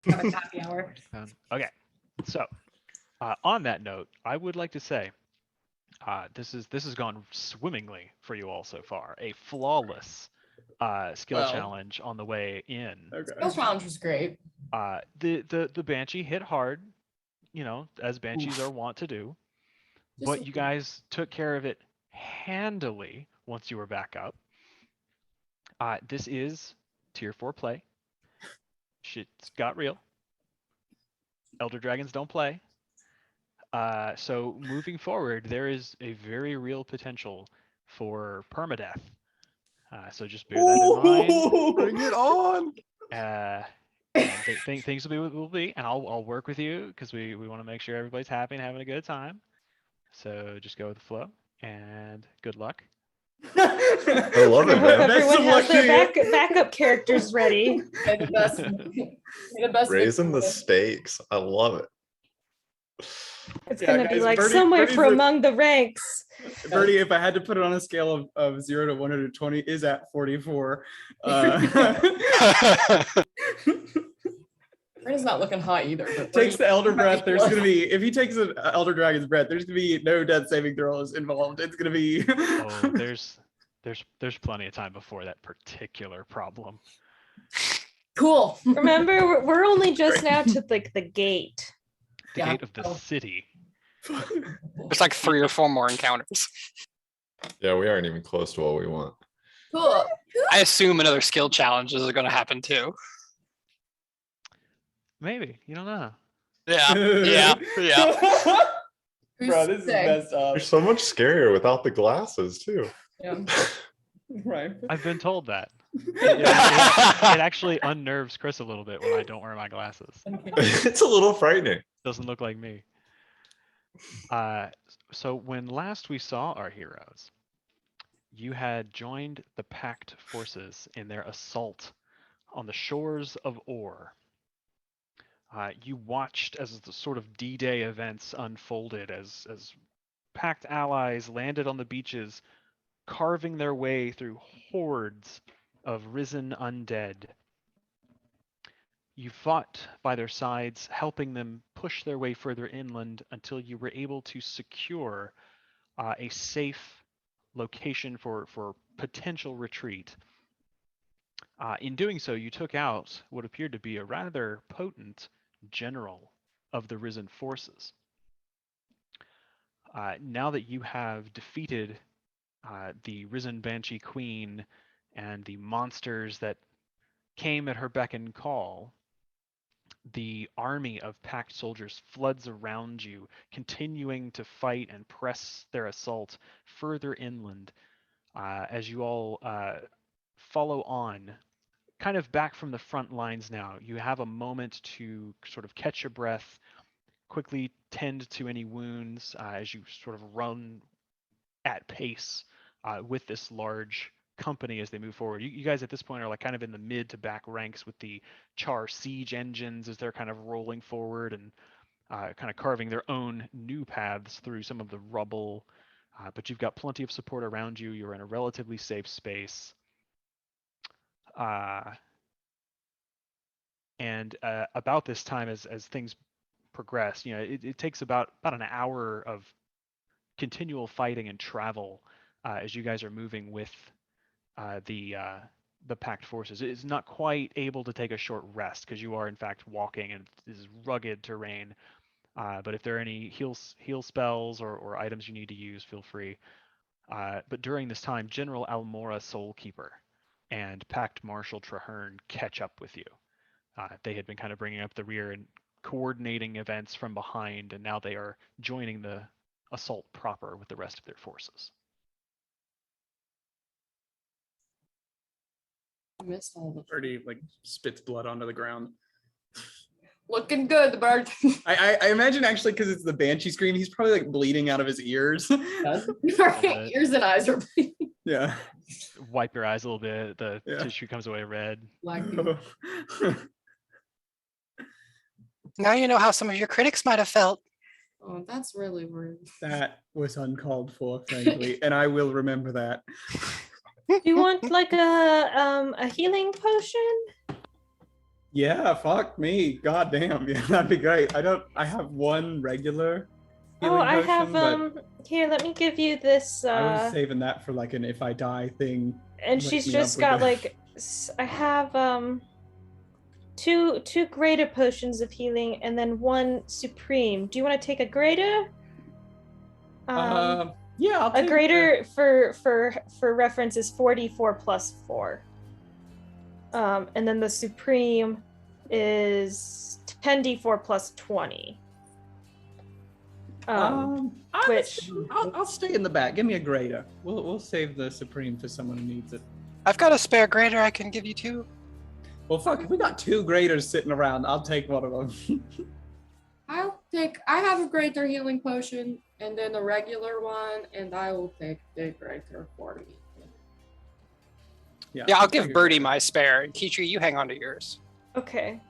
Have a happy hour. Okay, so on that note, I would like to say this has gone swimmingly for you all so far. A flawless skill challenge on the way in. Skill challenge was great. The banshee hit hard, as banshees are wont to do, but you guys took care of it handily once you were back up. This is tier 4 play. Shit's got real. Elder Dragons don't play. So moving forward, there is a very real potential for permadeath. So just bear that in mind. Bring it on! And things will be, and I'll work with you because we want to make sure everybody's happy and having a good time. So just go with the flow, and good luck. I love it, I hope man. everyone has their backup characters ready. The best Raising the stakes. I love it. It's gonna be guys, like Birdie- somewhere Birdie's from a- among the ranks. Birdie, if I had to put it on a scale of 0 to 120, is at 44. Brandon's not looking hot either. But Takes the elder breath. There's gonna be, if he takes an elder dragon's breath, there's gonna be no death saving throws involved. It's gonna be. Oh, there's plenty of time before that particular problem. Cool. Remember, we're only just now to like the gate. The gate of the city. There's like 3 or 4 more encounters. Yeah, we aren't even close to what we want. Cool. I assume another skill challenges are going to happen too. Maybe, you don't know. Yeah, yeah. Bro, this is messed up. You're so much scarier without the glasses too. Yeah. Right. I've been told that. It actually unnerves Chris a little bit when I don't wear my glasses. It's a little frightening. Doesn't look like me. So when last we saw our heroes, you had joined the Pact forces in their assault on the shores of Or. You watched as the sort of D-Day events unfolded as Pact allies landed on the beaches, carving their way through hordes of risen undead. You fought by their sides, helping them push their way further inland until you were able to secure a safe location for potential retreat. In doing so, you took out what appeared to be a rather potent general of the risen forces. Now that you have defeated the risen Banshee Queen and the monsters that came at her beck and call, the army of Pact soldiers floods around you, continuing to fight and press their assault further inland as you all follow on, kind of back from the front lines now. You have a moment to sort of catch your breath, quickly tend to any wounds as you sort of run at pace with this large company as they move forward. You guys at this point are like kind of in the mid to back ranks with the Char siege engines as they're kind of rolling forward and kind of carving their own new paths through some of the rubble. But you've got plenty of support around you. You're in a relatively safe space. And about this time, as things progress, it takes about an hour of continual fighting and travel as you guys are moving with the Pact forces. It's not quite able to take a short rest because you are in fact walking and this is rugged terrain. But if there are any heal spells or items you need to use, feel free. But during this time, General Almora Soulkeeper and Pact Marshal Traherne catch up with you. They had been kind of bringing up the rear and coordinating events from behind, and now they are joining the assault proper with the rest of their forces. I missed all the Birdie like spits blood onto the ground. looking good, the bird. I imagine actually because it's the banshee scream, he's probably like bleeding out of his ears. Right, ears and eyes are bleeding. Yeah. Wipe your eyes a little bit. The tissue comes away red. Like, Now you know how some of your critics might have felt. oh, that's really rude. That was uncalled for, frankly, and I will remember that. Do you want like a healing potion? Yeah, fuck me. God damn. Yeah, that'd be great. I have one regular Oh, healing I potion, have but here, let me give you this I was saving that for like an if I die thing. and Wake she's me just up got with it. like I have two greater potions of healing and then one supreme. Do you want to take a greater? Yeah, I'll A take greater for reference is 44 plus 4. And then the supreme is 10d4 plus 20. Which I'll stay in the back. Give me a greater. We'll save the supreme for someone who needs it. I've got a spare grader I can give you too. Well, fuck, if we got 2 graders sitting around, I'll take one of them. I have a greater healing potion and then a regular one, and I will take the greater for me. Yeah, I'll give take a Birdie greater. my spare. And Keetri, you hang on to yours. okay.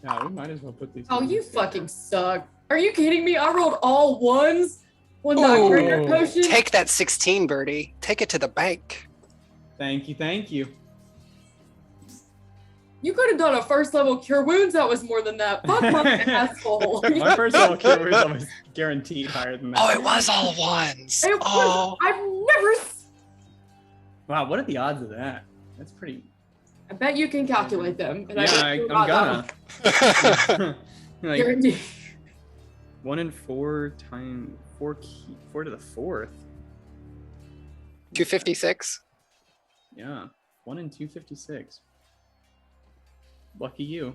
Yeah, we might as well put these. Oh, things you together. fucking suck. Are you kidding me? I rolled all ones. One that greater Ooh. potion. Take that 16, Birdie. Take it to the bank. Thank you. You could have done a first level cure wounds. That was more than that. Fuck my asshole. My first level cure was almost guaranteed higher than that. Oh, it was all ones. It was, Oh, I've never. Wow, what are the odds of that? That's pretty. I bet you can calculate them. And Yeah, I I'm gonna. Like Guaranteed. 1 in 4 times 4 to the 4th. 256. Yeah, 1 in 256. Lucky you.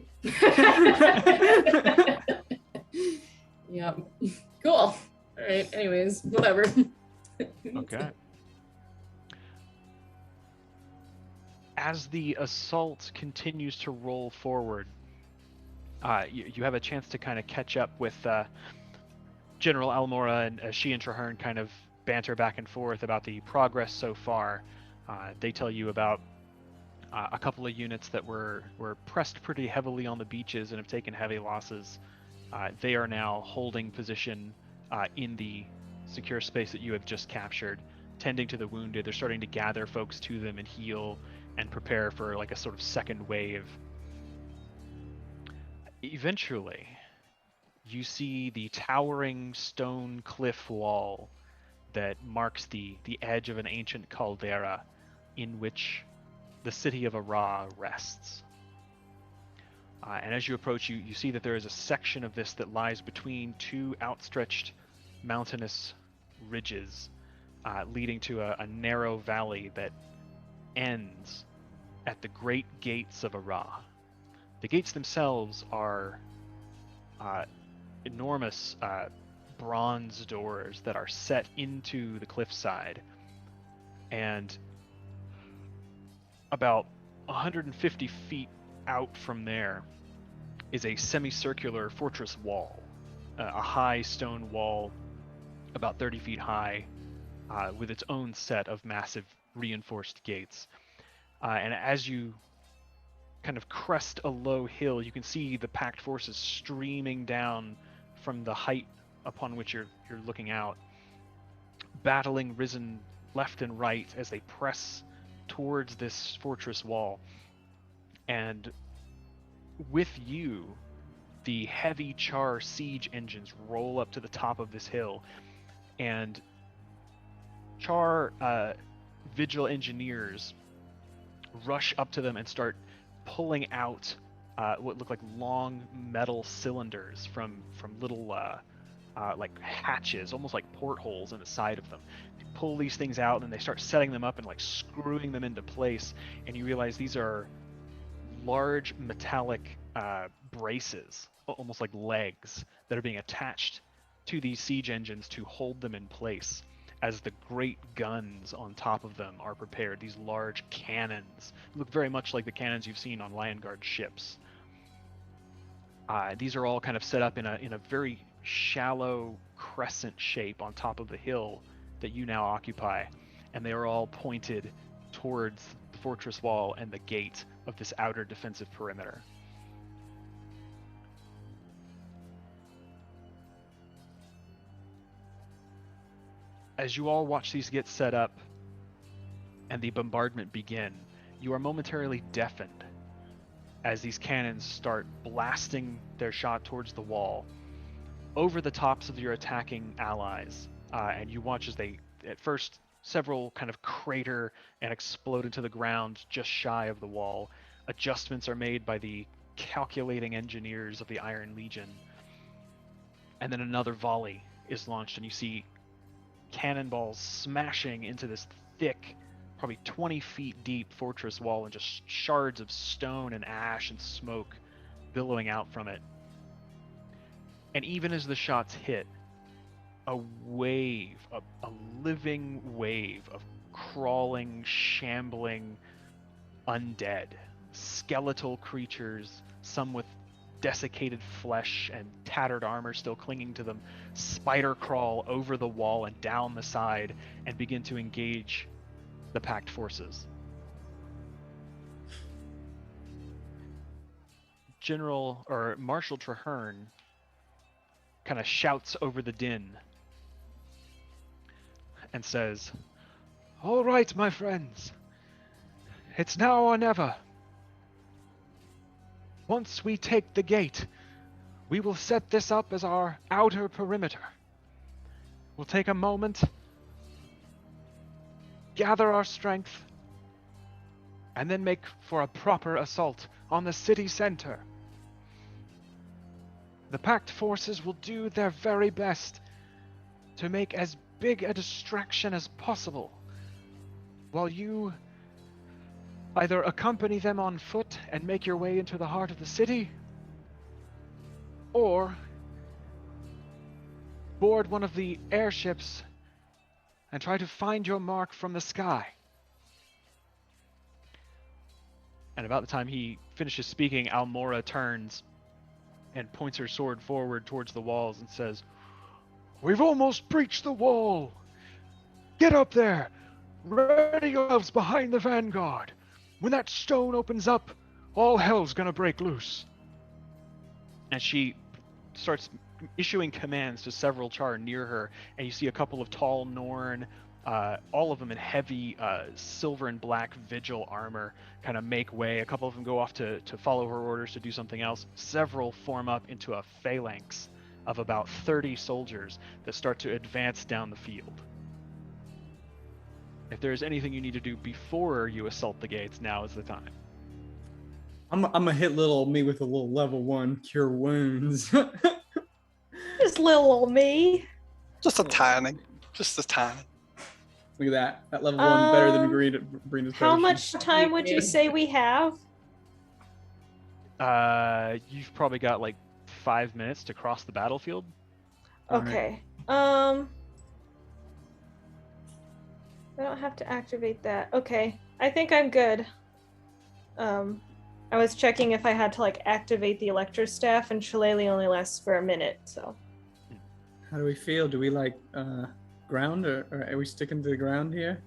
Yep. Cool. All right. Anyways, whatever. Okay. As the assault continues to roll forward, you have a chance to kind of catch up with General Almora, and she and Traherne kind of banter back and forth about the progress so far. They tell you about a couple of units that were pressed pretty heavily on the beaches and have taken heavy losses. They are now holding position in the secure space that you have just captured, tending to the wounded. They're starting to gather folks to them and heal and prepare for like a sort of second wave. Eventually, you see the towering stone cliff wall that marks the edge of an ancient caldera in which the city of Arah rests. And as you approach, you see that there is a section of this that lies between 2 outstretched mountainous ridges, leading to a narrow valley that ends at the great gates of Arah. The gates themselves are enormous bronze doors that are set into the cliffside, and about 150 feet out from there is a semicircular fortress wall, a high stone wall about 30 feet high, with its own set of massive reinforced gates. And as you kind of crest a low hill, you can see the Pact forces streaming down from the height upon which you're looking out, battling risen left and right as they press towards this fortress wall. And with you, the heavy Char siege engines roll up to the top of this hill, and Char vigil engineers rush up to them and start pulling out what look like long metal cylinders from little like hatches, almost like portholes in the side of them. They pull these things out and they start setting them up and like screwing them into place, and you realize these are large metallic braces, almost like legs, that are being attached to these siege engines to hold them in place as the great guns on top of them are prepared. These large cannons look very much like the cannons you've seen on Lion Guard ships. These are all kind of set up in a very shallow crescent shape on top of the hill that you now occupy, and they are all pointed towards the fortress wall and the gate of this outer defensive perimeter. As you all watch these get set up and the bombardment begin, you are momentarily deafened as these cannons start blasting their shot towards the wall over the tops of your attacking allies. And you watch as they, at first, several kind of crater and explode into the ground just shy of the wall. Adjustments are made by the calculating engineers of the Iron Legion. And then another volley is launched, and you see cannonballs smashing into this thick, probably 20 feet deep fortress wall, and just shards of stone and ash and smoke billowing out from it. And even as the shots hit, a wave, a living wave of crawling, shambling undead, skeletal creatures, some with desiccated flesh and tattered armor still clinging to them, spider crawl over the wall and down the side and begin to engage the Pact forces. Marshal Traherne kind of shouts over the din and says, "All right, my friends. It's now or never. Once we take the gate, we will set this up as our outer perimeter. We'll take a moment, gather our strength, and then make for a proper assault on the city center. The Pact forces will do their very best to make as big a distraction as possible, while you either accompany them on foot and make your way into the heart of the city, or board one of the airships and try to find your mark from the sky." And about the time he finishes speaking, Almora turns and points her sword forward towards the walls and says, "We've almost breached the wall. Get up there. Ready yourselves behind the vanguard. When that stone opens up, all hell's gonna break loose." And she starts issuing commands to several char near her, and you see a couple of tall Norn, all of them in heavy silver and black vigil armor, kind of make way. A couple of them go off to follow her orders to do something else. Several form up into a phalanx of about 30 soldiers that start to advance down the field. If there's anything you need to do before you assault the gates, now is the time. I'm gonna hit little old me with a little level 1 cure wounds. Just little old me. Just a tiny. Just a tiny. Look at that. That level 1 better than Brina's How potion. much time would you say we have? You've probably got like 5 minutes to cross the battlefield. Okay. I don't have to activate that. Okay. I think I'm good. I was checking if I had to like activate the electrostaff, and Shillelagh only lasts for a minute, so. How do we feel? Do we like ground, or are we sticking to the ground here?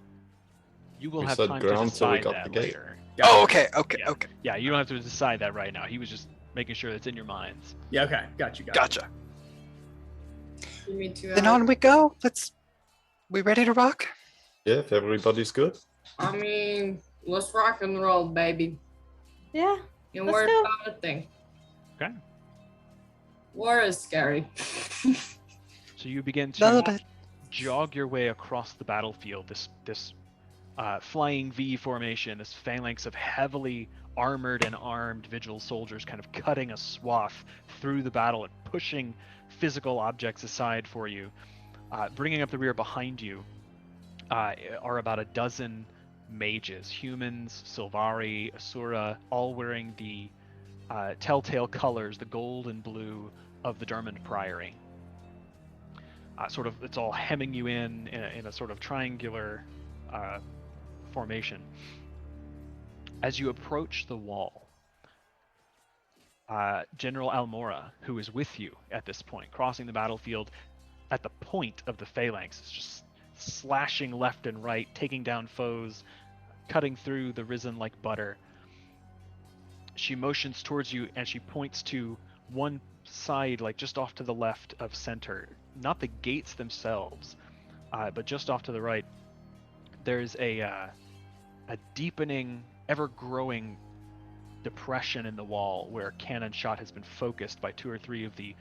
You will We have said time to ground till we decide got that the gate. later. Oh, okay, okay, Yeah. okay. Yeah, you don't have to decide that right now. He was just making sure it's in your minds. Yeah, okay. Got you. Gotcha. You mean to Then on we go. We ready to rock? Yeah, if everybody's good. I mean, let's rock and roll, baby. Yeah. Don't Let's worry go. about a thing. Okay. War is scary. So you begin A little to bit. jog your way across the battlefield, this flying V formation, this phalanx of heavily armored and armed vigil soldiers kind of cutting a swath through the battle and pushing physical objects aside for you. Bringing up the rear behind you are about a dozen mages, humans, Sylvari, Asura, all wearing the telltale colors, the gold and blue of the Dermond Priory. It's all hemming you in a sort of triangular formation. As you approach the wall, General Almora, who is with you at this point, crossing the battlefield at the point of the phalanx, is just slashing left and right, taking down foes, cutting through the risen like butter. She motions towards you and she points to one side, like just off to the left of center, not the gates themselves, but just off to the right. There's a deepening, ever-growing depression in the wall where cannon shot has been focused by 2 or 3 of the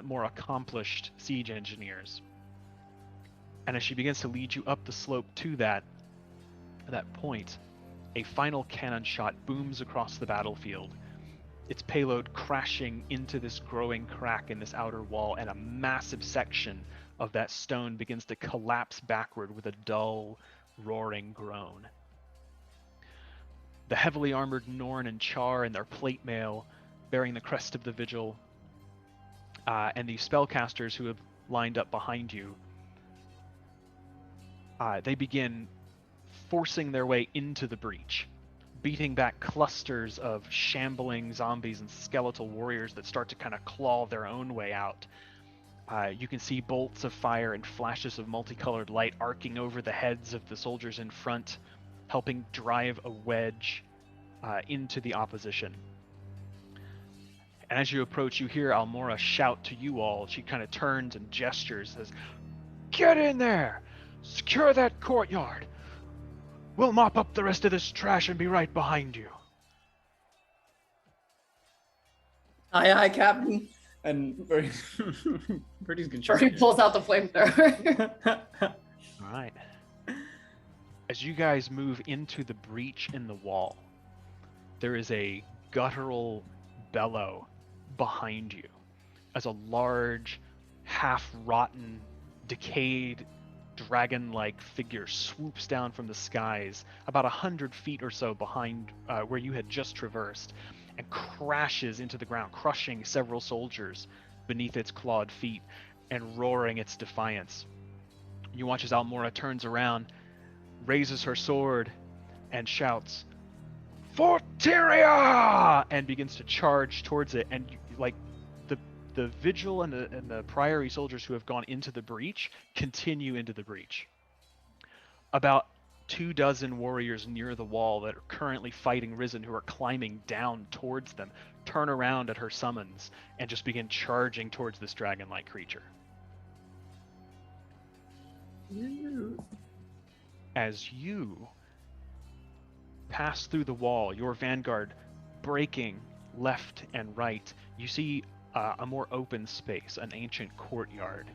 more accomplished siege engineers. And as she begins to lead you up the slope to that point, a final cannon shot booms across the battlefield, its payload crashing into this growing crack in this outer wall, and a massive section of that stone begins to collapse backward with a dull, roaring groan. The heavily armored Norn and Char in their plate mail, bearing the crest of the Vigil, and the spellcasters who have lined up behind you, they begin forcing their way into the breach, beating back clusters of shambling zombies and skeletal warriors that start to kind of claw their own way out. You can see bolts of fire and flashes of multicolored light arcing over the heads of the soldiers in front, helping drive a wedge into the opposition. And as you approach, you hear Almora shout to you all. She kind of turns and gestures, says, "Get in there! Secure that courtyard! We'll mop up the rest of this trash and be right behind you." Aye, aye, Captain. And Birdie's good shot. Birdie pulls out the flamethrower. All right. As you guys move into the breach in the wall, there is a guttural bellow behind you as a large, half-rotten, decayed, dragon-like figure swoops down from the skies about 100 feet or so behind where you had just traversed, and crashes into the ground, crushing several soldiers beneath its clawed feet and roaring its defiance. You watch as Almora turns around, raises her sword, and shouts, "Forteria!" and begins to charge towards it. And like the Vigil and the Priory soldiers who have gone into the breach continue into the breach. About 24 warriors near the wall that are currently fighting Risen, who are climbing down towards them, turn around at her summons and just begin charging towards this dragon-like creature. As you pass through the wall, your vanguard breaking left and right, you see a more open space, an ancient courtyard.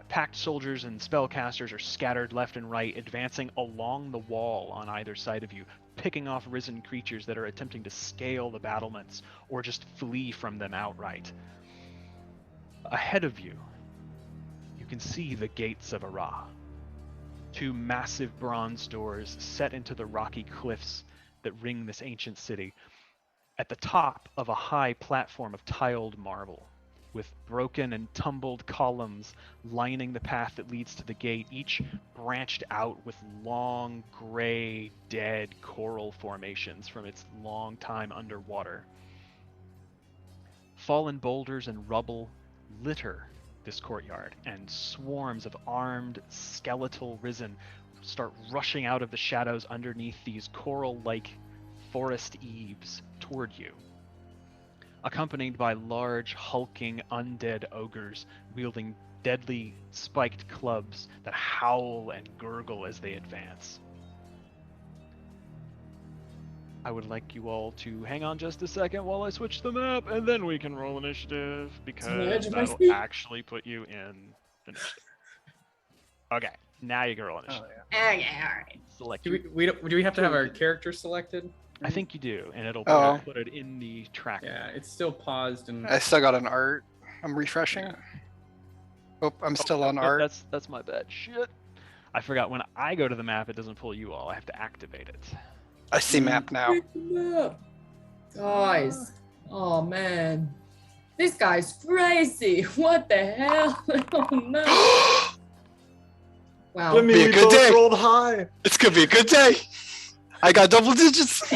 Pact soldiers and spellcasters are scattered left and right, advancing along the wall on either side of you, picking off Risen creatures that are attempting to scale the battlements or just flee from them outright. Ahead of you, you can see the Gates of Arah. 2 massive bronze doors set into the rocky cliffs that ring this ancient city, at the top of a high platform of tiled marble, with broken and tumbled columns lining the path that leads to the gate, each branched out with long, gray, dead coral formations from its long time underwater. Fallen boulders and rubble litter this courtyard, and swarms of armed, skeletal Risen start rushing out of the shadows underneath these coral-like forest eaves toward you, accompanied by large, hulking, undead ogres wielding deadly spiked clubs that howl and gurgle as they advance. I would like you all to hang on just a second while I switch the map, and then we can roll initiative, because that'll actually put you in initiative. Okay, now you can roll initiative. Okay, alright. Select. Do we have to have our character selected? I think you do, and it'll put it in the track. Yeah, it's still paused and. I still got an art. I'm refreshing. Yeah. Oh, I'm still on art. That's my bad. Shit. I forgot when I go to the map, it doesn't pull you all. I have to activate it. I see map now. Guys, oh man, this guy's crazy. What the hell? Oh no. Wow. Let me Be a good both day. rolled high. It's gonna be a good day. I got double digits. I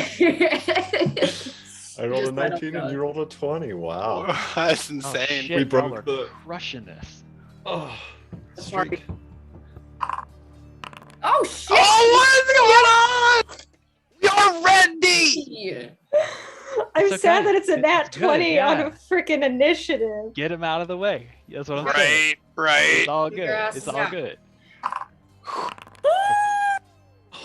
rolled a Just let 19 him and go. you rolled a 20. Wow. That's Oh, insane. shit, We broke y'all are the- crushing this. Oh, Sorry. streak. Oh shit! Oh, what's going on? We are ready. Yeah. I'm It's sad okay. that it's a nat It's good, 20 on yeah. a freaking initiative. Get him out of the way. That's what I'm saying. Right. It's all good. Your ass It's is all out. good.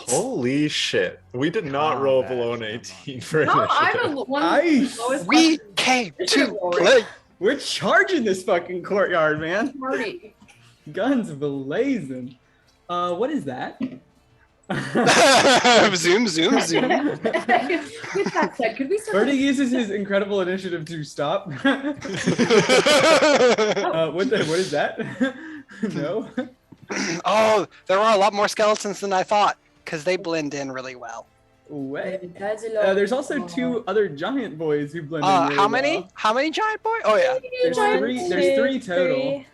Holy shit. We did not roll Combat below an is 18 for No, I'm initiative. the one. Nice. lowest We fucking came to initiative roll play. We're charging this fucking courtyard, man. party. Guns blazing. What is that? Zoom, zoom, zoom. With that said, could we start? Birdie uses his incredible initiative to stop. What is that? No. Oh, there are a lot more skeletons than I thought because they blend in really well. Wait. There's also 2 other giant boys who blend in really How many? well. How many giant boy? Oh yeah. There's three total.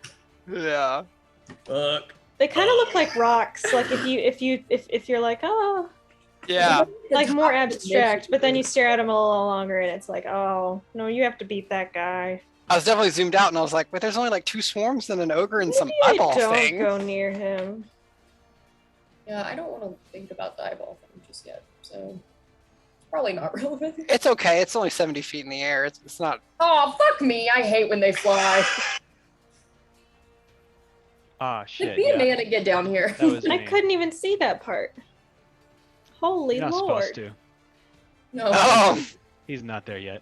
Yeah. Fuck. They kind of look like rocks. Like if you're like, oh, Yeah. like more abstract, but then you stare at them a little longer and it's like, oh no, you have to beat that guy. I was definitely zoomed out and I was like, wait, there's only like 2 swarms and an ogre and some Maybe eyeball don't thing. go near him. Yeah, I don't want to think about the eyeball thing just yet, so it's probably not relevant. It's okay. It's only 70 feet in the air. It's not. Oh, fuck me! I hate when they fly. Ah, shit. Be a Yeah. man and get down here. That was I me. couldn't even see that part. Holy You're not lord. supposed to. No. Oh. He's not there yet.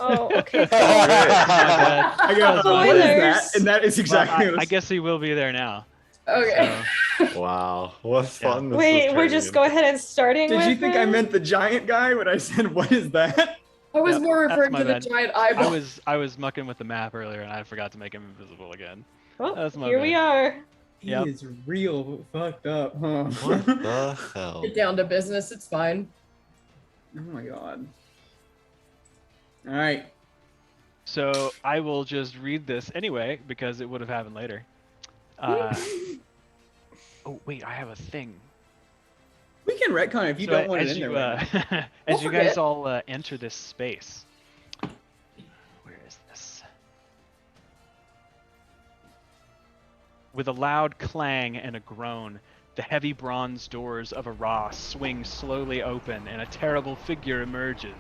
Oh, okay. My bad. I got what is that? Spoilers. And that is exactly Well, what I guess he will be there now. Okay. So, Wow, what fun this Wait, is we're turning just into. go ahead and starting Did with you think I him? meant the giant guy when I said what is that? I was Yep, more that's referring my to the bad. giant eyeball. I was mucking with the map earlier and I forgot to make him invisible again. Well, That's my here we bad. are. He Yep. is real fucked up, huh? What the hell? Get down to business. It's fine. Oh my god. Alright. So I will just read this anyway because it would have happened later. Oh wait, I have a thing. We can retcon if you So don't want it as in you, there. Right now. as you Don't guys forget. all enter this space, where is this? With a loud clang and a groan, the heavy bronze doors of Arah swing slowly open, and a terrible figure emerges.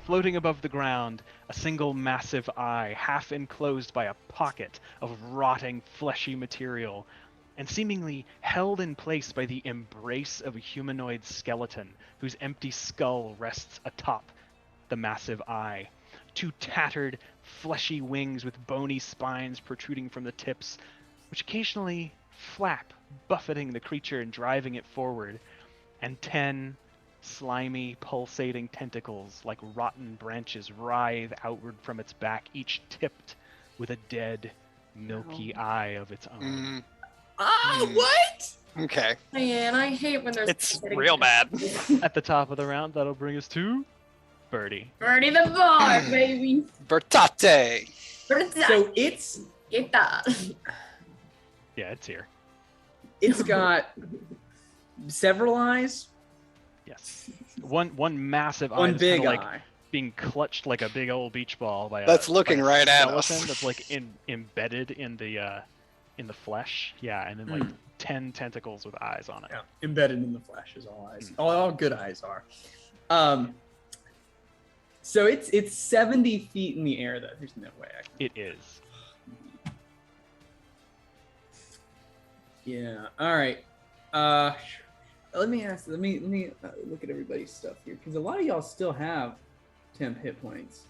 Floating above the ground, a single massive eye, half enclosed by a pocket of rotting, fleshy material, and seemingly held in place by the embrace of a humanoid skeleton whose empty skull rests atop the massive eye. 2 tattered, fleshy wings with bony spines protruding from the tips, which occasionally flap, buffeting the creature and driving it forward, and 10 slimy, pulsating tentacles like rotten branches writhe outward from its back, each tipped with a dead, milky eye of its own. Mm, Oh, what? okay. Man, I hate when there's. It's real bad. At the top of the round, that'll bring us to Birdie. Birdie the bar, baby. Bertate. So it's Get that. Yeah, it's here. got several eyes, Yes. One massive eye one that's big kinda like eye. being clutched like a big old beach ball by That's a, looking by a right at skeleton us. that's like embedded in the flesh. Yeah, and then like 10 tentacles with eyes on it. Yeah, embedded in the flesh is all eyes. All good eyes are. So it's 70 feet in the air though. There's no way I can. It is. Yeah. All right. Let me look at everybody's stuff here because a lot of y'all still have temp hit points.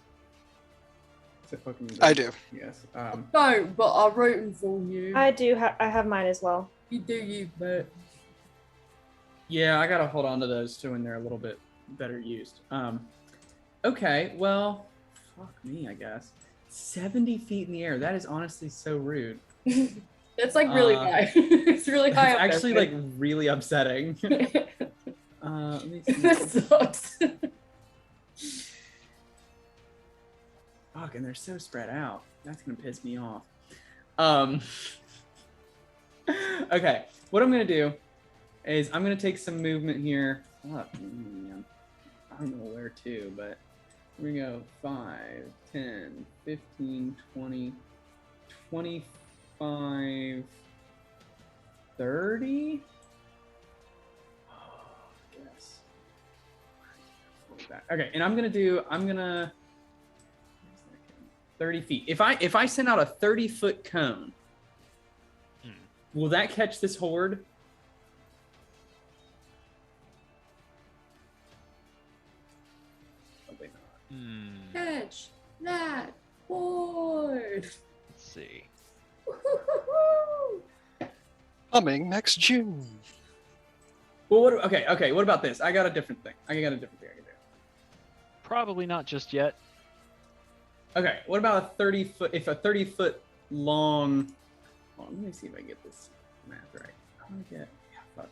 Except fucking. I do. Yes. No, but I'm rooting for you. I do. I have mine as well. You do you, but Yeah, I gotta hold on to those too when they're a little bit better used. Okay. Well, fuck me, I guess. 70 feet in the air. That is honestly so rude. it's like really high. It's really high. It's up actually there. like really upsetting. Let me see. This sucks. Fuck, and they're so spread out. That's gonna piss me off. Okay, what I'm gonna do is I'm gonna take some movement here. Fuck, man. I don't know where to, but we're gonna go 5, 10, 15, 20, 25, 30. Oh, I guess. Okay, and I'm gonna 30 feet. If I send out a 30-foot cone, will that catch this horde? Boy. Let's see. Coming next June. Well, okay. What about this? I got a different thing. I can do. Probably not just yet. Okay, what about a 30 foot? If a 30-foot long. Hold on, let me see if I get this math right. How do I get? Yeah, fuck.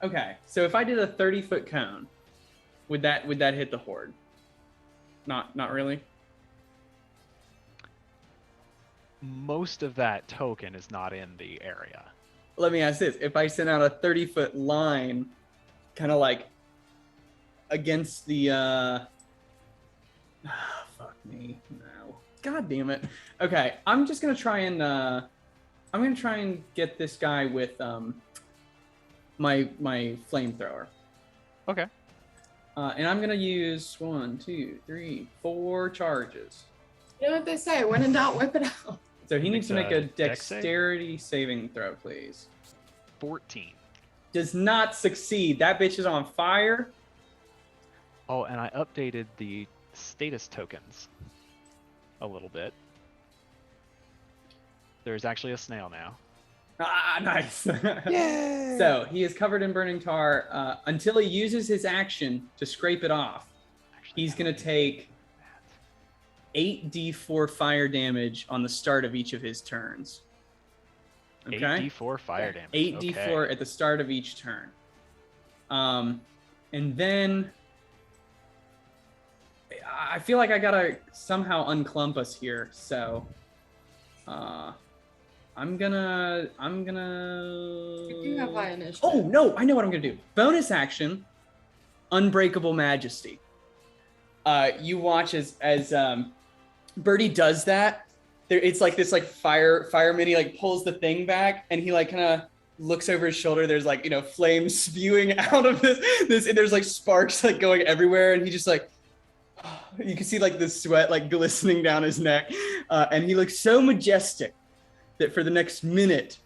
Okay, so if I did a 30-foot cone, would that hit the horde? Not really. Most of that token is not in the area. Let me ask this: if I sent out a 30-foot line, kind of like against the fuck me, no, god damn it. Okay, I'm just gonna try and get this guy with my flamethrower. Okay. And I'm gonna use 1, 2, 3, 4 charges. You know what they say? When in doubt, whip it out. So he needs to make a dex save? dexterity saving throw, please. 14. Does not succeed. That bitch is on fire. Oh, and I updated the status tokens a little bit. There's actually a snail now. Ah, nice. Yay! So he is covered in burning tar until he uses his action to scrape it off. Actually, He's I gonna don't take that. 8d4 fire damage on the start of each of his turns. Okay. 8d4 fire damage. 8d4 Okay. at the start of each turn. And then I feel like I gotta somehow unclump us here. So I'm gonna. You do have high initiative. Oh no! I know what I'm gonna do. Bonus action, Unbreakable Majesty. You watch as Birdie does that. It's like this fireman. He like pulls the thing back and he like kind of looks over his shoulder. There's like flames spewing out of this and there's like sparks like going everywhere and he just like you can see like the sweat like glistening down his neck and he looks so majestic that for the next minute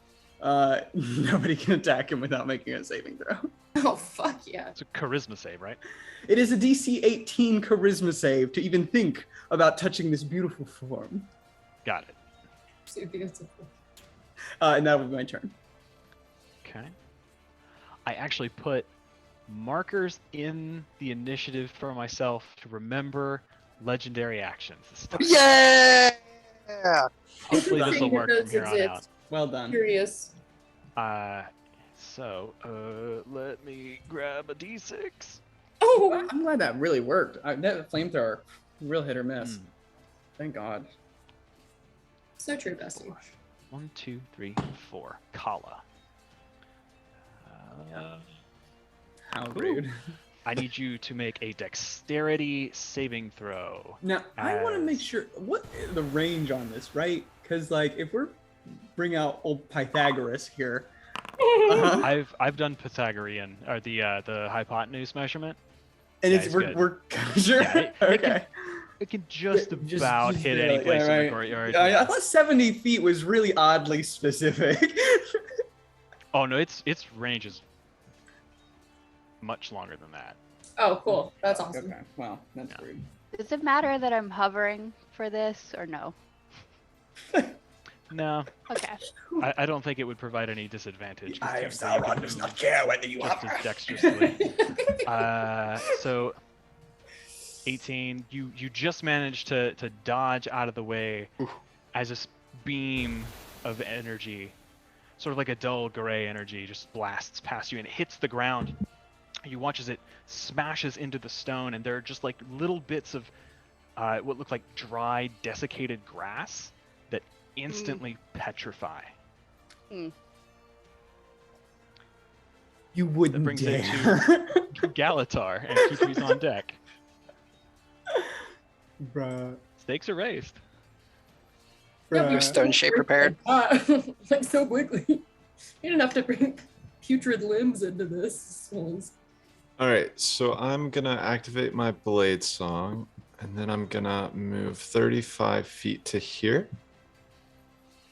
nobody can attack him without making a saving throw. Oh, fuck yeah. It's a charisma save, right? It is a DC 18 charisma save to even think about touching this beautiful form. Got it. So beautiful. And that will be my turn. Okay. I actually put markers in the initiative for myself to remember legendary actions this time. Yeah! Hopefully this will Interesting work that from here on those out. Well done. Curious. So let me grab a d6. Oh, I'm glad that really worked. That flamethrower, real hit or miss. Thank God. so true, Bessie. 1, 2, 3, 4. Kala. How Cool. rude. I need you to make a dexterity saving throw. Now, I want to make As- sure, what is the range on this, right? Because, like, if we're bring out old Pythagoras here. I've done Pythagorean or the hypotenuse measurement. And Yeah, it's he's we're, good. we're sure. Yeah, it Okay. It can just Yeah, about hit any barely, place yeah, in right. the courtyard. I thought 70 feet was really oddly specific. Oh no, its range is much longer than that. Oh, cool. That's awesome. Okay, well, that's Yeah. rude. Does it matter that I'm hovering for this or no? No, Okay. I don't think it would provide any disadvantage. 'cause I am technically you Sauron, can does move not care whether you just hover. as dexterously. So 18. You just managed to dodge out of the way as this beam of energy, sort of like a dull gray energy, just blasts past you and it hits the ground. You watch as it smashes into the stone, and there are just like little bits of what look like dry, desiccated grass that instantly petrify. Mm. You wouldn't brings it dare. Galatar and Kiki's on deck. Bruh. Stakes are raised. Bruh. Stone shape prepared. Like so quickly. You didn't have to bring putrid limbs into this. All right, so I'm gonna activate my blade song, and then I'm gonna move 35 feet to here.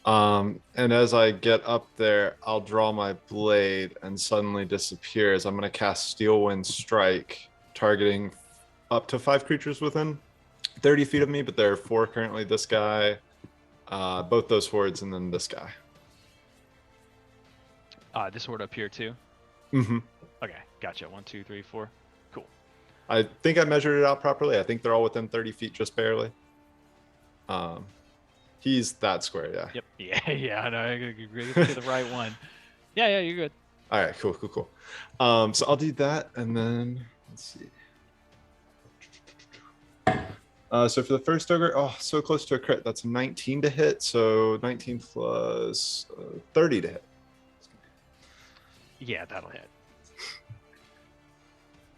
And as I get up there, I'll draw my blade and suddenly disappear as I'm gonna cast Steel Wind Strike targeting up to 5 creatures within 30 feet of me, but there are 4 currently. This guy, both those hordes, and then this guy. This horde up here too. Mm-hmm. Okay, gotcha. 1, 2, 3, 4. Cool. I think I measured it out properly. I think they're all within 30 feet, just barely. He's that square, yeah. Yep. Yeah, yeah. I know. I agree to the right one. Yeah, you're good. All right, cool. So I'll do that, and then let's see. So for the first ogre, so close to a crit. That's a 19 to hit. So 19 plus 30 to hit. Yeah, that'll hit.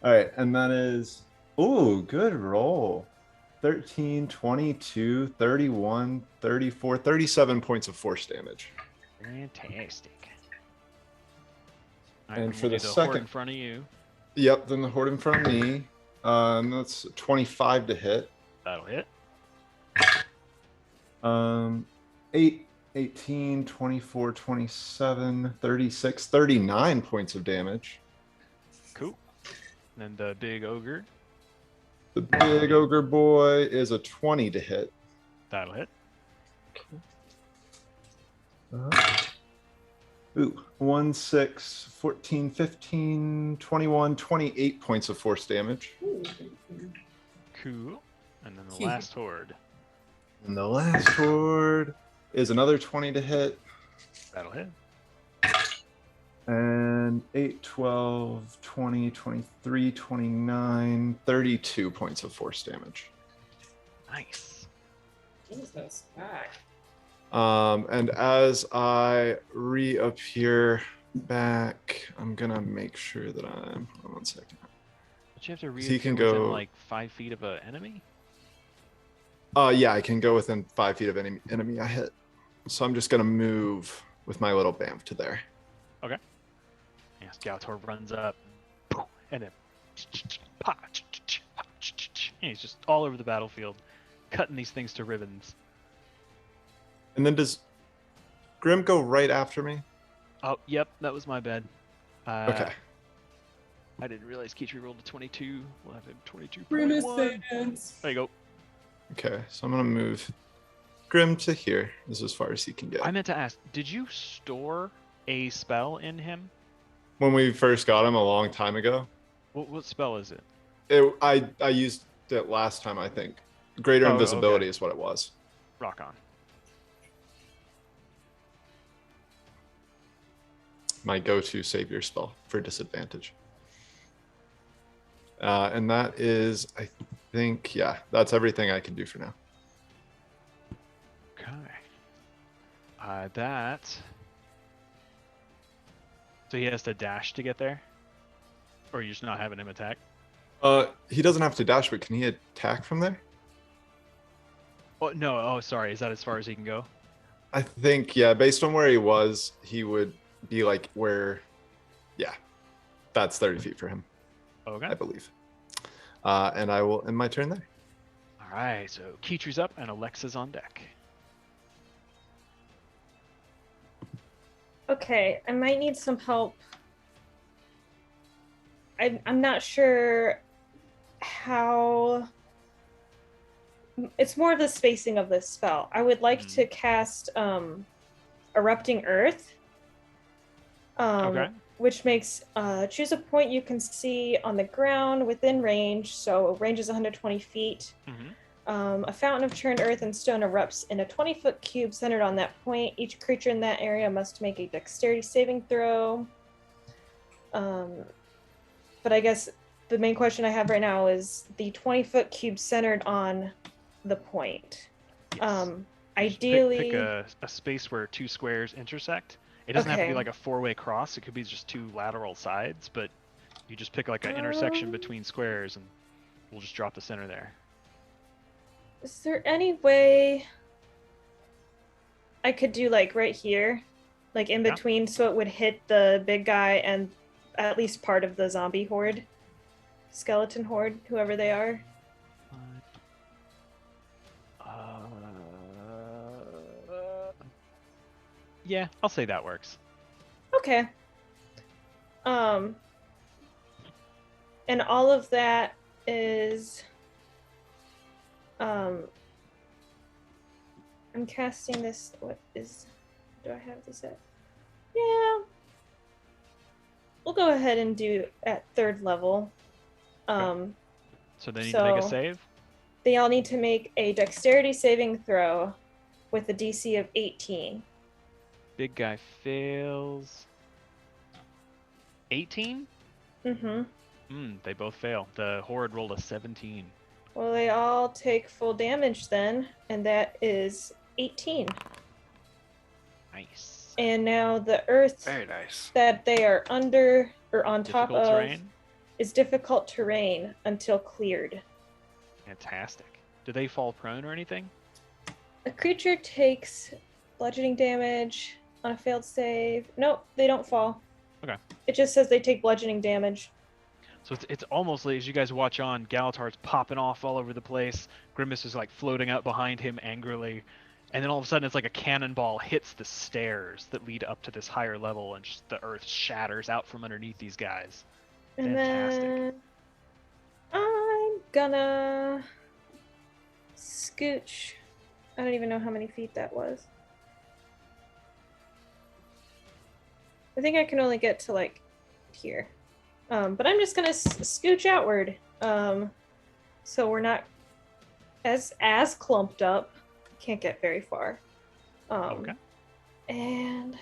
All right, and that is, good roll. 13, 22, 31, 34, 37 points of force damage. Fantastic. All right, And then for we'll the do horde second- in front of you, Yep, then the horde in front of me. And that's 25 to hit. that'll hit. 8, 18, 24, 27, 36, 39 points of damage. Cool. And then the big ogre, The big ogre boy is a 20 to hit. that'll hit. 1, 6, 14, 15, 21, 28 points of force damage. Cool. And then the last horde, And the last horde is another 20 to hit. that'll hit. And 8, 12, 20, 23, 29, 32 points of force damage. Nice. Jesus, back. And as I reappear back, I'm gonna make sure that I'm. Hold on 1 second. But you have to he reappear can within go- like 5 feet of an enemy? Yeah, I can go within 5 feet of any enemy I hit. So I'm just gonna move with my little bamf to there. Okay. Yeah, Skeletor runs up, and then and he's just all over the battlefield, cutting these things to ribbons. And then does Grim go right after me? Oh, yep, that was my bad. Okay. I didn't realize Keitri rolled a 22. We'll have him 22.1. Renaissance. There you go. Okay, so I'm gonna move Grim to here. This is as far as he can get. I meant to ask, did you store a spell in him? When we first got him a long time ago, What spell is it? I used it last time, I think. Greater Oh, invisibility okay. is what it was. Rock on. My go-to savior spell for disadvantage. And that is, I think, yeah, that's everything I can do for now. Okay. That. So he has to dash to get there? Or you're just not having him attack? He doesn't have to dash, but can he attack from there? Oh, no. Oh, sorry. Is that as far as he can go? I think, yeah, based on where he was, he would be like where, yeah, that's 30 feet for him, Okay. I believe. And I will end my turn there. All right. So Keitri's up and Alexa's on deck. Okay, I might need some help. I'm not sure how. It's more of the spacing of this spell. I would like to cast Erupting Earth. Okay. Which makes choose a point you can see on the ground within range. So range is 120 feet. Mm-hmm. A fountain of churned earth and stone erupts in a 20-foot cube centered on that point. Each creature in that area must make a dexterity saving throw. But I guess the main question I have right now is the 20-foot cube centered on the point. Yes. Ideally, Pick a space where 2 squares intersect. It doesn't have to be Okay. like a 4-way cross. It could be just 2 lateral sides, but you just pick like an intersection between squares, and we'll just drop the center there. is there any way I could do like right here, like in Yeah. between, so it would hit the big guy and at least part of the zombie horde, skeleton horde, whoever they are? Yeah, I'll say that works. Okay. And all of that is I'm casting this. What is? Do I have this at? Yeah. We'll go ahead and do at 3rd level. So they need to make a so- save. They all need to make a dexterity saving throw with a DC of 18. Big guy fails. 18? Mm-hmm. They both fail. The horde rolled a 17. Well, they all take full damage then, and that is 18. Nice. And now the earth Very nice. that they are under or on top Difficult of terrain. is difficult terrain until cleared. Fantastic. Do they fall prone or anything? A creature takes bludgeoning damage on a failed save. Nope, they don't fall. Okay. It just says they take bludgeoning damage. So it's almost like as you guys watch on, Galatar's popping off all over the place. Grimace is like floating out behind him angrily. And then all of a sudden it's like a cannonball hits the stairs that lead up to this higher level and just the earth shatters out from underneath these guys. And Fantastic. then I'm gonna scooch. I don't even know how many feet that was. I think I can only get to like here. But I'm just gonna scooch outward. So we're not as clumped up. Can't get very far. Okay. And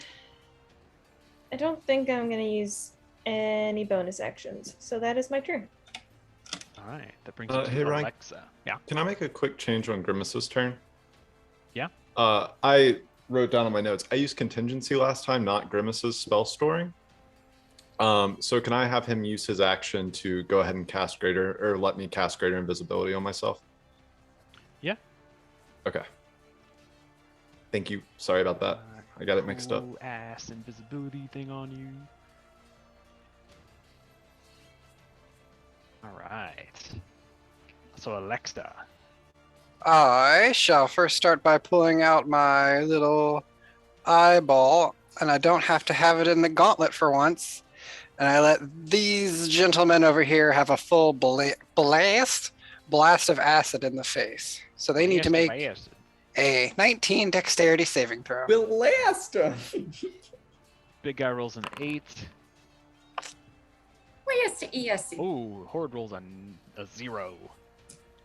I don't think I'm gonna use any bonus actions. So that is my turn. All right. That brings us Hey, to Ryan. Alexa. Yeah. Can I make a quick change on Grimace's turn? Yeah. I wrote down on my notes. I used contingency last time, not Grimace's spell storing. So can I have him use his action to go ahead and cast greater, or let me cast greater invisibility on myself? Yeah. Okay. Thank you. Sorry about that. I got it mixed up. Cool ass invisibility thing on you. All right. So Alexa. I shall first start by pulling out my little eyeball, and I don't have to have it in the gauntlet for once. And I let these gentlemen over here have a full blast of acid in the face. So they need to make a 19 dexterity saving throw. Blast him. Big guy rolls an 8. Yes, yes. Ooh, horde rolls a 0.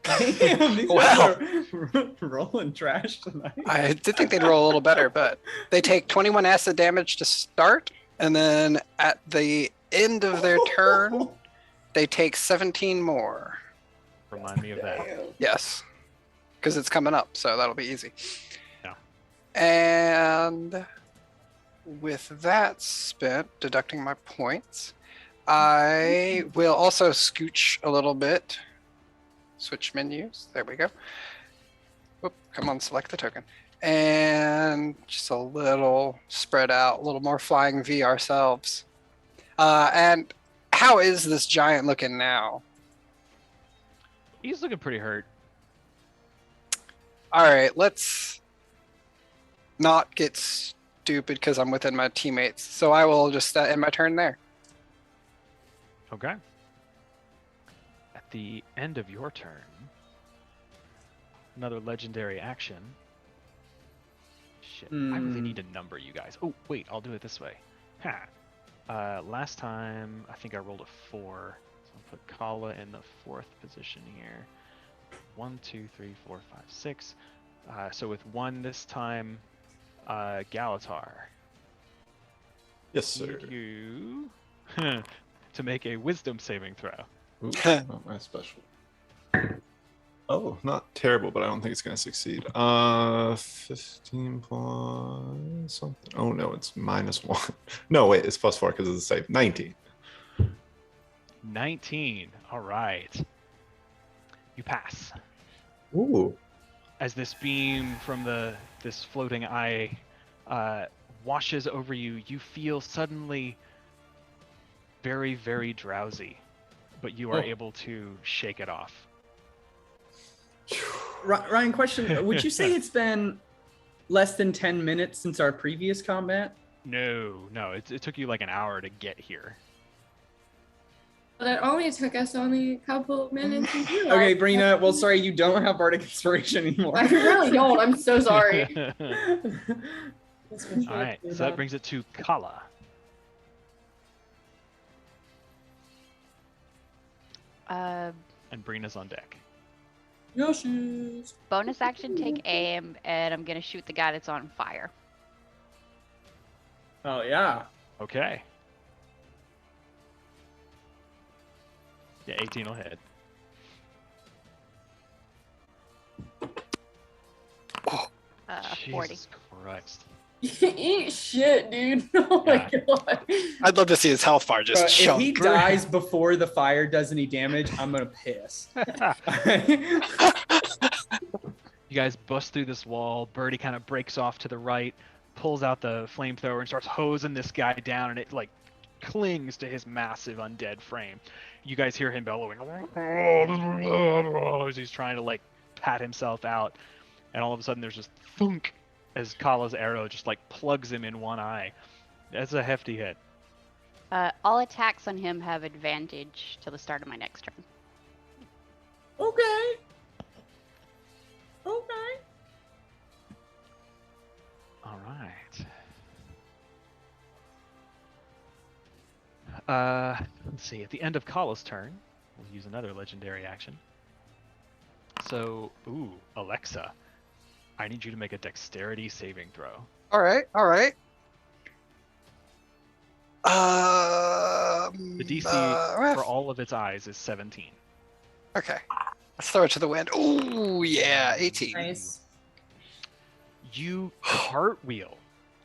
Damn, these Wow. guys are rolling trash tonight. I did think they'd roll a little better, but they take 21 acid damage to start, and then at the end of their turn, they take 17 more. Remind me of that. Damn. Yes, because it's coming up, so that'll be easy. Yeah. And with that spent, deducting my points, I will also scooch a little bit. Switch menus. There we go. Whoop, come on, select the token. And just a little spread out, a little more flying V ourselves. And how is this giant looking now? He's looking pretty hurt. All right, let's not get stupid because I'm within my teammates. So I will just end my turn there. Okay. At the end of your turn, another legendary action. Shit, I really need to number you guys. Oh, wait, I'll do it this way. Ha. Last time, I think I rolled a 4. So I'll put Kala in the 4th position here. 1, 2, 3, 4, 5, 6. So with 1 this time, Galatar. Yes, sir. Need you to make a wisdom saving throw. Ooh, not my special. Oh, not terrible, but I don't think it's going to succeed. 15 plus something. Oh, no, it's -1. No, wait, it's +4 because of the save. 19. 19. All right. You pass. Ooh. As this beam from this floating eye washes over you, you feel suddenly very, very drowsy, but you are able to shake it off. Ryan, question. Would you say it's been less than 10 minutes since our previous combat? No, it took you like an hour to get here. But it only took us only a couple of minutes to do Okay, it. Brina. Well, sorry, you don't have bardic inspiration anymore. I really don't. I'm so sorry. All right, so that brings it to Kala. And Brina's on deck. Yoshi's. Bonus action, take aim, and I'm gonna shoot the guy that's on fire. Oh yeah. Okay. Yeah, 18 will hit. Uh, 40. Jesus Christ. Eat shit, dude. Oh my god. I'd love to see his health bar just Bro, if chunk. he dies before the fire does any damage, I'm gonna piss. You guys bust through this wall. Birdie kind of breaks off to the right, pulls out the flamethrower and starts hosing this guy down, and it like clings to his massive undead frame. You guys hear him bellowing as he's trying to like pat himself out, and all of a sudden there's just thunk as Kala's arrow just like plugs him in one eye. That's a hefty hit. All attacks on him have advantage till the start of my next turn. Okay. Okay. All right. Let's see. At the end of Kala's turn, we'll use another legendary action. So, Alexa, I need you to make a dexterity saving throw. All right. The DC for all of its eyes is 17. Okay. Let's throw it to the wind. Ooh, yeah, 18. Nice. You cartwheel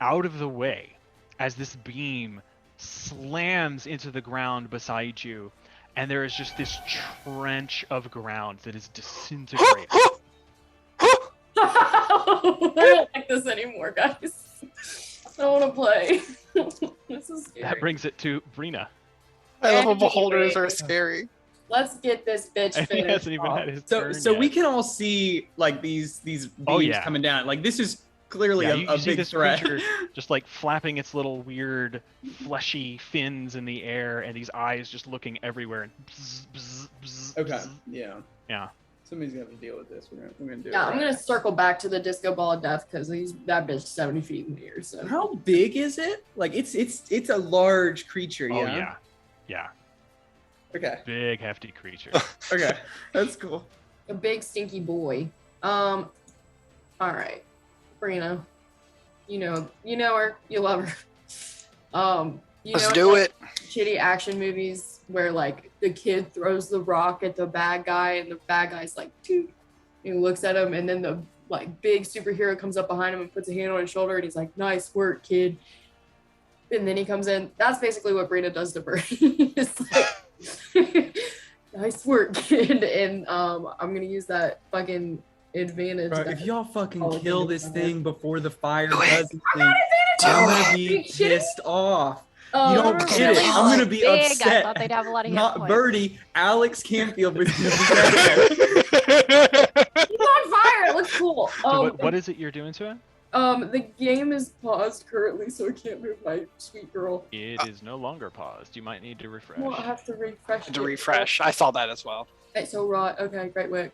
out of the way as this beam slams into the ground beside you, and there is just this trench of ground that is disintegrating. I don't like this anymore, guys. I don't want to play. This is scary. That brings it to Brina. I love how Anyway. beholders are scary. Let's get this bitch I think he finished hasn't even off. had his So turn so we yet. can all see like these beams Oh, yeah. coming down. Like this is clearly Yeah, a you see big this threat. creature just like flapping its little weird fleshy fins in the air, and these eyes just looking everywhere. And bzz, bzz, bzz, Okay. bzz. Yeah. Yeah. Somebody's gonna have to deal with this. We're gonna do Yeah, it. I'm right. gonna circle back to the disco ball of death because that bitch 70 feet in the air. So How big is it? Like it's a large creature. Oh Yeah. yeah. Yeah. Okay. Big hefty creature. Okay. That's cool. a big stinky boy. All right, Brina, you know her, you love her. You Let's know, do like, it. shitty action movies where like the kid throws the rock at the bad guy and the bad guy's like, toot, and he looks at him, and then the like big superhero comes up behind him and puts a hand on his shoulder, and he's like, "Nice work, kid." And then he comes in. That's basically what Brina does to Birdie. It's like, "Nice work, kid." And I'm gonna use that fucking advantage. Bro, that- if y'all fucking Oh, kill okay. this thing before the fire Do it. does anything, I'm gonna be Are you kidding me? pissed off. Oh, You don't no, get it. really? I'm gonna be Big. I upset. thought they'd have a lot of hit Not points. Birdie, Alex Canfield was gonna be mad. He's on fire. It looks cool. So what is it you're doing to him? The game is paused currently, so I can't move my sweet girl. It is no longer paused. You might need to refresh. Well, I have to refresh. To it. refresh. I saw that as well. Okay, so raw. Okay, great work.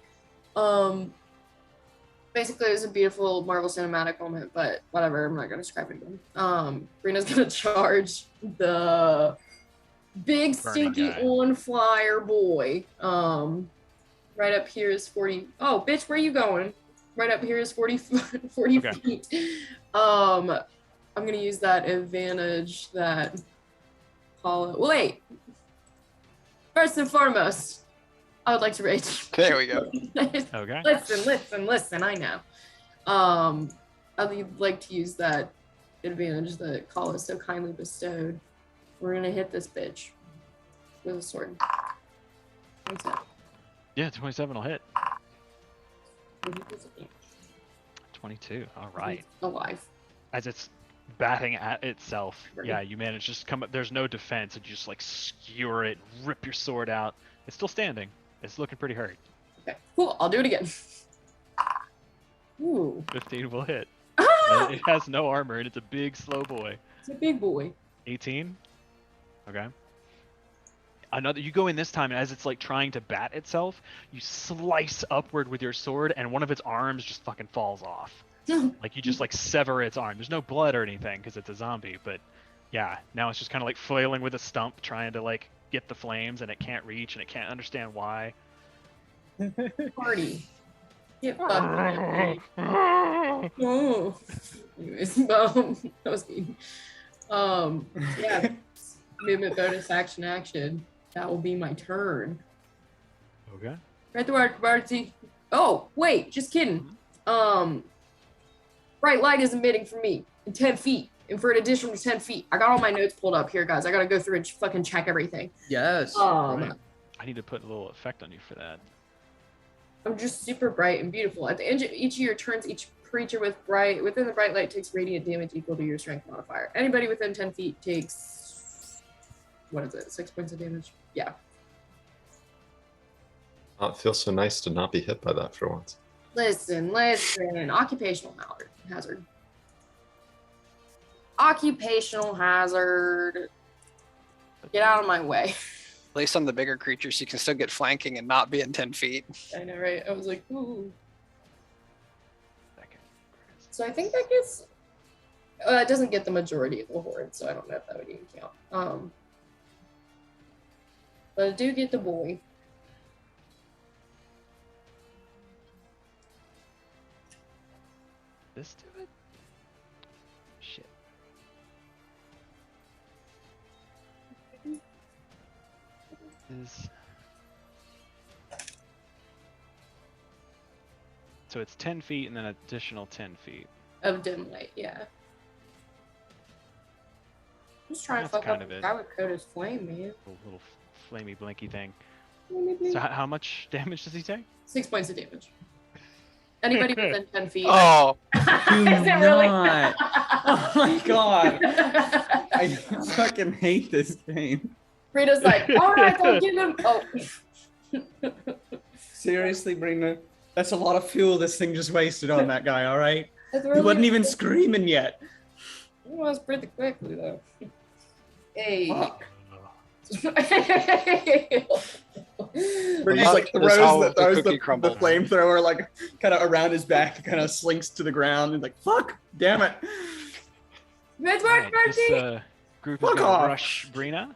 Basically, it was a beautiful Marvel cinematic moment, but whatever. I'm not gonna describe it again. Brina's gonna charge the big Burning stinky guy. on flyer boy. Right up here is 40. Oh, bitch, where you going? Right up here is 40, 40 Okay. feet. I'm gonna use that advantage that wait. First and foremost, I would like to rage. There we go. Okay. Listen, I know. I'd like to use that advantage that Kala so kindly bestowed. We're gonna hit this bitch with a sword. What's that? Yeah, 27 will hit. 22. All right. He's alive. As it's batting at itself, Right. yeah, you manage to just come up. There's no defense, and you just like skewer it, rip your sword out. It's still standing. It's looking pretty hurt. Okay, cool. I'll do it again. Ooh. 15 will hit. Ah! It has no armor, and it's a big, slow boy. It's a big boy. 18. Okay. another. You go in this time, and as it's like trying to bat itself, you slice upward with your sword, and one of its arms just fucking falls off. Like you just like sever its arm. There's no blood or anything because it's a zombie, but yeah, now it's just kind of like flailing with a stump, trying to like get the flames, and it can't reach, and it can't understand why. Party. Get fucking Oh. Anyways, that was mean. Yeah. Movement bonus action. That will be my turn. Okay. Right the word party. Oh, wait, just kidding. Bright light is emitting from me in 10 feet. And for an additional 10 feet. I got all my notes pulled up here, guys. I gotta go through and fucking check everything. Yes. Right. I need to put a little effect on you for that. I'm just super bright and beautiful. At the end of each of your turns, each creature within the bright light takes radiant damage equal to your strength modifier. Anybody within 10 feet takes, 6 points of damage? Yeah. It feels so nice to not be hit by that for once. Listen. Occupational hazard. Occupational hazard. Get out of my way. At least on the bigger creatures, you can still get flanking and not be in 10 feet. I know, right? I was like, ooh. Second. So I think that gets. It doesn't get the majority of the horde, so I don't know if that would even count. But I do get the boy. This do it? Shit. So it's 10 feet and then additional 10 feet. Of dim light, yeah. Just trying to That's fuck up kind of the it. guy with Coda's flame, man. Little flamey blinky thing. So how much damage does he take? 6 points of damage. Anybody within 10 feet. Oh, Do Is it really? not. Oh my god. I fucking hate this game. Rita's like, alright, don't give him. Oh. Seriously, Brina. That's a lot of fuel this thing just wasted on that guy, alright? That's He really wasn't even screaming yet. It was pretty quickly, though. Hey. Fuck. Well, He's like that's how throws the the cookie crumbles. flamethrower like kind of around his back, kind of slinks to the ground, and like, fuck, damn it. Good work, Alright, this Bertie! group is Fuck gonna off. rush Brina,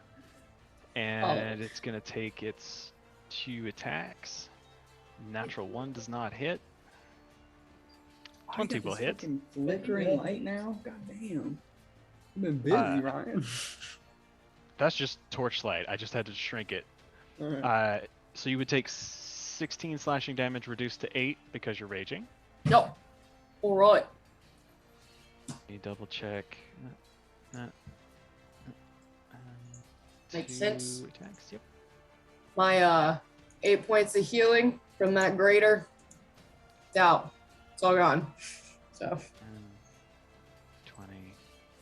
and it's gonna take its 2 attacks. Natural 1 does not hit. 20 will hit. Flickering light now? God damn. I've been busy, Ryan. That's just torchlight. I just had to shrink it. Alright. So you would take 16 slashing damage reduced to 8 because you're raging. No. Alright. Let me double check. Makes 2 sense. Attacks. Yep. My 8 points of healing from that grater. It's out. It's all gone. So, 10, 20,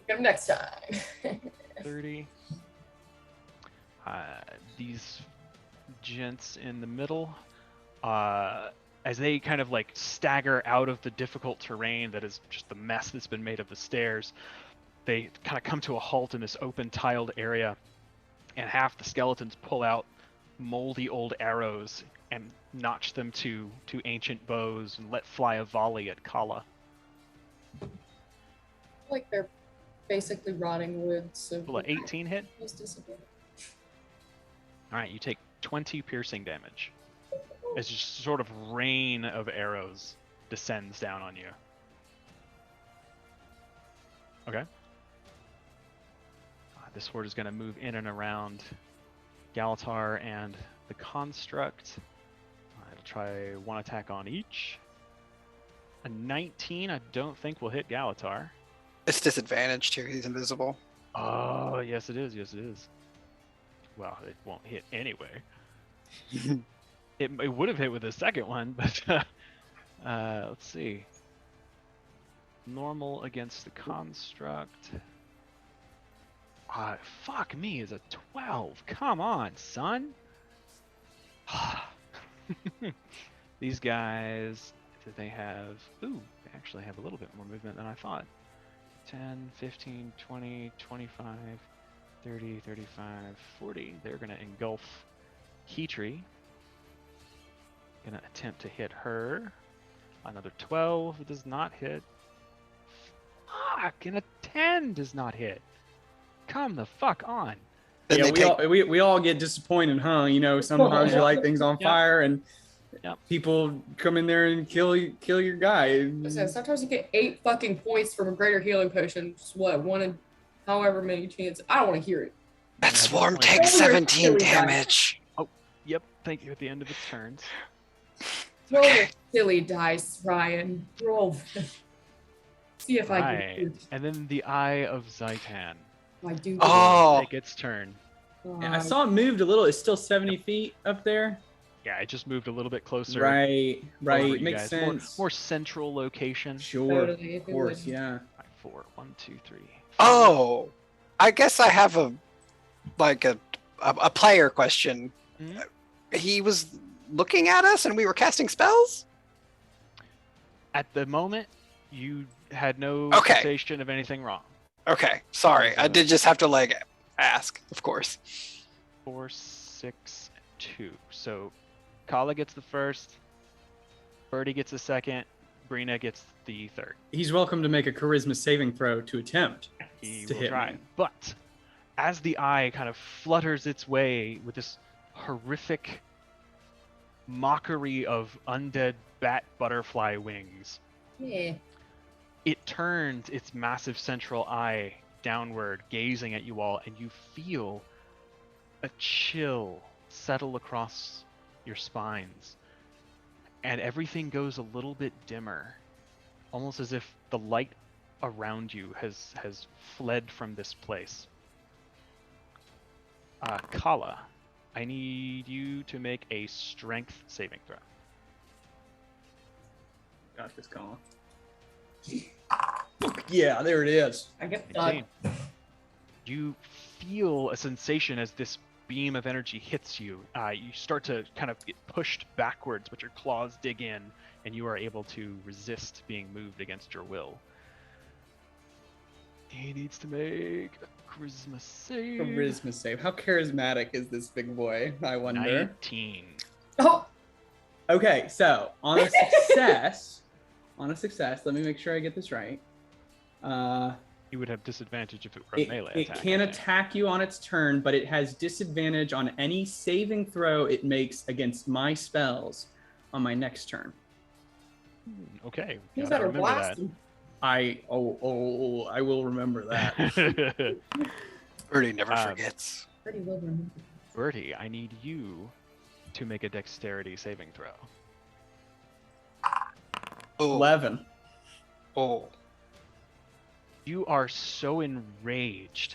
get him next time. 30. These gents in the middle, as they kind of like stagger out of the difficult terrain that is just the mess that's been made of the stairs, they kind of come to a halt in this open tiled area, and half the skeletons pull out moldy old arrows and notch them to ancient bows and let fly a volley at Kala. Like they're basically rotting wood, so. Will an 18 hit? He's disadvantaged. All right, you take 20 piercing damage. As just sort of rain of arrows descends down on you. Okay. This horde is going to move in and around Galatar and the construct. It'll try 1 attack on each. A 19, I don't think will hit Galatar. It's disadvantaged too. He's invisible. Oh, yes it is. Yes it is. Well, it won't hit anyway. It would have hit with the second one, but let's see. Normal against the construct. Fuck me, is a 12. Come on, son. These guys, they have... Ooh, they actually have a little bit more movement than I thought. 10, 15, 20, 25, 30, 35, 40. They're going to engulf Heatry. Going to attempt to hit her. Another 12 does not hit. Fuck, and a 10 does not hit. Come the fuck on. Then Yeah, they we all get disappointed, huh? You know, sometimes you light things on Yep. fire and Yep. people come in there and kill your guy. Listen, sometimes you get 8 fucking points from a greater healing potion. Just what, one in however many chances. I don't want to hear it. That Yeah, swarm this point- takes Over 17 silly dice. damage. Yep, thank you at the end of its turns. Roll Okay. the silly dice, Ryan. Roll. See if I Right. can. And then the Eye of Zaitan. I do. Oh. Take its turn. Yeah, I saw it moved a little. It's still 70 feet up there. Yeah, it just moved a little bit closer. Right. over you Makes guys. sense. More central location. Sure. Totally, if Of it course. would. Yeah. 4, 1, 2, 3. Oh, I guess I have a player question. Mhm. He was looking at us and we were casting spells? At the moment, you had no Okay. sensation of anything wrong. Okay, sorry. I did just have to ask, of course. 4, 6, 2. So Kala gets the first, Birdie gets the second, Brina gets the third. He's welcome to make a charisma saving throw to attempt. He To will hit try. me. But as the eye kind of flutters its way with this horrific mockery of undead bat butterfly wings, Yeah. it turns its massive central eye downward, gazing at you all, and you feel a chill settle across your spines. And everything goes a little bit dimmer, almost as if the light around you has fled from this place. Kala, I need you to make a strength saving throw. Got this, Colin. Yeah, there it is. I get 18. You feel a sensation as this beam of energy hits you. You start to kind of get pushed backwards, but your claws dig in, and you are able to resist being moved against your will. He needs to make a charisma save. Charisma save. How charismatic is this big boy? I wonder. 19. Oh, Okay, so on a success, let me make sure I get this right. You would have disadvantage if it were a melee It attack. can I think. attack you on its turn, but it has disadvantage on any saving throw it makes against my spells on my next turn. Okay. you gotta better remember blast him. I will remember that. that. Birdie never Um, forgets. Pretty well remembered. Bertie, I need you to make a dexterity saving throw. Oh, 11. oh. You are so enraged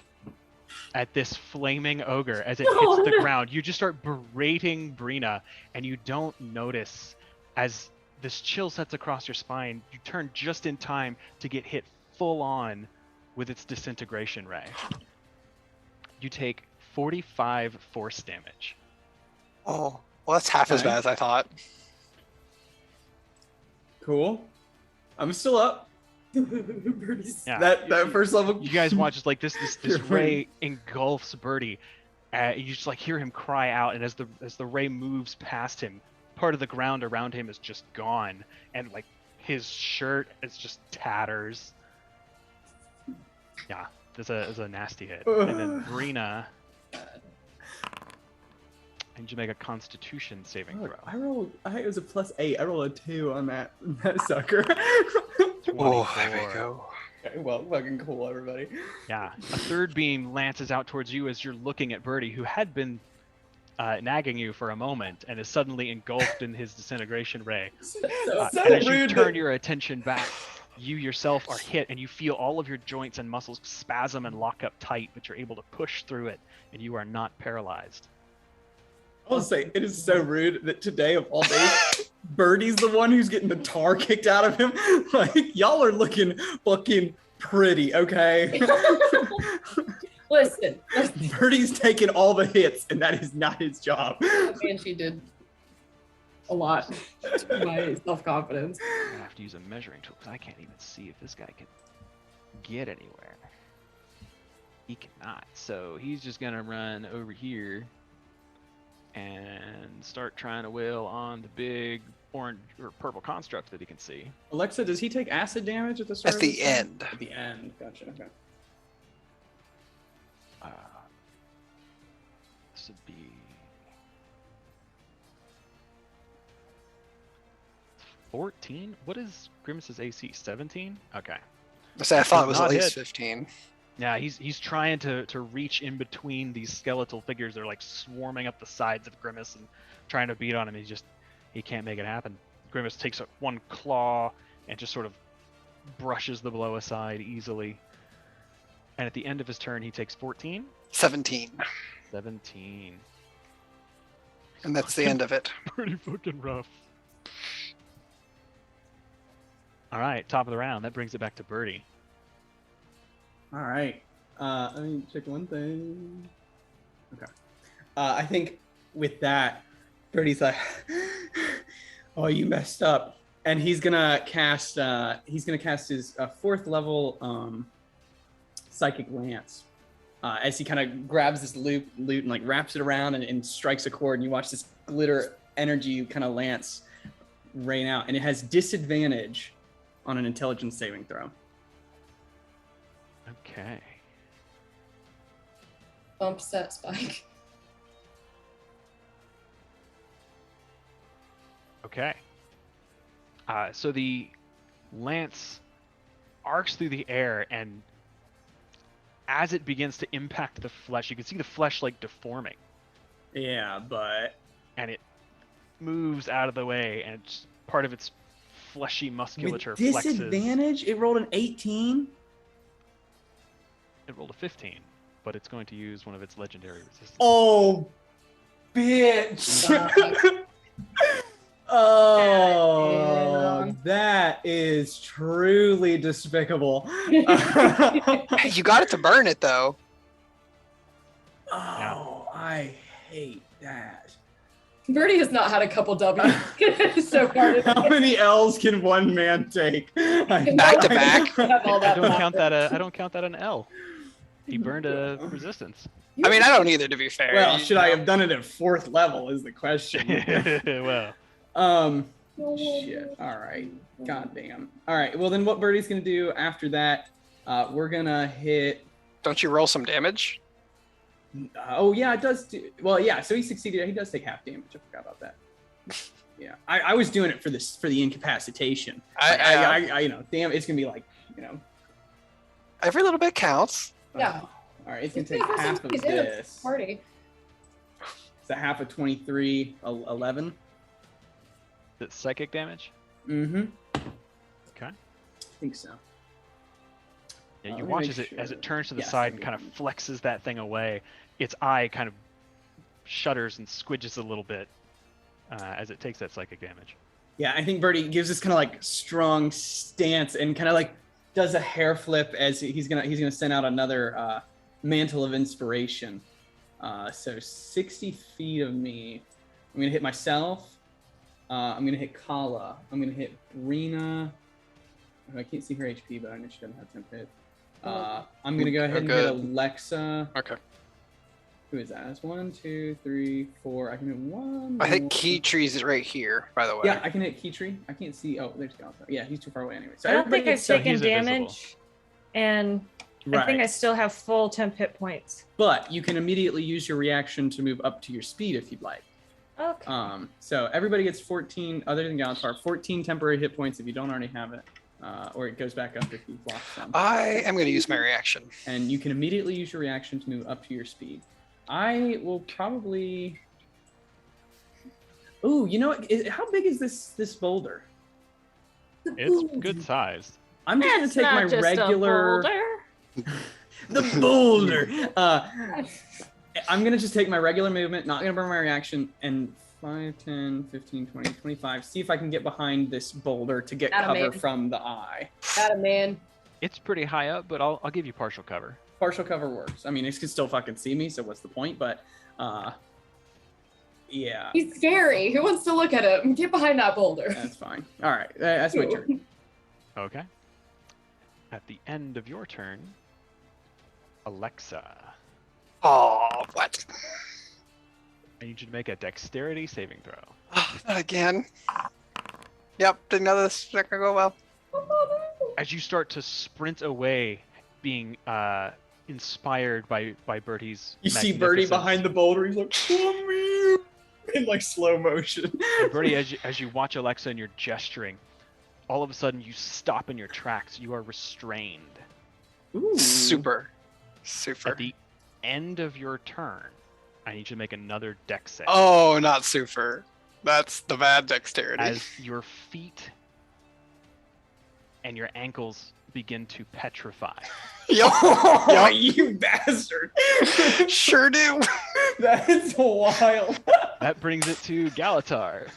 at this flaming ogre as it hits the ground. You just start berating Brina, and you don't notice as this chill sets across your spine. You turn just in time to get hit full on with its disintegration ray. You take 45 force damage. Oh, well, that's half as Okay. bad as I thought. Cool. I'm still up. Birdie's- Yeah. That first level. You guys watch as like this You're ray engulfs Birdie. You just like hear him cry out, and as the ray moves past him, part of the ground around him is just gone, and like his shirt is just tatters. Yeah, it's a nasty hit. And then Brina, I need you to make a Constitution saving Look, throw. it was a +8. I rolled a 2 on that sucker. Oh, there 24. we go. Okay, well, fucking cool, everybody. Yeah, a third beam lances out towards you as you're looking at Birdie, who had been nagging you for a moment and is suddenly engulfed in his disintegration ray. So And as you rude turn that- your attention back, you yourself are hit and you feel all of your joints and muscles spasm and lock up tight, but you're able to push through it and you are not paralyzed. I'll say it is so rude that today of all days, Birdie's the one who's getting the tar kicked out of him. Like, y'all are looking fucking pretty, okay? Listen, Birdie's taking all the hits, and that is not his job. and she did a lot to my self-confidence. I'm gonna have to use a measuring tool because I can't even see if this guy can get anywhere. He cannot. So he's just gonna run over here and start trying to wail on the big orange or purple construct that he can see. Alexa, does he take acid damage at the start? At of the this turn? end. At the end. Gotcha. Okay. This would be 14. What is Grimace's AC? 17. Okay. I thought it was Not at least hit. 15. Yeah, he's trying to reach in between these skeletal figures. They're like swarming up the sides of Grimace and trying to beat on him. He can't make it happen. Grimace takes one claw and just sort of brushes the blow aside easily. And at the end of his turn, he takes 14. 17. 17. And that's the end of it. Pretty fucking rough. All right, top of the round. That brings it back to Birdie. All right. Let me check one thing. Okay. I think with that, Birdie's like, "Oh, you messed up," and he's gonna cast. He's gonna cast his 4th level psychic lance. As he kind of grabs this loot and like wraps it around and strikes a chord, and you watch this glitter energy kind of lance rain out, and it has disadvantage on an intelligence saving throw. Okay. Bump set spike. Okay. So the lance arcs through the air, and as it begins to impact the flesh, you can see the flesh like deforming, Yeah, but and it moves out of the way, and part of its fleshy musculature with flexes. disadvantage, it rolled an 18. It rolled a 15, but it's going to use one of its legendary resistances. Oh, bitch! Oh, that is truly despicable. Hey, you got it to burn it, though. Oh, I hate that. Birdie has not had a couple W's so far. How many L's can one man take? Back to back? I don't count that. I don't count that an L. He burned a resistance. I mean, I don't either, to be fair. Well, should I have done it at 4th level is the question. Well. Shit. All right. Goddamn. All right. Well, then what Birdie's gonna do after that? We're gonna hit. Don't you roll some damage? Oh yeah, it does. Well, yeah. So he succeeded. He does take half damage. I forgot about that. Yeah. I was doing it for the incapacitation. I you know, damn, it's gonna be like, you know. Every little bit counts. Yeah. All right. It's gonna take Yeah, half of he's in a this. Party. It's a half of 23, 11. Is it psychic damage? Mm-hmm. Okay. I think so. Yeah, you Let me watch make as it sure. turns to the Yes, side I and kind of did. flexes that thing away. Its eye kind of shudders and squidges a little bit as it takes that psychic damage. Yeah, I think Birdie gives this kind of like strong stance and kind of like does a hair flip as he's gonna send out another mantle of inspiration. So 60 feet of me. I'm gonna hit myself. I'm gonna hit Kala. I'm gonna hit Brina. I can't see her HP, but I know she doesn't have temp hit. I'm gonna go ahead and hit Good. Alexa. Okay. Who is that? That's 1, 2, 3, 4. I can hit one. I think more. Key Trees is right here, by the way. Yeah, I can hit Keytree. I can't see. Oh, there's Galto. Yeah, he's too far away anyway. So I don't think everybody I've gets- so taken he's invisible. damage, and I think I still have full temp hit points. But you can immediately use your reaction to move up to your speed if you'd like. Okay. So everybody gets 14, other than Galantar, 14 temporary hit points if you don't already have it, or it goes back up if you've lost some. I am going to use my reaction. And you can immediately use your reaction to move up to your speed. I will probably. Ooh, you know what? How big is this boulder? It's good sized. I'm just gonna It's take not my just regular. a boulder. The boulder. I'm gonna just take my regular movement, not gonna burn my reaction, and 5, 10, 15, 20, 25. See if I can get behind this boulder to get Atta cover man. from the eye. Got a man. It's pretty high up, but I'll give you partial cover. Partial cover works. I mean, it can still fucking see me, so what's the point? But, yeah, He's scary. Who wants to look at him? Get behind that boulder. that's fine. All right, that's my turn. Okay. At the end of your turn, Alexa, Oh, what? I need you to make a dexterity saving throw. Oh, not again. Yep, didn't know this was not gonna go well. As you start to sprint away, being inspired by Bertie's You see Bertie magnificence. behind the boulder. He's like, "Come here," in like slow motion. And Bertie, as you watch Alexa and you're gesturing, all of a sudden you stop in your tracks. You are restrained. Ooh. Super. At the end of your turn, I need you to make another dex save. Oh, not super. That's the bad dexterity. As your feet and your ankles begin to petrify. Yep. Oh, you bastard! Sure do. That's wild. That brings it to Galatar.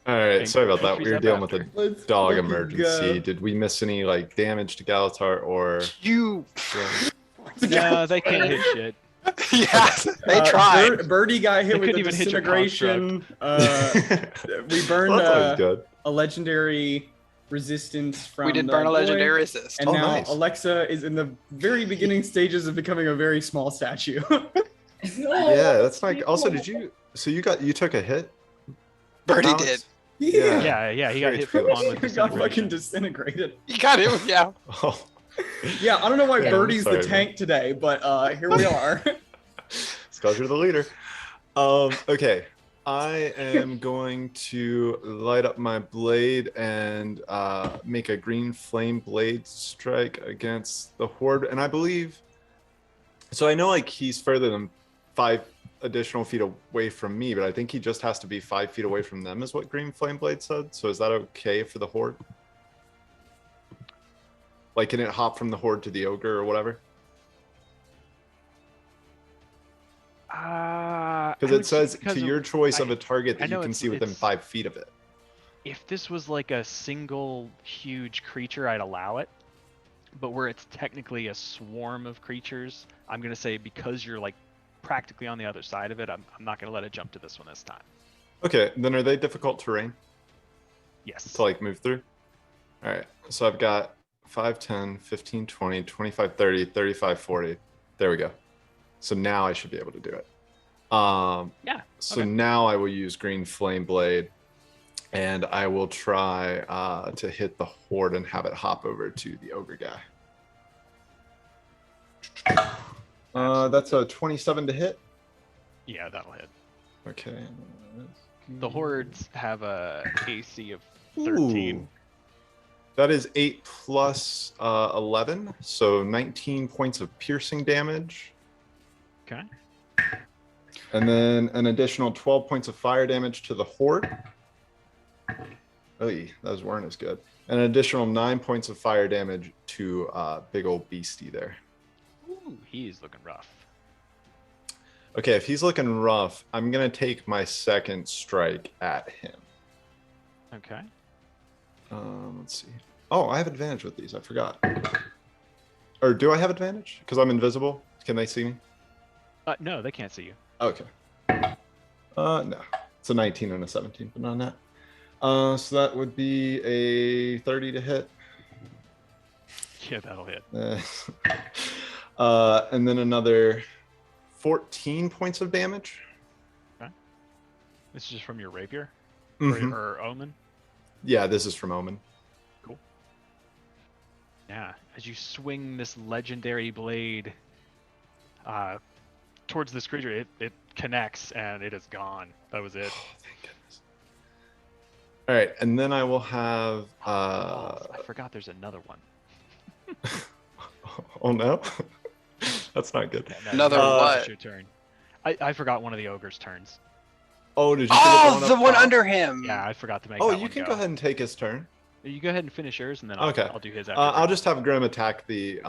All right, And sorry about that. entries We were up dealing with after. a Let's dog fucking emergency. go. Did we miss any like damage to Galatar or? You. No, they can't hit shit. Yeah, they tried. Birdie got hit They with couldn't the even hit your disintegration. We burned Well, that's always good. a legendary resistance from. We did the burn a boy, legendary resist. and Oh, now nice. Alexa is in the very beginning stages of becoming a very small statue. Yeah, that's like. Also, did you? So you took a hit? Birdie Alex? did. Yeah. Yeah, he got Great hit for feels. on with He got fucking disintegration. disintegrated. You got it. Yeah. Oh. Yeah, I don't know why Yeah, Birdie's sorry, the tank today, but here we are. It's because you're the leader. Okay. I am going to light up my blade and make a green flame blade strike against the horde. And I believe, so I know like he's further than 5 additional feet away from me, but I think he just has to be 5 feet away from them is what green flame blade said. So is that okay for the horde? Like, can it hop from the horde to the ogre or whatever? Because it says to your choice of a target I that you know can see within it's- 5 feet of it. If this was like a single huge creature, I'd allow it. But where it's technically a swarm of creatures, I'm gonna say because you're like practically on the other side of it, I'm not gonna let it jump to this one this time. Okay, then are they difficult terrain Yes. to like move through? All right, so I've got 5, 10, 15, 20, 25, 30, 35, 40. There we go. So now I should be able to do it. Yeah. So okay. now I will use green flame blade, and I will try to hit the horde and have it hop over to the ogre guy. That's a 27 to hit. Yeah, that'll hit. Okay. The hordes have a AC of 13. Ooh. That is 8 plus 11, so 19 points of piercing damage. Okay. And then an additional 12 points of fire damage to the horde. Oy, those weren't as good. And an additional 9 points of fire damage to big old beastie there. Ooh, he's looking rough. Okay, if he's looking rough, I'm going to take my second strike at him. Okay. Let's see. Oh, I have advantage with these. I forgot. Or do I have advantage? Because I'm invisible. Can they see me? No, they can't see you. Okay. No. It's a 19 and a 17, but not on that. So that would be a 30 to hit. Yeah, that'll hit. And then another 14 points of damage. This is just from your rapier? Mhm. Or omen? Yeah, this is from Omen. Yeah, as you swing this legendary blade towards this creature, it connects and it is gone. That was it. Oh, thank goodness. All right, and then I will have. I forgot there's another one. Oh no, that's not good. Yeah, no, Another it's what? your turn. I forgot one of the ogre's turns. Oh, did you? forget Oh, the up one top? under him. Yeah, I forgot to make Oh, that you one can go. go ahead and take his turn. You go ahead and finish yours, and then I'll, Okay. I'll do his after. I'll just have Grim attack the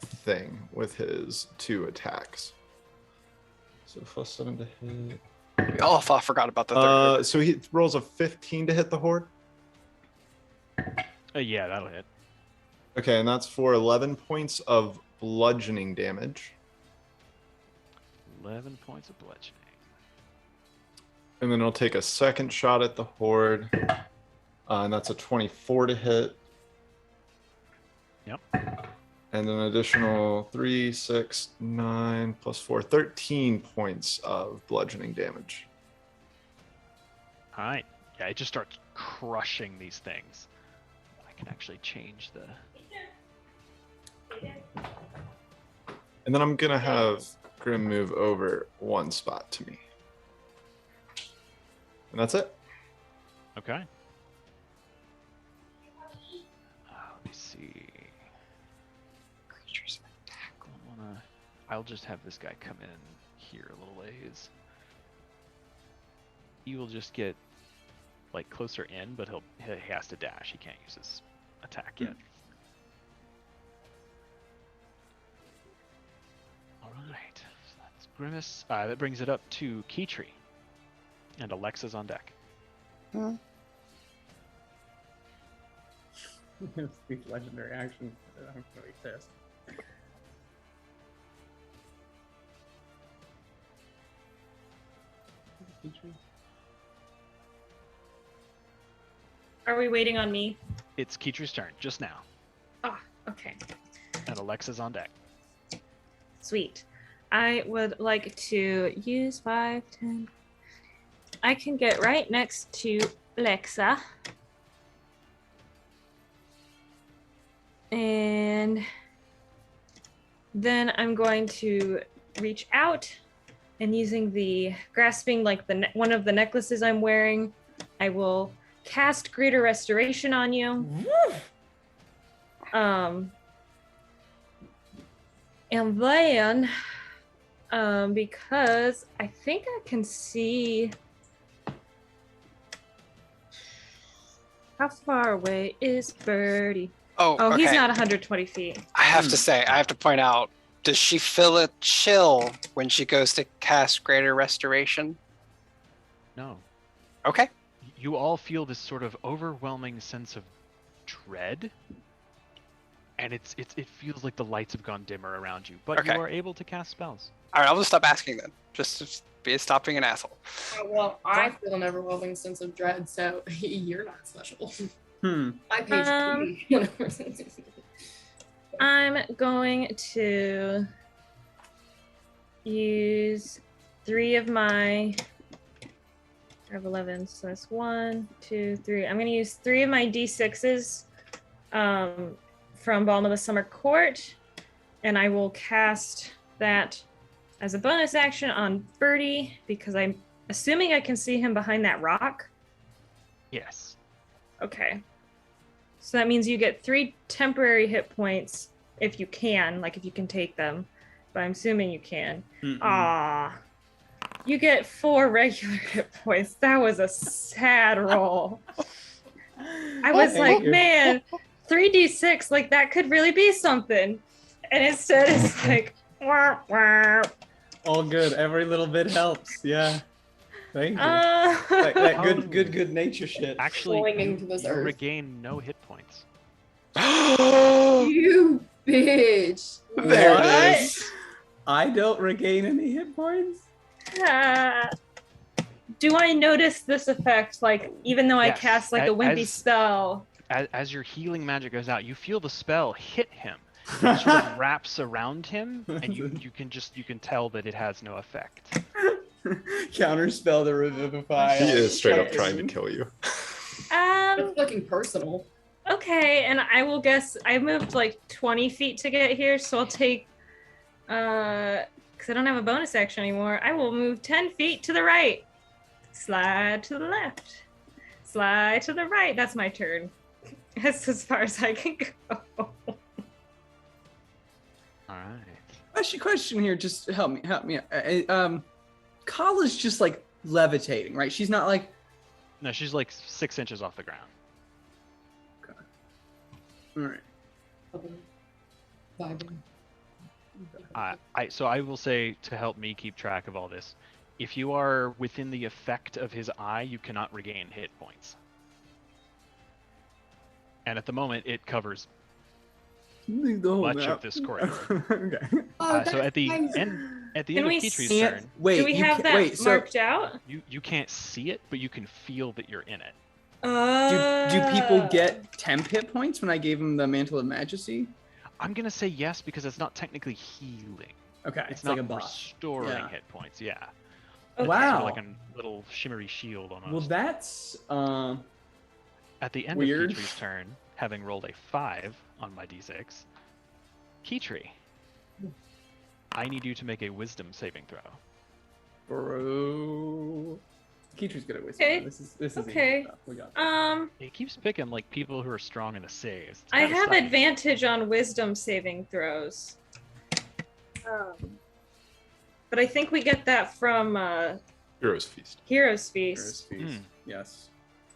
thing with his 2 attacks. So plus 7 to hit. Oh, I forgot about the third. So he rolls a 15 to hit the horde. Yeah, that'll hit. Okay, and that's for 11 points of bludgeoning damage. 11 points of bludgeoning. And then I'll take a second shot at the horde. And that's a 24 to hit. Yep. and an additional 3, 6, 9 plus 4, 13 points of bludgeoning damage. All right. Yeah, it just starts crushing these things. I can actually change the. And then I'm going to have Grim move over 1 spot to me. And that's it. Okay. Let me see. Creatures attack. I'll just have this guy come in here a little ways. He will just get like closer in, but he has to dash. He can't use his attack yet. All right, so that's Grimace. That brings it up to Keytree, and Alexa's on deck. These legendary actions. I'm really pissed. Are we waiting on me? It's Keytree's turn just now, Ah, okay. and Alexa's on deck. Sweet. I would like to use 5, 10. I can get right next to Alexa. And then I'm going to reach out and using the grasping like one of the necklaces I'm wearing, I will cast Greater Restoration on you. And then because I think I can see how far away is Birdie? Oh, Oh, okay. he's not 120 feet. I have to say, I have to point out, does she feel a chill when she goes to cast Greater Restoration? No. Okay. You all feel this sort of overwhelming sense of dread, and it feels like the lights have gone dimmer around you, but Okay. you are able to cast spells. All right, I'll just stop asking then. Just stop being an asshole. Well, I feel an overwhelming sense of dread, so you're not special. I page 3. I'm going to use 3 of my. I have 11, so that's 1, 2, 3. I'm going to use 3 of my D6s from Balm of the Summer Court, and I will cast that as a bonus action on Birdie because I'm assuming I can see him behind that rock. Yes. Okay. So that means you get 3 temporary hit points if you can, like if you can take them. But I'm assuming you can. Ah. You get 4 regular hit points. That was a sad roll. I was like, man, 3d6, like that could really be something. And instead it's like, wah, wah. All good. Every little bit helps. Yeah. Thank you. That good nature shit. Actually, Falling into this you earth. regain no hit points. You bitch. There What? it is. I don't regain any hit points. Do I notice this effect? Like, even though I Yes. cast like a wimpy As- spell. As your healing magic goes out, you feel the spell hit him. It sort of wraps around him, and you can tell that it has no effect. Counterspell the revivify. He is straight up trying to kill you. It's fucking personal. Okay, and I will guess I moved like 20 feet to get here, so I'll take because I don't have a bonus action anymore. I will move 10 feet to the right. Slide to the left. Slide to the right. That's my turn. That's as far as I can go. All right. Question here, just to help me. Kala's just like levitating, right? She's not like. No, she's like 6 inches off the ground. All right. Vibing. So I will say, to help me keep track of all this, if you are within the effect of his eye, you cannot regain hit points. And at the moment, it covers much of this corridor. Okay. So at the end of Can we Keetree's see it? turn, Wait. Do we have that marked out? you can't see it, but you can feel that you're in it. Do people get temp hit points when I gave them the Mantle of Majesty? I'm gonna say yes because it's not technically healing. Okay, It's like not a buff. restoring Yeah. hit points. Yeah. Okay. Wow. Sort of like a little shimmery shield almost. Well, that's At the end weird. of Keytree's turn, having rolled a 5 on my d6, Keytree, I need you to make a wisdom saving throw. bro. Keetree's good at wisdom. Okay. This is Okay. easy stuff. We got this. It keeps picking like people who are strong in the saves. It's I kinda have sucky. advantage on wisdom saving throws. But I think we get that from Heroes Feast. Hero's Heroes Feast. Feast. Yes.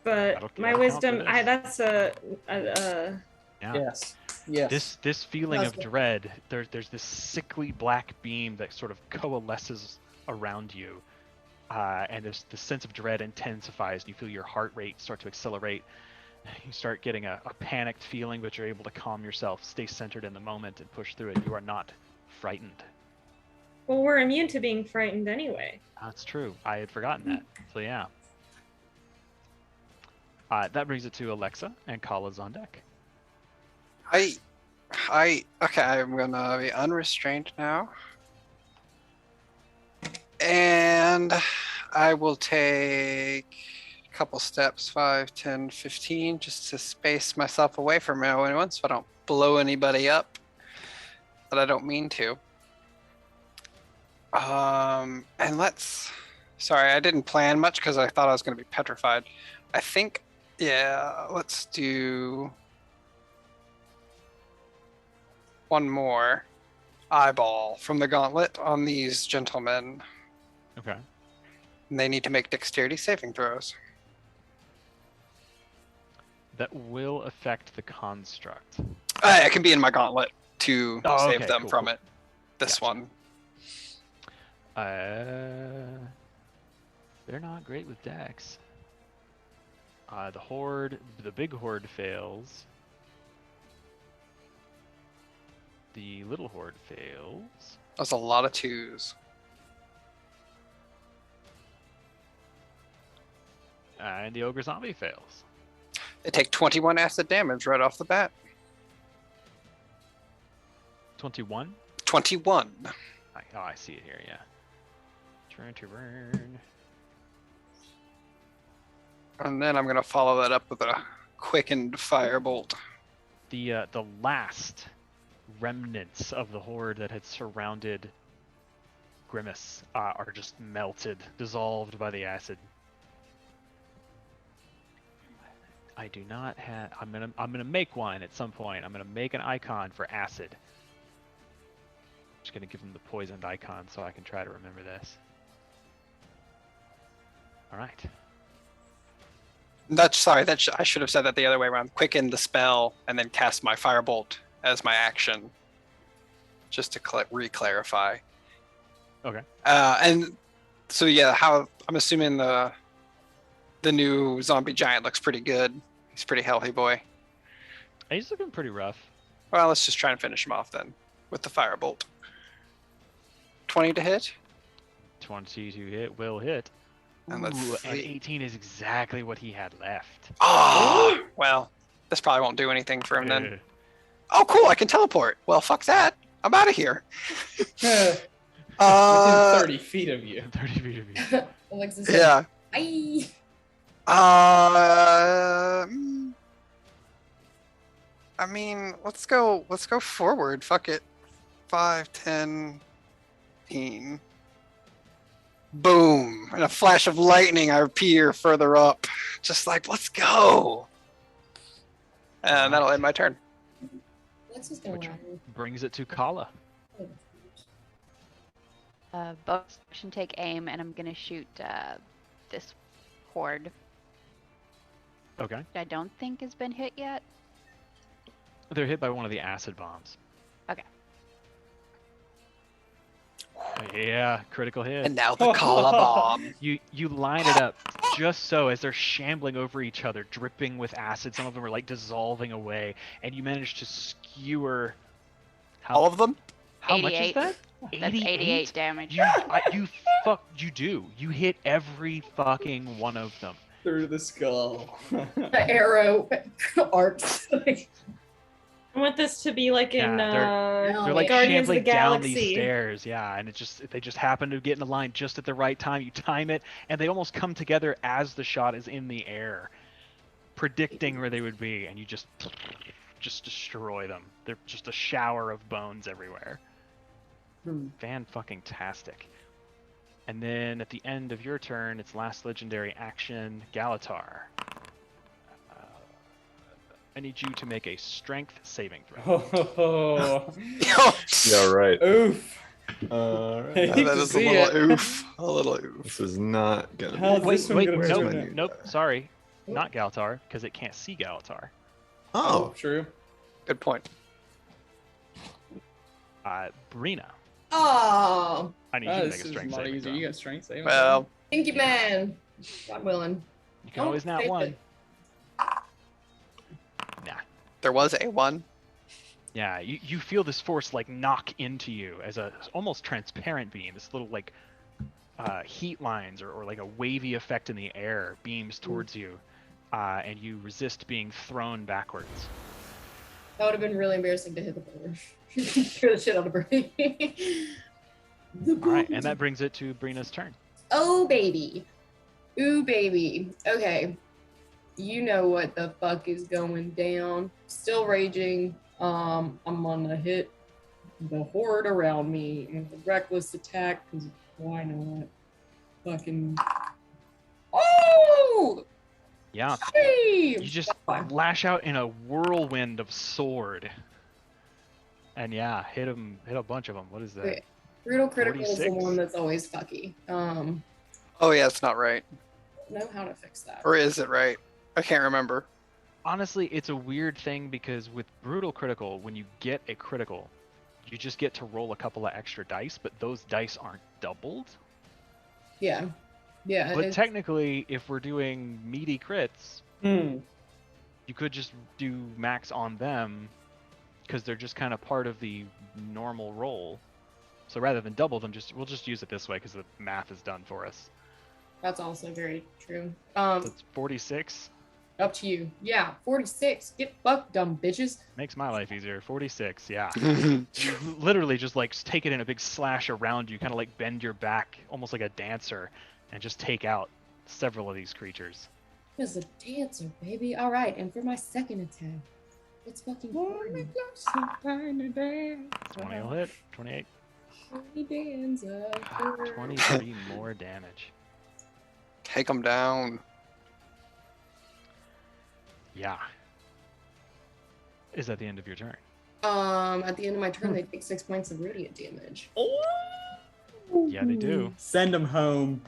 That'll- But my that'll count wisdom, for this. that's a Yeah. Yes. Yes. This feeling of That's- dread, there's this sickly black beam that sort of coalesces around you, and there's the sense of dread intensifies, and you feel your heart rate start to accelerate. You start getting a panicked feeling, but you're able to calm yourself, stay centered in the moment, and push through it. You are not frightened. well, we're immune to being frightened anyway. That's true. I had forgotten that. So yeah. That brings it to Alexa, and Kala's on deck. Okay, I'm gonna be unrestrained now. And I will take a couple steps, 5, 10, 15, just to space myself away from anyone so I don't blow anybody up. But I don't mean to. And sorry, I didn't plan much because I thought I was gonna be petrified. I think, yeah, let's do one more eyeball from the gauntlet on these gentlemen. Okay. And they need to make dexterity saving throws. That will affect the construct. I can be in my gauntlet to Oh, save okay, them cool, from cool. it. This Gotcha. one. They're not great with dex. The big horde fails. The little horde fails. That's a lot of 2s. And the ogre zombie fails. They take 21 acid damage right off the bat. 21? 21. I see it here, yeah. Turn to burn. And then I'm gonna follow that up with a quickened firebolt. The last remnants of the horde that had surrounded Grimace are just melted, dissolved by the acid. I do not have. I'm gonna make one at some point. I'm gonna make an icon for acid. Just gonna give them the poisoned icon so I can try to remember this. All right. I should have said that the other way around. Quicken the spell and then cast my firebolt as my action, just to re-clarify. Okay. And so yeah, how I'm assuming the new zombie giant looks pretty good. He's a pretty healthy boy. He's looking pretty rough. Well, let's just try and finish him off then with the firebolt. 20 to hit. 20 to hit will hit. And let's Ooh, and see. 18 is exactly what he had left. Oh, well, this probably won't do anything for him then. Uh, Oh, cool! I can teleport. Well, fuck that. I'm out of here. Within Uh, 30 feet of you. 30 feet of you. Alexis said, yeah. "Bye." I mean, let's go forward. Fuck it. 5, 10, 15. Boom. In a flash of lightning, I appear further up. Just like, let's go. And that'll end my turn. Alexis gonna Which laugh. brings it to Kala. Bonus action, take aim, and I'm gonna shoot this horde. Okay. I don't think has been hit yet. They're hit by one of the acid bombs. Okay. Yeah, critical hit. And now the Kala bomb. You line it up just so as they're shambling over each other, dripping with acid. Some of them are like dissolving away, and you manage to skewer. All of them? How much is 88. that? That's 88 damage. You do. You hit every fucking one of them. Through the skull. The arrow arcs. I want this to be like in They're like Guardians of the shambling down these Galaxy. stairs, yeah, and they just happen to get in a line just at the right time. You time it, and they almost come together as the shot is in the air, predicting where they would be, and you just destroy them. They're just a shower of bones everywhere. Fan-fucking-tastic. And then at the end of your turn, it's last legendary action, Galatar. I need you to make a strength saving throw. Oh. Yeah, right. Oof. Right. Hate That to is a see little it. oof. A little oof. This is not gonna How's be. this one Wait, gonna where's turn my out? new nope, die? sorry. Not Galatar, because it can't see Galatar. Oh, True. Good point. Brina, Oh, I need Oh, you to this make a is a strength lot saving easier. throw. You got strength saving. Well, thank you, man. God willing. You can always not save one. it. Nah. there was a one. Yeah, you feel this force like knock into you as a almost transparent beam. This little like heat lines or like a wavy effect in the air beams towards you, and you resist being thrown backwards. That would have been really embarrassing to hit the floor. Throw the shit out of Bree. All right, and that brings it to Brina's turn. Oh, baby. Ooh, baby. Okay. You know what the fuck is going down. Still raging. I'm gonna hit the horde around me with a reckless attack, because why not? Fucking. Oh! Yeah, Hey! you just lash out in a whirlwind of sword, and yeah, hit a bunch of them. What is that? Wait, brutal critical is the 46? one that's always fucky. Oh yeah, it's not right. Know how to fix that. Or is it right? I can't remember. Honestly, it's a weird thing because with brutal critical, when you get a critical, you just get to roll a couple of extra dice, but those dice aren't doubled. Yeah. Yeah. But it's- technically, if we're doing meaty crits, Hmm. you could just do max on them because they're just kind of part of the normal roll. So rather than double them, we'll just use it this way because the math is done for us. That's also very true. So it's 46. Up to you. Yeah, 46. Get fucked, dumb bitches. Makes my life easier. 46, yeah. You literally just like take it in a big slash around you, kind of like bend your back, almost like a dancer, and just take out several of these creatures. There's a dancer, baby. All right, and for my second attack, let's fucking 20 will hit. 28. 23 more damage. Take them down. Yeah. Is that the end of your turn? At the end of my turn, they take 6 points of radiant damage. Yeah, they do. Send them home.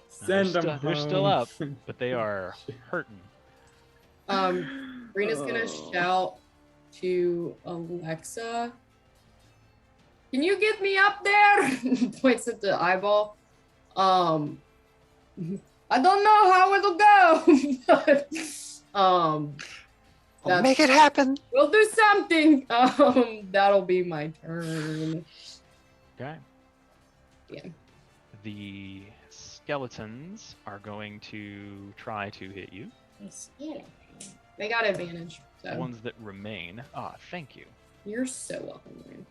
Send them home. They're still up, but they are hurting. Brina's gonna shout to Alexa, "Can you get me up there?" Points at the eyeball. I don't know how it'll go, but We'll make it happen. we'll do something. That'll be my turn. Okay. Yeah. The skeletons are going to try to hit you. They got advantage. The So ones that remain. Ah, thank you. you're so welcome, man.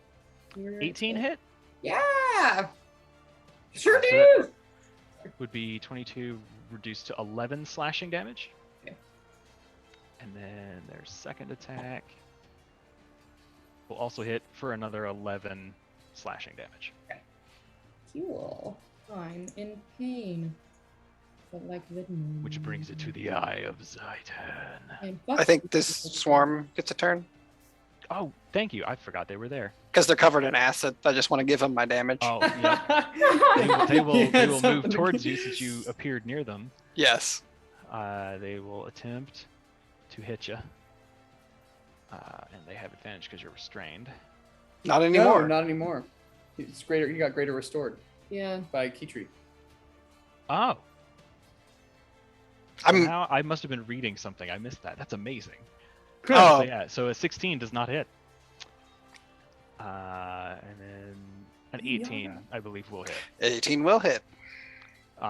You're 18 so- hit Yeah. Sure So do. would be 22 reduced to 11 slashing damage. Okay. And then their second attack will also hit for another 11 slashing damage. Cool. I'm in pain. But like Vidman. Which brings it to the Eye of Zaitan. And I think this swarm gets a turn Oh, thank you. I forgot they were there. because they're covered in acid. I just want to give them my damage. Oh, yep. They will Yeah, move something towards to- you since you appeared near them. Yes. They will attempt to hit you. And they have advantage because you're restrained. Not No, anymore. not anymore. It's greater. He got greater restored Yeah. by Kitri. Oh. I'm. Somehow I must have been reading something. I missed that. That's amazing. Oh, So, yeah, so a 16 does not hit. And then an 18, I believe, will hit. 18 will hit.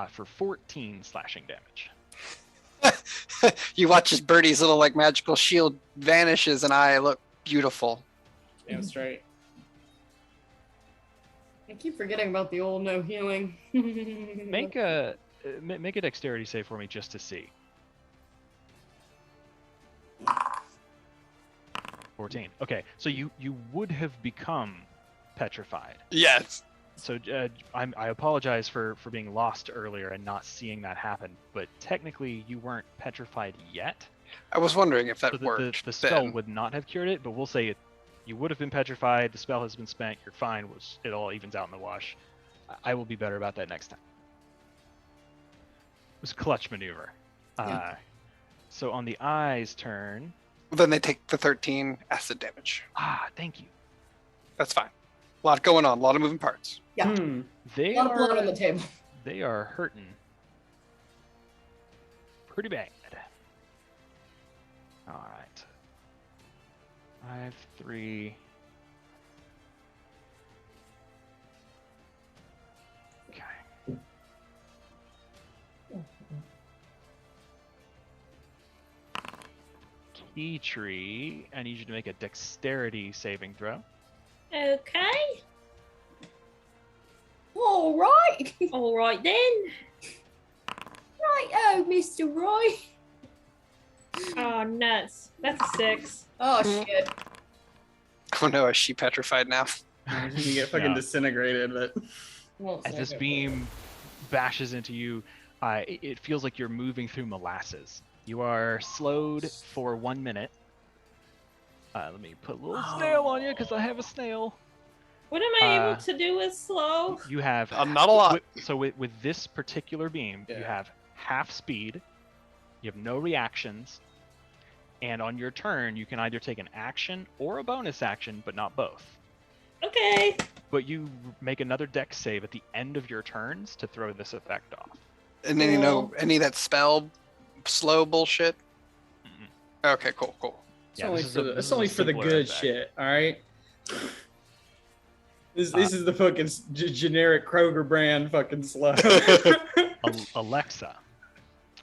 For 14 slashing damage. You watch as Birdie's little like magical shield vanishes, and I look beautiful. Damn straight. I keep forgetting about the old no healing. Make a dexterity save for me just to see. 14. Okay, so you would have become petrified. Yes. So I apologize for being lost earlier and not seeing that happen, but technically you weren't petrified yet. I was wondering if that So worked. the spell then. would not have cured it, but we'll say you would have been petrified. The spell has been spent. You're fine. It all evens out in the wash. I will be better about that next time. It was a clutch maneuver. Yeah. So on the eye's turn. Then they take the 13 acid damage. Thank you. That's fine. A lot going on. A lot of moving parts. Yeah. They A lot of blood on are the table. they are hurting pretty bad. All right. 5, 3. Okay. Key tree. I need you to make a dexterity saving throw. Okay. All right. All right then. Right, oh, Mr. Roy. Oh, nuts. That's a 6. Oh, Mm. shit. Oh no, is she petrified now? You get fucking Yeah. disintegrated, but Won't As say this it. beam bashes into you, it feels like you're moving through molasses. You are slowed for 1 minute. Let me put a little snail on you because I have a snail. What am I able to do with slow? You have Not a lot. with this particular beam, you Yeah. have half speed. You have no reactions, and on your turn, you can either take an action or a bonus action, but not both. Okay. But you make another dex save at the end of your turns to throw this effect off. And then you know any of that spell slow bullshit? Mm-mm. Okay, cool. it's Yeah, only this is for a- the this it's is a only for the simpler good effect. shit. All right. This is the fucking generic Kroger brand fucking slow. Alexa.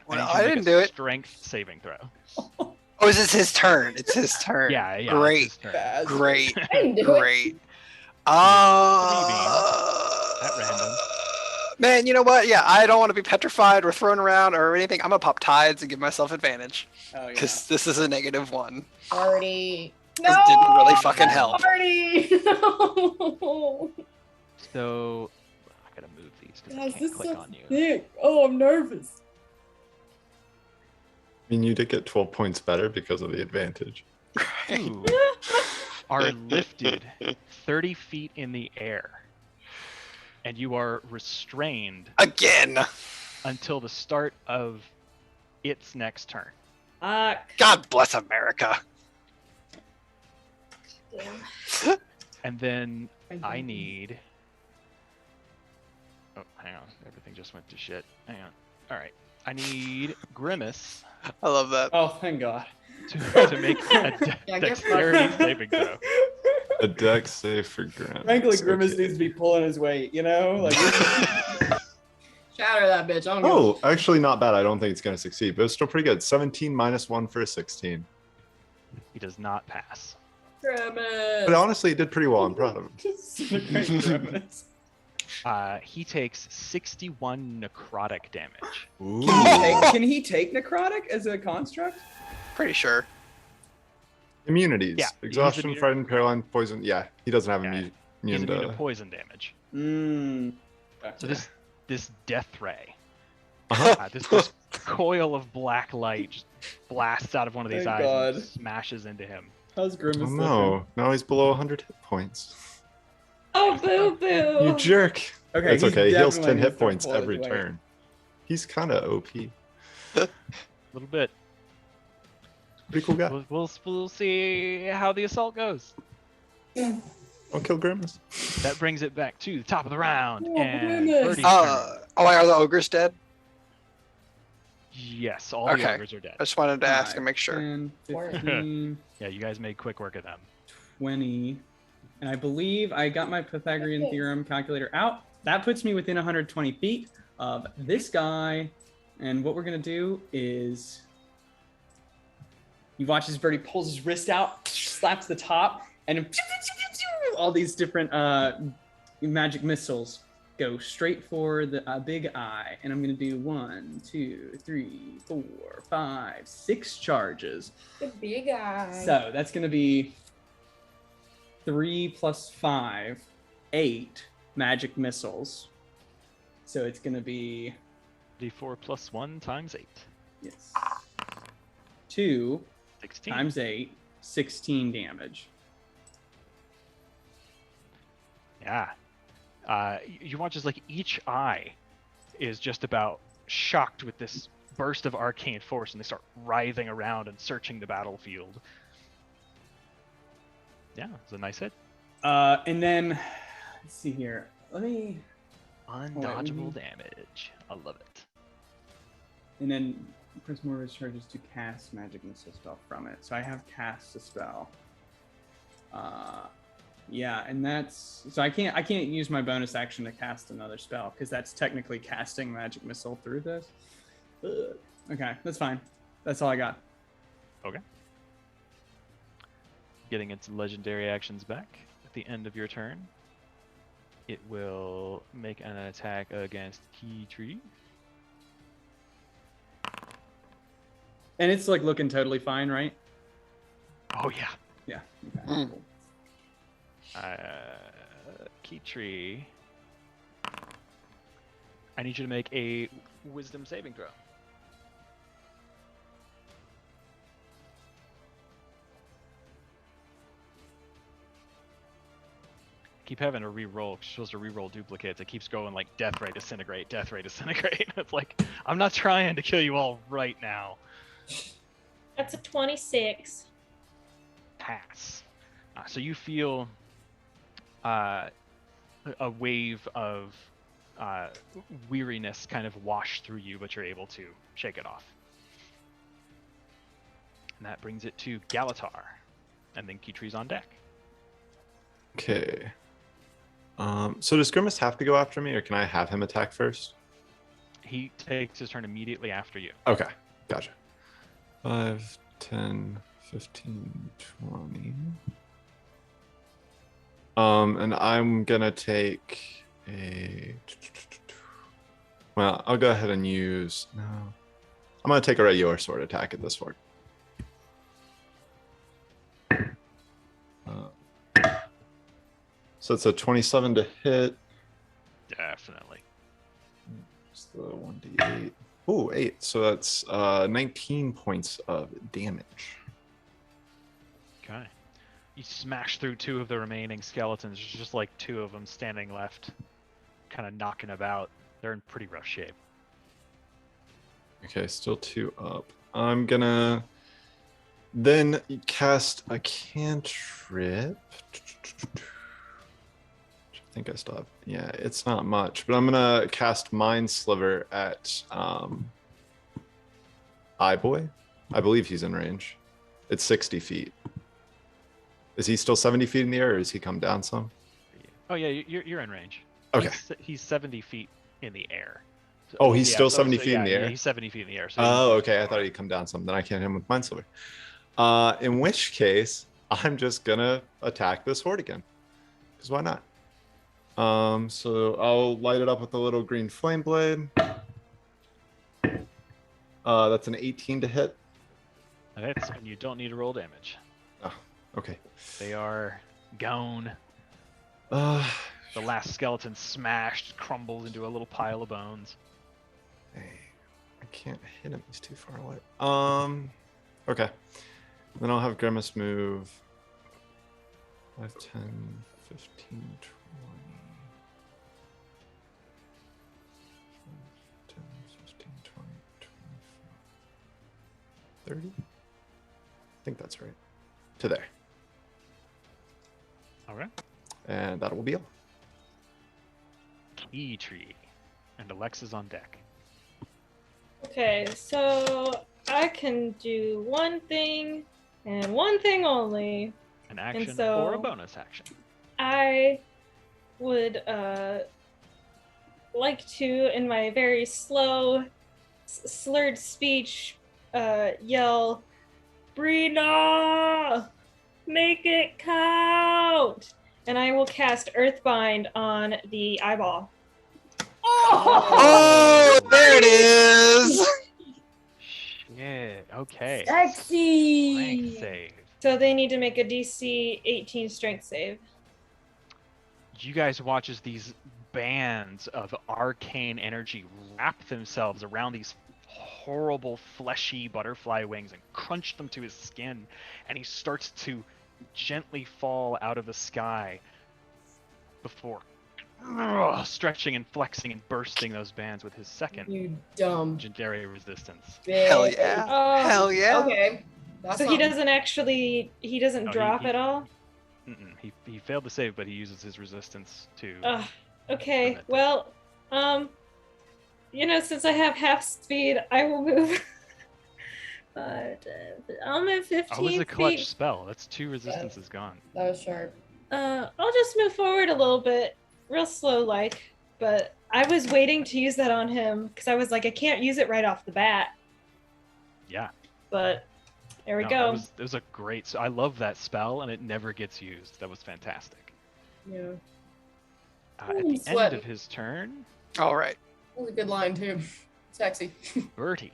Well, need you to I make didn't a do it. Strength saving throw. Oh, is this his turn? It's his turn. Yeah. It's Great. his turn. Bastard. Great. I didn't do it. Great. At random. Man, you know what? Yeah, I don't want to be petrified or thrown around or anything. I'm gonna pop tides and give myself advantage Oh yeah. because this is a -1. Party. This No. didn't really fucking help. Party. No. So I gotta move these because I Guys, can't this click sucks on you. dick. Oh, I'm nervous. I mean, you did get 12 points better because of the advantage. You are lifted 30 feet in the air, and you are restrained Again. until the start of its next turn. God bless America. Damn. And then I need. Oh, hang on. Everything just went to shit. Hang on. All right. I need Grimace I love that. Oh, thank God. to make a Yeah, get dexterity fucked. saving throw. A dex save for Grimace. Frankly, Grimace Okay. needs to be pulling his weight. You know, like. Shatter that bitch. I don't give a Oh, actually not bad. I don't think it's going to succeed, but it's still pretty good. 17 minus 1 for a 16. He does not pass. Grimace. But honestly, he did pretty well. I'm proud of him. Grimace. He takes 61 necrotic damage. Ooh. Can he take necrotic as a construct? Pretty sure. Immunities. Yeah, he has Exhaustion, immunity. frightened, paralyzed, poison. Yeah, he doesn't have Yeah, immune He's immune to to... poison damage. So this death ray, Uh-huh. this coil of black light just blasts out of one of these Thank eyes God. and smashes into him. How's Grimace Oh looking? no, now he's below 100 hit points. Oh, boo boo. You jerk. Okay, That's he's okay. He heals 10 definitely hit needs to points pull his every weight. turn. He's kind of OP. A little bit. Pretty cool guy. We'll see how the assault goes. I'll kill Grimace. That brings it back to the top of the round. Oh, And goodness. Birdie's turn. Are the ogres dead? Yes, all the Okay. ogres are dead. I just wanted to ask 5, and make sure. 10, 15, Yeah, you guys made quick work of them. 20. And I believe I got my Pythagorean theorem calculator out. That puts me within 120 feet of this guy. And what we're going to do is you watch as Birdie pulls his wrist out, slaps the top, and all these different magic missiles go straight for the big eye. And I'm gonna do 1, 2, 3, 4, 5, 6 charges. The big eye. So that's gonna be 3 plus 5, 8 magic missiles. So it's gonna be D4 plus 1 times 8. yes, 2 16. times 8, 16 damage. Yeah. You watch as like each eye is just about shocked with this burst of arcane force, and they start writhing around and searching the battlefield. Yeah, it's a nice hit. And then let's see here. Let me. Undodgeable damage. I love it. And then press more of his charges to cast magic missile spell from it. So I have cast a spell. Yeah, and that's so I can't use my bonus action to cast another spell because that's technically casting magic missile through this. Ugh. Okay, that's fine. That's all I got. Okay. Getting its legendary actions back at the end of your turn. It will make an attack against Key Tree. And it's like looking totally fine, right? Oh yeah. Yeah. Okay, cool. Key Tree. I need you to make a wisdom saving throw. Keep having to re-roll. You're supposed to re-roll duplicates. It keeps going like death ray, disintegrate, death ray, disintegrate. It's like, I'm not trying to kill you all right now. That's a 26. Pass. So you feel a wave of weariness kind of wash through you, but you're able to shake it off. And that brings it to Galatar. And then Keytree's on deck. Okay. So does Grimace have to go after me, or can I have him attack first? He takes his turn immediately after you. Okay, gotcha. 5, 10, 15, 20. And I'm gonna take a. Well, I'll go ahead and use. No, I'm gonna take a regular sword attack at this fort. So it's a 27 to hit. Definitely. It's the 1d8. Ooh, 8. So that's 19 points of damage. Okay. You smash through 2 of the remaining skeletons. There's just like 2 of them standing left, kind of knocking about. They're in pretty rough shape. Okay, still 2 up. I'm gonna then cast a cantrip. I think I still have. Yeah, it's not much, but I'm gonna cast Mind Sliver at Eyeboy. I believe he's in range. It's 60 feet. Is he still 70 feet in the air, or has he come down some? Oh yeah, you're in range. Okay. He's 70 feet in the air. So, Oh, he's still 70 feet in the air? Yeah, he's 70 feet in the air. So Oh, okay. I thought he'd come down some. Then I can't hit him with Mind Sliver. In which case, I'm just gonna attack this horde again. Because why not? So I'll light it up with a little green flame blade. That's an 18 to hit. And you don't need to roll damage. Oh, okay. They are gone. Uh, The last skeleton smashed, crumbled into a little pile of bones. I can't hit him. He's too far away. Okay. Then I'll have Grimace move 5, 10, 15, 20. 10, 15, 20, 25, 30. I think that's right. To there. All right. And that will be all. Key Tree. And Alexa's on deck. Okay, so I can do one thing and one thing only. An action so- or a bonus action. I would like to, in my very slow, slurred speech, yell, Brina! Make it count. And I will cast Earthbind on the eyeball. Oh, there it is. Shit. Okay. Sexy. Strength save. So they need to make a DC 18 strength save. You guys watch as these bands of arcane energy wrap themselves around these horrible fleshy butterfly wings and crunch them to his skin, and he starts to gently fall out of the sky before stretching and flexing and bursting those bands with his second You dumb legendary resistance. bitch. Hell yeah. Oh, Hell yeah. Okay. That's so he doesn't actually, he doesn't No, drop he- at all? He failed to save, but he uses his resistance to. Ugh, okay, Permit. well, since I have half speed, I will move. But I'm at 15 Oh, it was a clutch feet. spell. That's 2 resistances gone. That was sharp. I'll just move forward a little bit, real slow like. But I was waiting to use that on him because I was like, I can't use it right off the bat. Yeah. But there we No, go. It was a great. So I love that spell, and it never gets used. That was fantastic. Yeah. At Ooh, the end sweating. of his turn, All right. That was a good line too. Sexy. Bertie.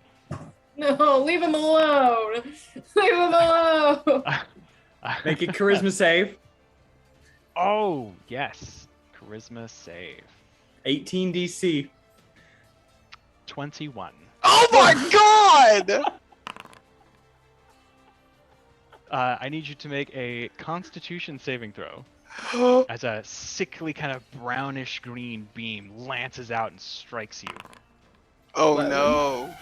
No, leave him alone. Leave him alone. Make a charisma save. Oh yes, charisma save. 18 DC. 21. Oh my god! I need you to make a Constitution saving throw as a sickly kind of brownish green beam lances out and strikes you. Oh no.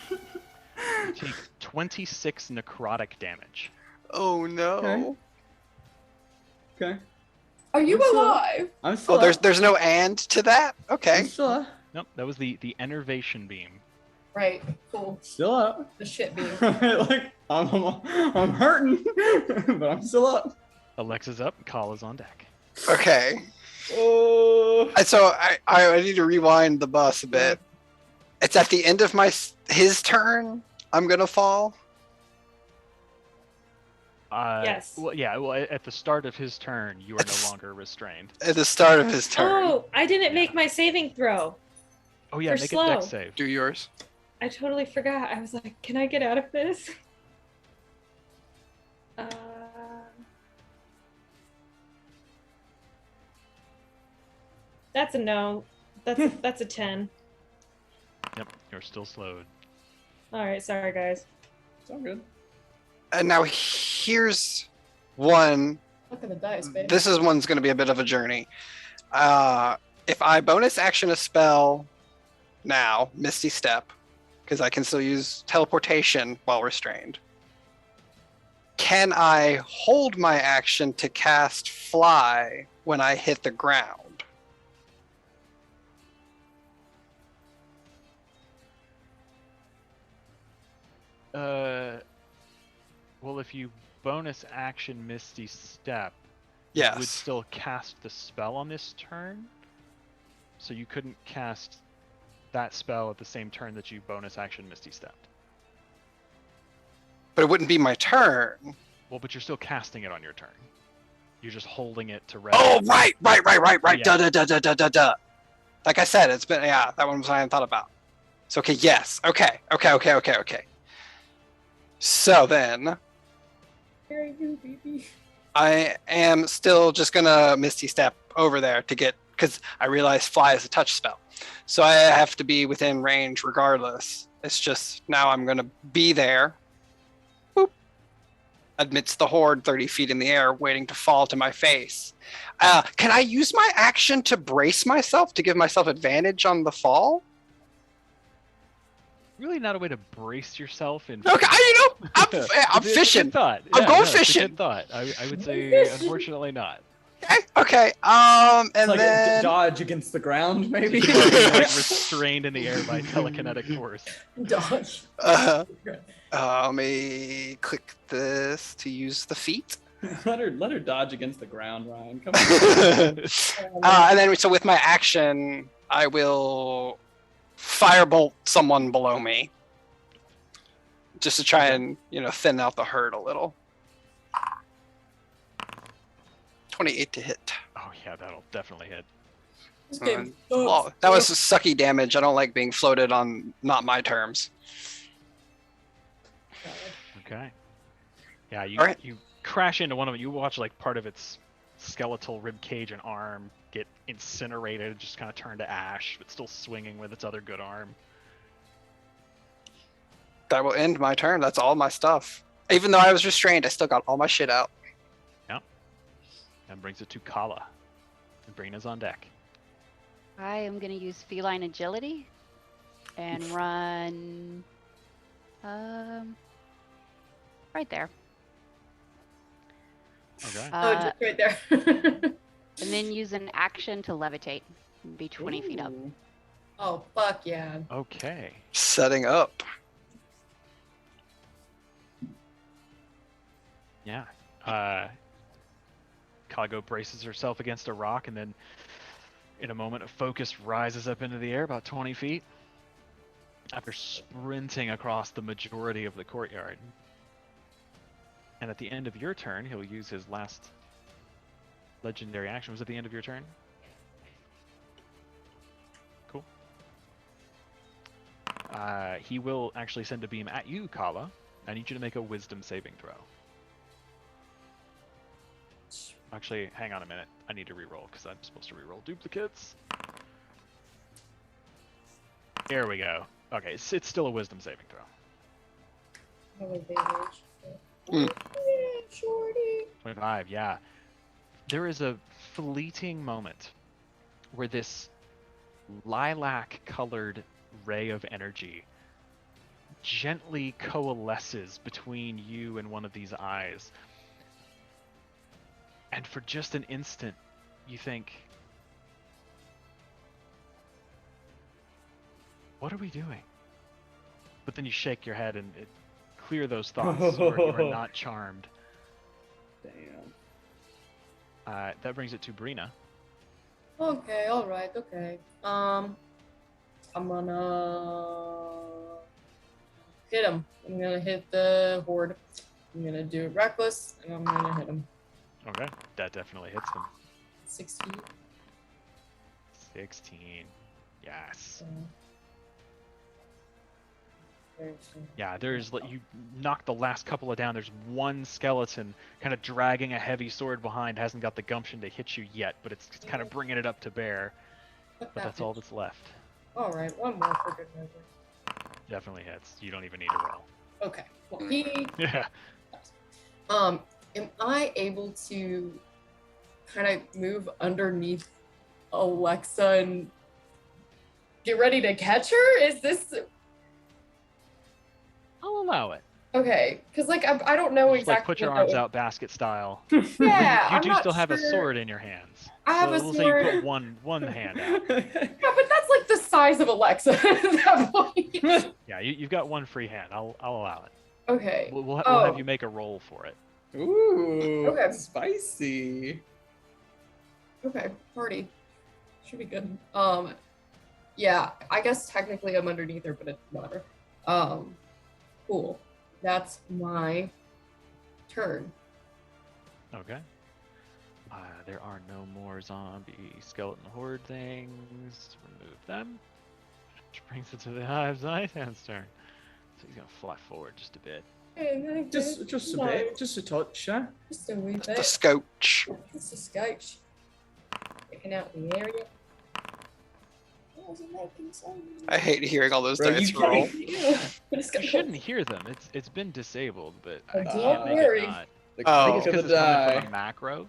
You take 26 necrotic damage. Oh no. Okay. Are you I'm still- alive? I'm still Oh, up. there's no and to that? I'm Okay. still up. Nope, that was the enervation beam. Right. Cool. Still up. The shit beam. Like, I'm hurting, but I'm still up. Alexa's up, Call is on deck. Okay. Oh. So I need to rewind the bus a bit. It's at the end of his turn. I'm gonna fall. Yes. Well, yeah. Well, at the start of his turn, you are no longer restrained. At the start of his turn. Oh, I didn't make my saving throw. Oh yeah, For make slow. a dex save. Do yours. I totally forgot. I was like, can I get out of this? That's a no. That's a 10. Yep, you're still slowed. All right, sorry guys. It's all good. And now here's one. Look at the dice, babe. This one's going to be a bit of a journey. If I bonus action a spell now, Misty Step, because I can still use teleportation while restrained, can I hold my action to cast Fly when I hit the ground? Well, if you bonus action Misty Step, Yes. you would still cast the spell on this turn. So you couldn't cast that spell at the same turn that you bonus action Misty Step. But it wouldn't be my turn. Well, but you're still casting it on your turn. You're just holding it to rest. Oh, right. Yeah. Duh. Like I said, it's been, yeah, that one was I hadn't thought about. So, okay, yes. Okay. So then, Where are you, baby? I am still just gonna Misty Step over there to get, because I realize Fly is a touch spell. So I have to be within range regardless. It's just now I'm gonna be there. Boop. Amidst the horde 30 feet in the air, waiting to fall to my face. Can I use my action to brace myself to give myself advantage on the fall? Really not a way to brace yourself in. Okay, I'm It's a fishing. good thought. I'm going it's a fishing. good thought. I would say, Fishing. unfortunately, not. Okay. It's And like then a dodge against the ground, maybe. You're like restrained in the air by telekinetic force. Dodge. let me click this to use the feet. let her dodge against the ground, Ryan. Come on. And then, so with my action, I will firebolt someone below me, just to try and thin out the herd a little. 28 to hit. Oh yeah, that'll definitely hit. This game sucks. Well, that was sucky damage. I don't like being floated on not my terms. Okay. Yeah, you Alright. you crash into one of them. You watch like part of its skeletal rib cage and arm get incinerated, just kind of turn to ash, but still swinging with its other good arm. That will end my turn. That's all my stuff. Even though I was restrained, I still got all my shit out. And brings it to Kala. And Brina's on deck. I am going to use feline agility and run right there. Okay. Oh, just right there. And then use an action to levitate and be 20 feet up. Ooh. Oh, fuck yeah. Okay. Setting up. Yeah. Kago braces herself against a rock, and then in a moment of focus rises up into the air about 20 feet after sprinting across the majority of the courtyard. And at the end of your turn, he'll use his last legendary action. Was it the end of your turn? Cool. He will actually send a beam at you, Kala. I need you to make a wisdom saving throw. Actually, hang on a minute. I need to reroll because I'm supposed to reroll duplicates. There we go. Okay, it's still a wisdom saving throw. No advantage. Mm. Yeah, shorty. 25, yeah. There is a fleeting moment where this lilac-colored ray of energy gently coalesces between you and one of these eyes. And for just an instant, you think, what are we doing? But then you shake your head and clear those thoughts. You are not charmed. Damn. That brings it to Brina. Okay, alright, okay. I'm gonna hit him. I'm gonna hit the horde. I'm gonna do it reckless, and I'm gonna hit him. Okay, that definitely hits them. 16. 16. Yes. So. Yeah, there's you knock the last couple of down. There's one skeleton kind of dragging a heavy sword behind. Hasn't got the gumption to hit you yet, but it's kind of bringing it up to bear. But that's all that's left. All right, one more for good measure. Definitely hits. You don't even need to roll. Okay. Well, he. Yeah. Am I able to kind of move underneath Alexa and get ready to catch her? Is this I'll allow it. okay? Because like I don't know Just, exactly. like put your what arms that out basket style. Yeah, You I'm do not still have a sure. sword in your hands. I have a we'll sword. say you put one hand out. Yeah, but that's like the size of Alexa at that point. Yeah, you've got one free hand. I'll allow it. Okay. We'll Oh. have you make a roll for it. Ooh, Okay. spicy. Okay. Party. Should be good. Yeah. I guess technically I'm underneath her, but it's whatever. Cool. That's my turn. Okay. There are no more zombie skeleton horde things. Remove them. Which brings it to the Hive's Ice Hand's turn. So he's gonna fly forward just a bit. Just a bit, just a touch, huh? Just a wee The bit. scotch. Just a scotch. Checking out the area. I hate hearing all those Bro, dice you roll. can't- You shouldn't hear them. It's been disabled, but I Don't can't make worry. it not. The Oh. I think it's click because of it's the coming from die. a macro.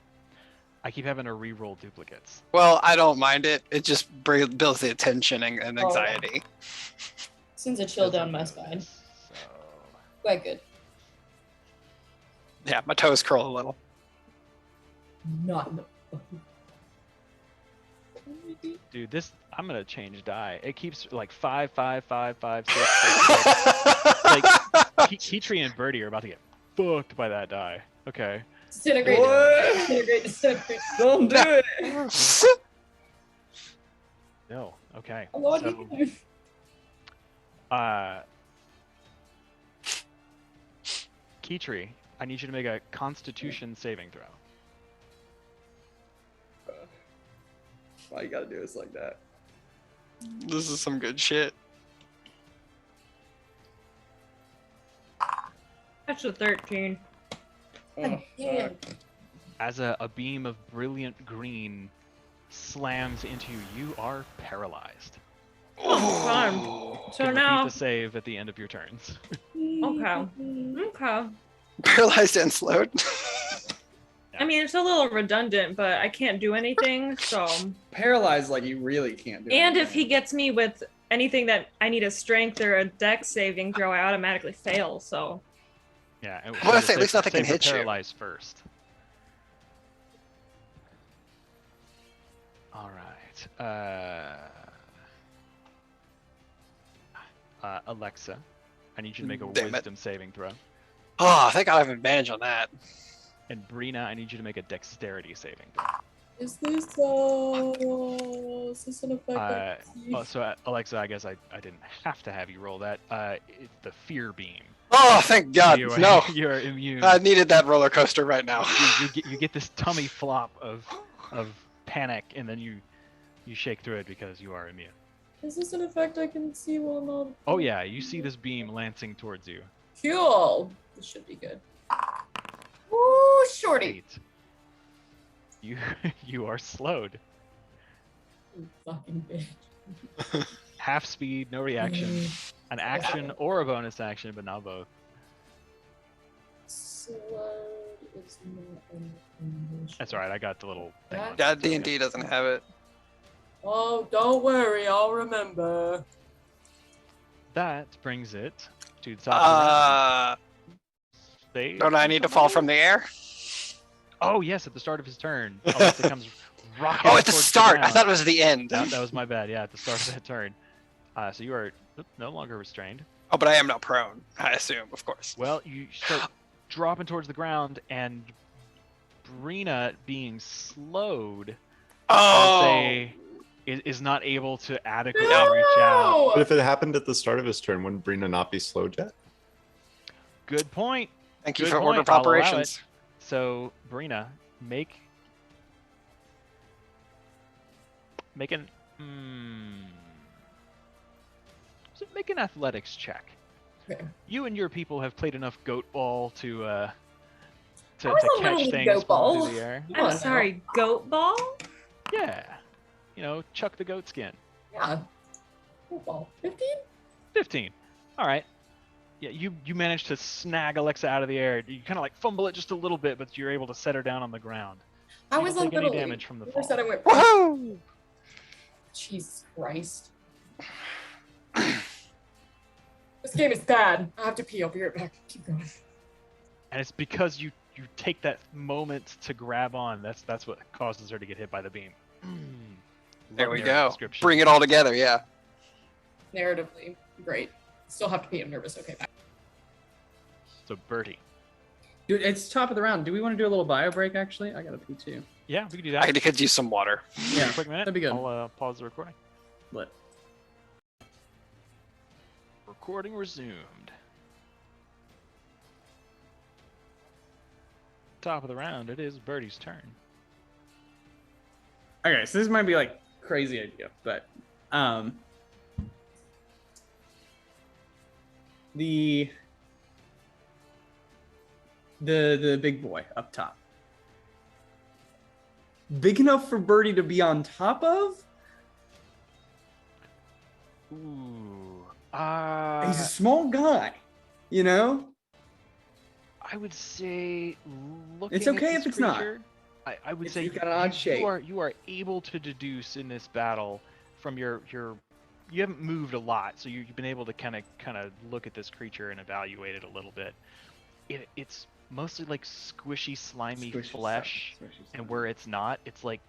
I keep having to re-roll duplicates. Well, I don't mind it. It just builds the attention and Oh. anxiety. Seems a chill down my spine. So Quite good. Yeah, my toes curl a little. Not in the dude, I'm gonna change die. It keeps like 5, 5, 5, 5, 6, 6, 6. Like Kitri and Birdie are about to get fucked by that die. Okay. disintegrate. What? Disintegrate. Don't do it. No. Okay. I'm going So, to Kitri, I need you to make a Constitution saving throw. Why you gotta do us like that? This is some good shit. That's a 13. Oh, Yeah. fuck. As a beam of brilliant green slams into you, you are paralyzed. Oh, fun. Oh. So You can now, repeat the save at the end of your turns. okay. Paralyzed and slowed. I mean, it's a little redundant, but I can't do anything, so. Paralyzed, like you really can't do And if he anything. gets me with anything that I need a strength or a dex saving throw, I automatically fail, so. Yeah. And Well, I so say at least nothing can save for hit you. paralyzed first. All right. Alexa, I need you to make a Damn it. wisdom saving throw. Oh, I think I have advantage on that. And Brina, I need you to make a dexterity saving throw. Is this an effect? I can see? Oh, so Alexa, I guess I didn't have to have you roll that. It's the fear beam. Oh, thank God. You are, No. you are immune. I needed that roller coaster right now. you get this tummy flop of panic, and then you shake through it because you are immune. Is this an effect I can see while I'm on? Oh yeah, you see this beam lancing towards you. Cool. This should be good. Ooh, shorty. 8. You are slowed. You fucking bitch. Half speed, no reaction, an action or a bonus action, but not both. Slowed is not an English. That's all right. I got the little thing. on Yeah, it. D&D doesn't have it. Oh, don't worry, I'll remember. That brings it to the top of the round. Save. Don't I need to fall from the air? Oh yes, at the start of his turn, Alexa comes rocking. Oh, at the towards start. I ground. thought it was the end. That was my bad. Yeah, at the start of that turn. So you are no longer restrained. Oh, but I am not prone, I assume, of course. Well, you start dropping towards the ground, and Brina, being slowed, Oh! I would say, is not able to adequately reach out. No! But if it happened at the start of his turn, wouldn't Brina not be slowed yet? Good point. Thank you Good for order of point, I'll allow operations. So, Brina, make an make an athletics check. Okay. You and your people have played enough goat ball to I was a catch little things goat falling ball. through the air. Come on I'm now. sorry, goat ball? Yeah, chuck the goat skin. Yeah. Football. 15? 15. All right. Yeah, you managed to snag Alexa out of the air. You kind of like fumble it just a little bit, but you're able to set her down on the ground. I You was don't on take any Italy. damage from the Never fall. said I went. Woohoo! Jesus Christ. This game is bad. I have to pee. I'll be right back. Keep going. And it's because you take that moment to grab on. That's what causes her to get hit by the beam. There Love we narrative go. description. Bring it all together, yeah. Narratively, great. Still have to pee. I'm nervous. Okay, back. So Bertie. Dude, it's top of the round. Do we want to do a little bio break, actually? I got to pee, too. Yeah, we can do I that. could use some water. Yeah, Quick minute. that'd be good. I'll pause the recording. Lit. Recording resumed. Top of the round. It is Bertie's turn. Okay, so this might be like crazy idea, but the big boy up top, big enough for Birdie to be on top of. Ooh. He's a small guy, you know. I would say looking It's okay at if this it's not. creature, I would say You've got an odd shape. you are able to deduce in this battle from your you haven't moved a lot, so you've been able to kind of look at this creature and evaluate it a little bit. It's mostly like squishy, slimy Squishy flesh, stuff, squishy and stuff. where it's not, it's like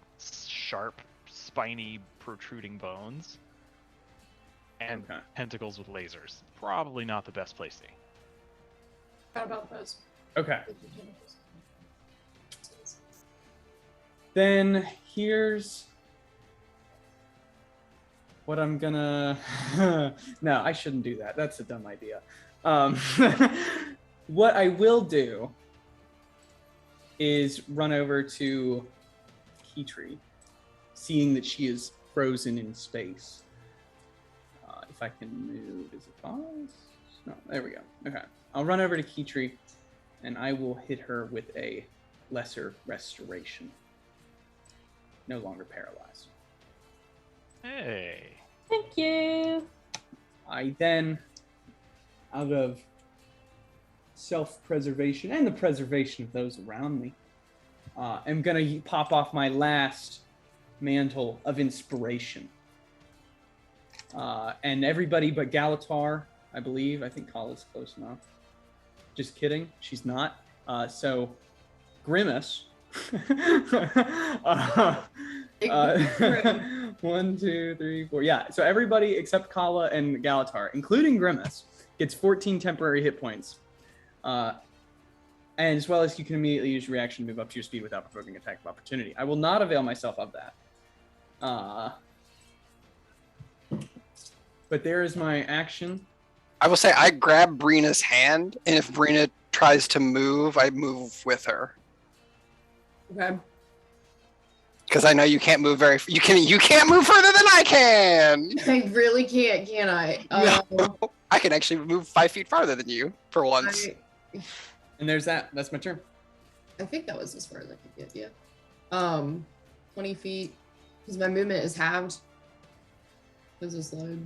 sharp, spiny, protruding bones and Okay. tentacles with lasers. Probably not the best place to be. Forgot about those. Okay. Then here's what I'm gonna. No, I shouldn't do that. That's a dumb idea. What I will do is run over to Keytree, seeing that she is frozen in space. If I can move, is it pause? No, there we go. Okay, I'll run over to Keytree, and I will hit her with a lesser restoration. No longer paralyzed. Hey. Thank you. I then, out of self-preservation and the preservation of those around me, am gonna pop off my last mantle of inspiration. And everybody but Galatar, I believe. I think Kala's close enough. Just kidding. She's not. So, Grimace. 1, 2, 3, 4. Yeah. So everybody except Kala and Galatar, including Grimace, gets 14 temporary hit points. And as well as you can immediately use your reaction to move up to your speed without provoking attack of opportunity. I will not avail myself of that. But there is my action. I will say I grab Brina's hand, and if Brina tries to move, I move with her. Okay. Because I know you can't move you can't move further than I can. I really can't, can I? No, I can actually move 5 feet farther than you for once. And there's that. That's my turn. I think that was as far as I could get, yeah. 20 feet, because my movement is halved. Does this load?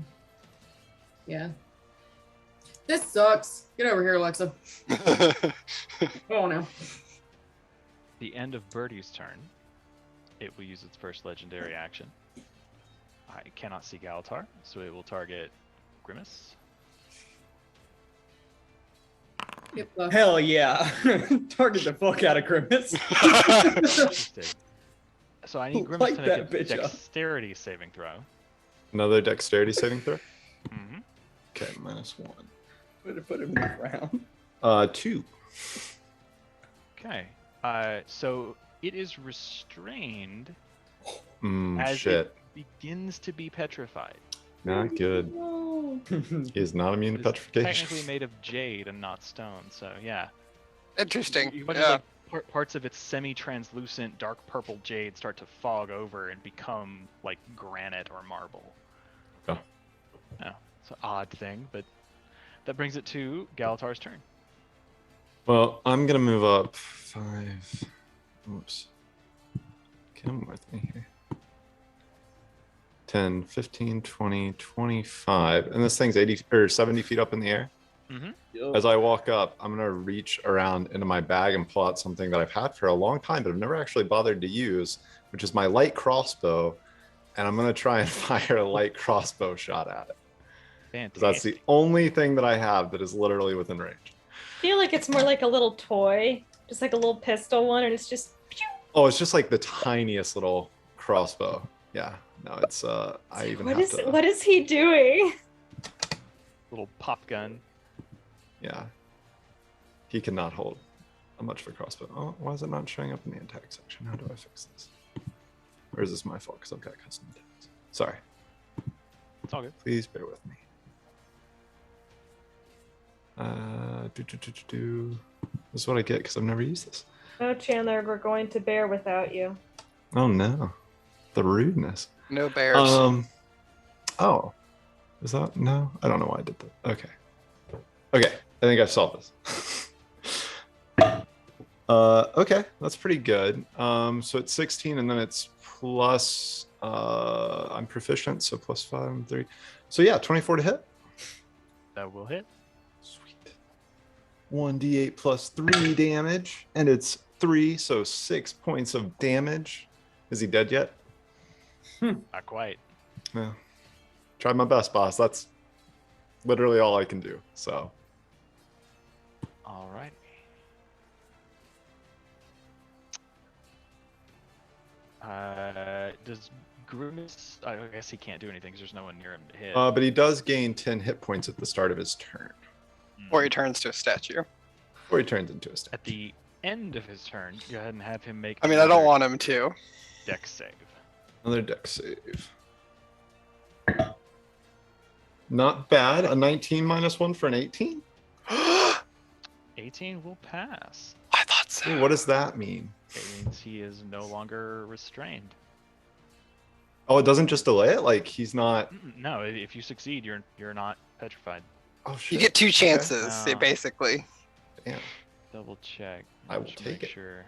Yeah. This sucks. Get over here, Alexa. Oh no. The end of Birdie's turn. It will use its first legendary action. I cannot see Galatar, so it will target Grimace. Yep, Hell yeah. Target the fuck out of Grimace. Interesting. So I need Grimace Light to that make a bitch up. dexterity saving throw. Another dexterity saving throw. Mm-hmm. Okay, -1. Put him in the ground. 2. Okay. So it is restrained as Shit. it begins to be petrified. Not good. No. He is not immune to It's petrification. technically made of jade and not stone, so yeah. Interesting. You watch Yeah. like parts of its semi-translucent dark purple jade start to fog over and become like granite or marble. Oh. Yeah, it's an odd thing, but that brings it to Galatar's turn. Well, I'm gonna move up 5. Oops. Come with me here. 10, 15, 20, 25. And this thing's 80 or 70 feet up in the air. Mm-hmm. As I walk up, I'm gonna reach around into my bag and pull out something that I've had for a long time, but I've never actually bothered to use, which is my light crossbow. And I'm gonna try and fire a light crossbow shot at it. 'Cause that's the only thing that I have that is literally within range. I feel like it's more like a little toy, just like a little pistol one, and it's just. Oh, it's just like the tiniest little crossbow. Yeah. No, it's I even have to. What is he doing? Little pop gun. Yeah. He cannot hold a much of a crossbow. Oh, why is it not showing up in the attack section? How do I fix this? Or is this my fault because I've got custom attacks? Sorry. It's all good. Please bear with me. This is what I get because I've never used this. No, Chandler, we're going to bear without you. Oh no. The rudeness. No bears. Oh. Is that no? I don't know why I did that. Okay. Okay. I think I've solved this. Okay, that's pretty good. So it's 16 and then it's plus I'm proficient, so plus 5 and 3. So yeah, 24 to hit. That will hit. Sweet. 1d8 plus 3 damage, and it's 3, so 6 points of damage. Is he dead yet? Not quite. No. Tried my best, boss. That's literally all I can do. So. All right. Does Grimace? I guess he can't do anything because there's no one near him to hit. But he does gain 10 hit points at the start of his turn. Or he turns to a statue. Or he turns into a statue. At the end of his turn, go ahead and have him make. I mean, I don't another want him to. Dex save. Another dex save. Not bad. A 19 minus 1 for an 18? 18 will pass. I thought so. Ooh, what does that mean? It means he is no longer restrained. Oh, it doesn't just delay it? Like he's not. No, if you succeed, you're not petrified. Oh shit. You get 2 chances, No. basically. Damn. Double check. I will Just take make it. Sure.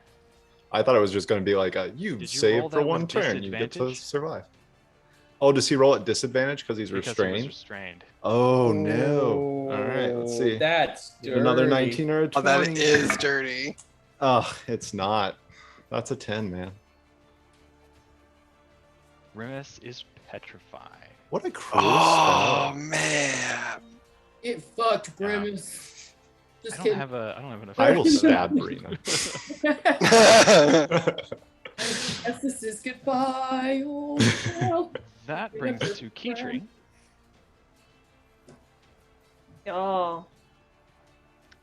I thought it was just going to be like a you Did you save roll for that with one turn, you get to disadvantage? survive. Oh, does he roll at disadvantage because he's Because he restrained? was restrained. Oh no! All right, let's see. That's dirty. Another 19 or a 20. Oh, that is dirty. Oh, it's not. That's a 10, man. Grimace is petrified. What a cruel Oh, spell. man. It fucked Grimace. I Just don't kidding. have enough. I will for stab that. Brina. That's this is goodbye. Oh, well. That brings us to Keytree. Oh.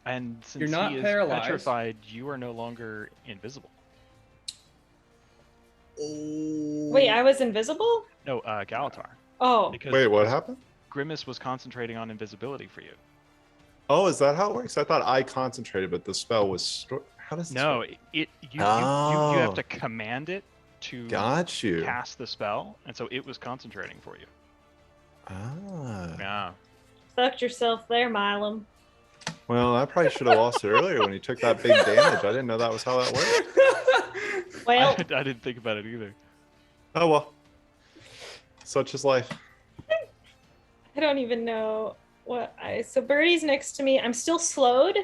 And since You're not he is paralyzed. petrified, you are no longer invisible. Wait, I was invisible? No, Galatar. Oh. Because Wait, what happened? Grimace was concentrating on invisibility for you. Oh, is that how it works? I thought I concentrated, but the spell was. How does this No, work? you have Oh. to command it to Got you. cast the spell, and so it was concentrating for you. Ah. Yeah. Fucked yourself there, Milam. Well, I probably should have lost it earlier when he took that big damage. I didn't know that was how that worked. Well, I didn't think about it either. Oh well. Such is life. I don't even know what I. So Birdie's next to me. I'm still slowed,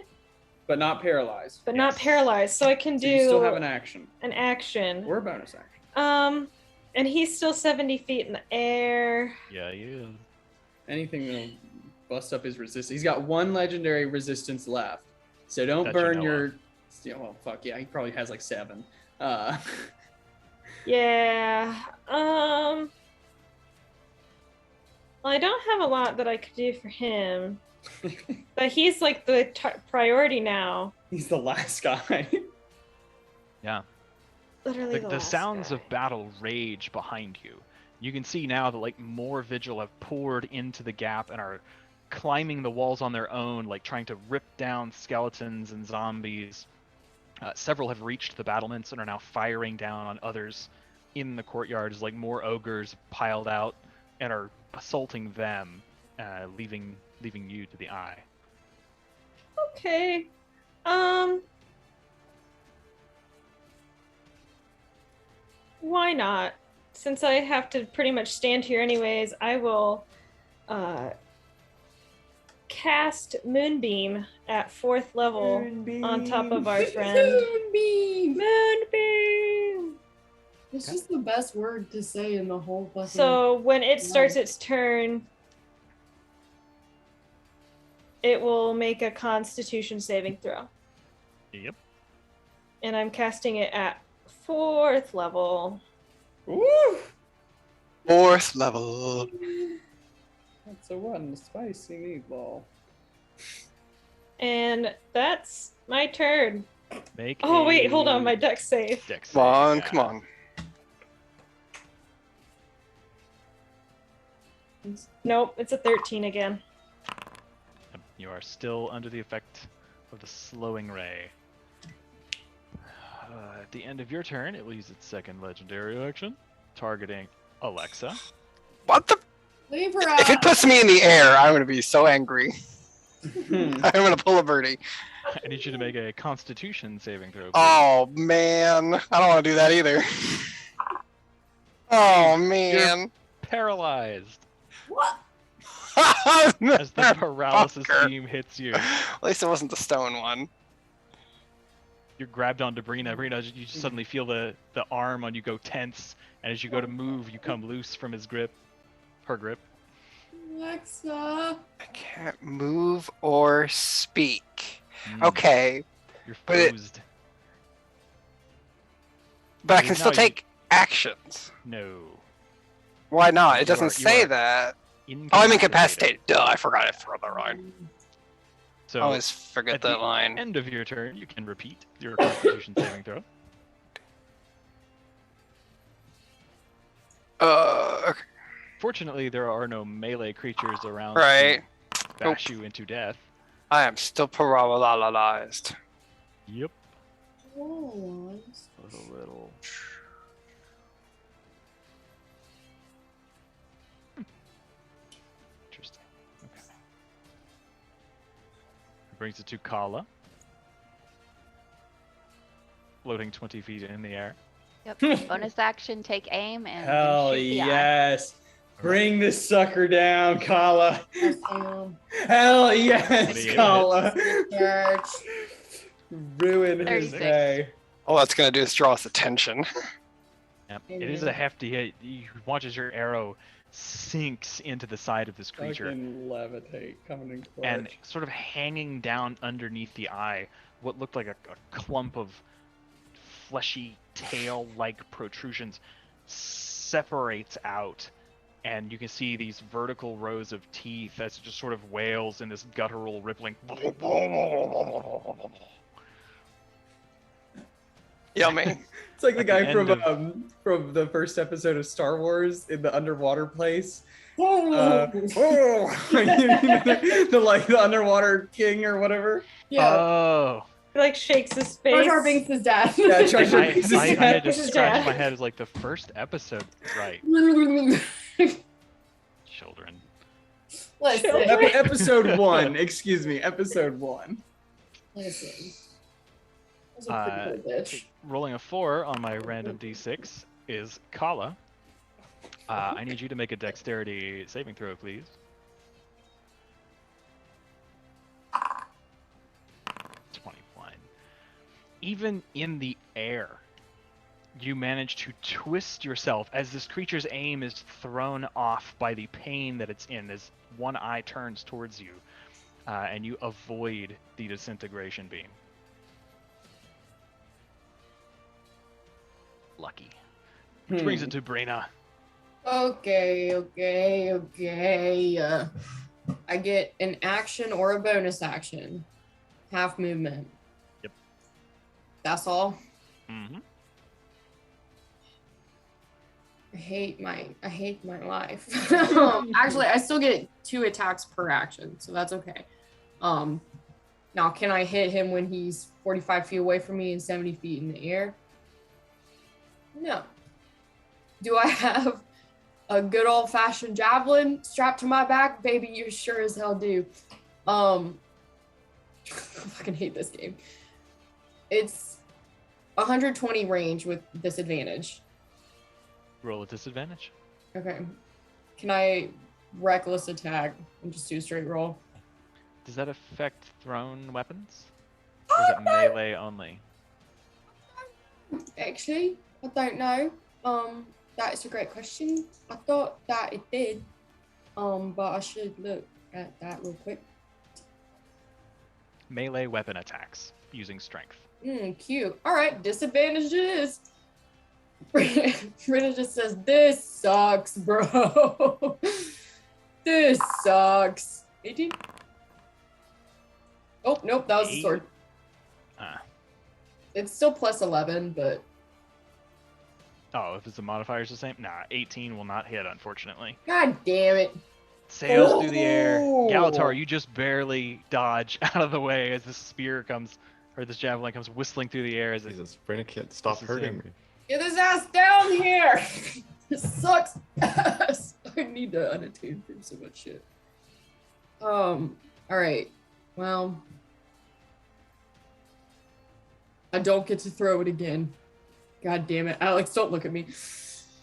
But not paralyzed. but not paralyzed, so I can So do you still have an action. an action. Or a bonus action. And he's still 70 feet in the air. Yeah, yeah. Anything that'll bust up his resistance. He's got 1 legendary resistance left. So don't That you burn know your. of. Yeah, well, fuck yeah. He probably has like 7. Yeah. Well, I don't have a lot that I could do for him, but he's like the priority now. He's the last guy. Yeah. Literally The last sounds guy. of battle rage behind you. You can see now that like more Vigil have poured into the gap and are climbing the walls on their own, like trying to rip down skeletons and zombies. Several have reached the battlements and are now firing down on others in the courtyards, like more ogres piled out and are assaulting them, leaving you to the eye. Okay. Why not? Since I have to pretty much stand here anyways, I will cast Moonbeam at 4th level on top of our friend. Moonbeam. Moonbeam! It's just the best word to say in the whole fucking. So when it starts its turn, it will make a Constitution saving throw. Yep. And I'm casting it at 4th level. Woo! 4th level. That's a 1 spicy meatball. And that's my turn. Make Oh wait, hold on, a my dex save. dex Come on, save, come on. Nope, it's a 13 again. You are still under the effect of the slowing ray. At the end of your turn, it will use its 2nd legendary action, targeting Alexa. What the? Leave her If it out. puts me in the air, I'm going to be so angry. Hmm. I'm going to pull a birdie. I need you to make a Constitution saving throw. Please. Oh, man. I don't want to do that either. Oh, man. Paralyzed What? as the paralysis Fucker. beam hits you. At least it wasn't the stone one. You're grabbed onto Brina. Brina, you just suddenly feel the arm on you go tense, and as you go to move, you come loose from his grip, her grip. Alexa. I can't move or speak. Mm, Okay, You're but it- frozen. but I Well, can still now you- take actions. No. Why not? It You doesn't are- say you are that. Oh, I'm incapacitated. Duh, I forgot to throw that line. So I always forget at that the line. end of your turn, you can repeat your Constitution saving throw. Okay. Fortunately, there are no melee creatures around Right. to bash you into death. I am still paralyzed. Yep. Oh, A little. brings it to Kala. Floating 20 feet in the air. Yep. Bonus action, take aim and Hell shoot the eye. yes. Bring this sucker down, Kala. Yes, Sam. Hell yes, 28 Kala. Charge. Ruin his 36. day. All that's gonna do is draw us attention. Yep. It is a hefty hit. You watch as your arrow sinks into the side of this creature. Fucking levitate, coming in clutch. And sort of hanging down underneath the eye, what looked like a clump of fleshy tail-like protrusions separates out, and you can see these vertical rows of teeth as it just sort of wails in this guttural rippling. Yummy. It's like the At the guy end from the first episode of Star Wars in the underwater place. The underwater king or whatever. Yeah. Oh. He like shakes his Jar face. Jar Binks is dead. Yeah, Jar Jar I Binks is had to This is scratch dead. my head as like the first episode, right? Children. Listen. Episode 1. Excuse me. Episode 1. Listen. That's a pretty cool bitch. Rolling a 4 on my random d6 is Kala. I need you to make a dexterity saving throw, please. 21. Even in the air, you manage to twist yourself as this creature's aim is thrown off by the pain that it's in as one eye turns towards you, and you avoid the disintegration beam. Lucky. Which brings it to Brina. Okay. I get an action or a bonus action. Half movement. Yep. That's all. Mm-hmm. I hate my life. Actually, I still get 2 attacks per action, so that's okay. Now can I hit him when he's 45 feet away from me and 70 feet in the air? No. Do I have a good old-fashioned javelin strapped to my back? Baby, you sure as hell do. I fucking hate this game. It's 120 range with disadvantage. Roll a disadvantage. Okay. Can I reckless attack and just do a straight roll? Does that affect thrown weapons? Or is it melee only? Actually, I don't know. That is a great question. I thought that it did. But I should look at that real quick. Melee weapon attacks using strength. Cute. All right, disadvantage it is. Rita just says, "This sucks, bro. This sucks." 18. Oh nope, that was the sword. It's still plus 11, but Oh, if the modifier's the same? Nah, 18 will not hit, unfortunately. god damn it. Sails through the air. Galatar, you just barely dodge out of the way as this spear comes, or this javelin comes whistling through the air as it Jesus, Brina can't stop This is hurting him. me. Get his ass down here. This sucks ass. I need to unattune from so much shit. All right. Well, I don't get to throw it again. God damn it. Alex, don't look at me.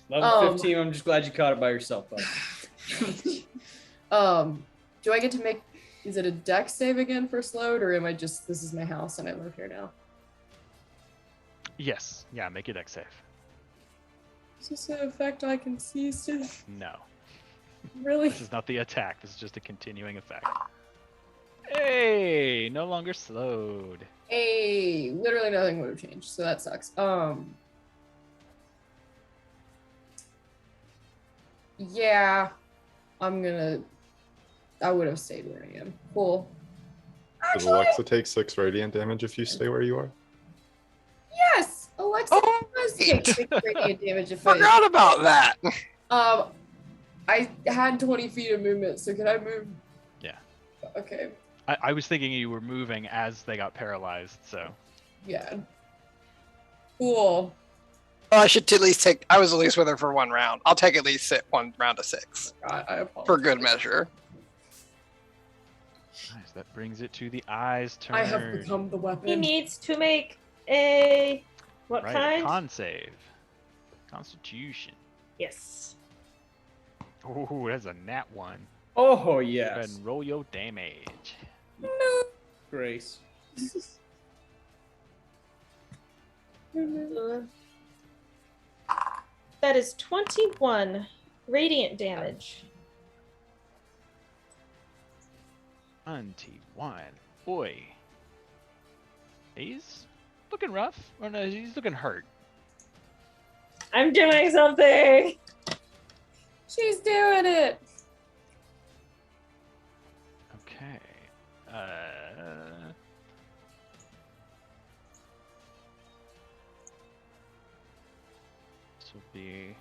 Level 15, I'm just glad you caught it by yourself, bud. Do I get to make, is it a dex save again for slowed, or am I just, this is my house and I live here now? Yes. Yeah, make your dex save. Is this an effect I can see still? No. Really? This is not the attack. This is just a continuing effect. Hey, no longer slowed. Hey, literally nothing would have changed, so that sucks. Yeah, I would have stayed where I am. Cool. Does Alexa take 6 radiant damage if you stay where you are? Yes, Alexa does take 6 radiant damage if Forgot about that. I had 20 feet of movement, so can I move? Yeah. Okay. I was thinking you were moving as they got paralyzed, so. Yeah. Cool. Well, I should at least take. I was at least with her for 1 round. I'll take at least 1 round of 6 God, I apologize. for good measure. Nice. That brings it to the eye's turn. I have become the He weapon. needs to make a what right, kind? con save. Constitution. Yes. Oh, that's a nat 1. Oh Go ahead yes. and roll your damage. Grace. That is 21 radiant damage. 21. Boy. He's looking rough. Or no, he's looking hurt. I'm doing something. She's doing it. Okay. This will be.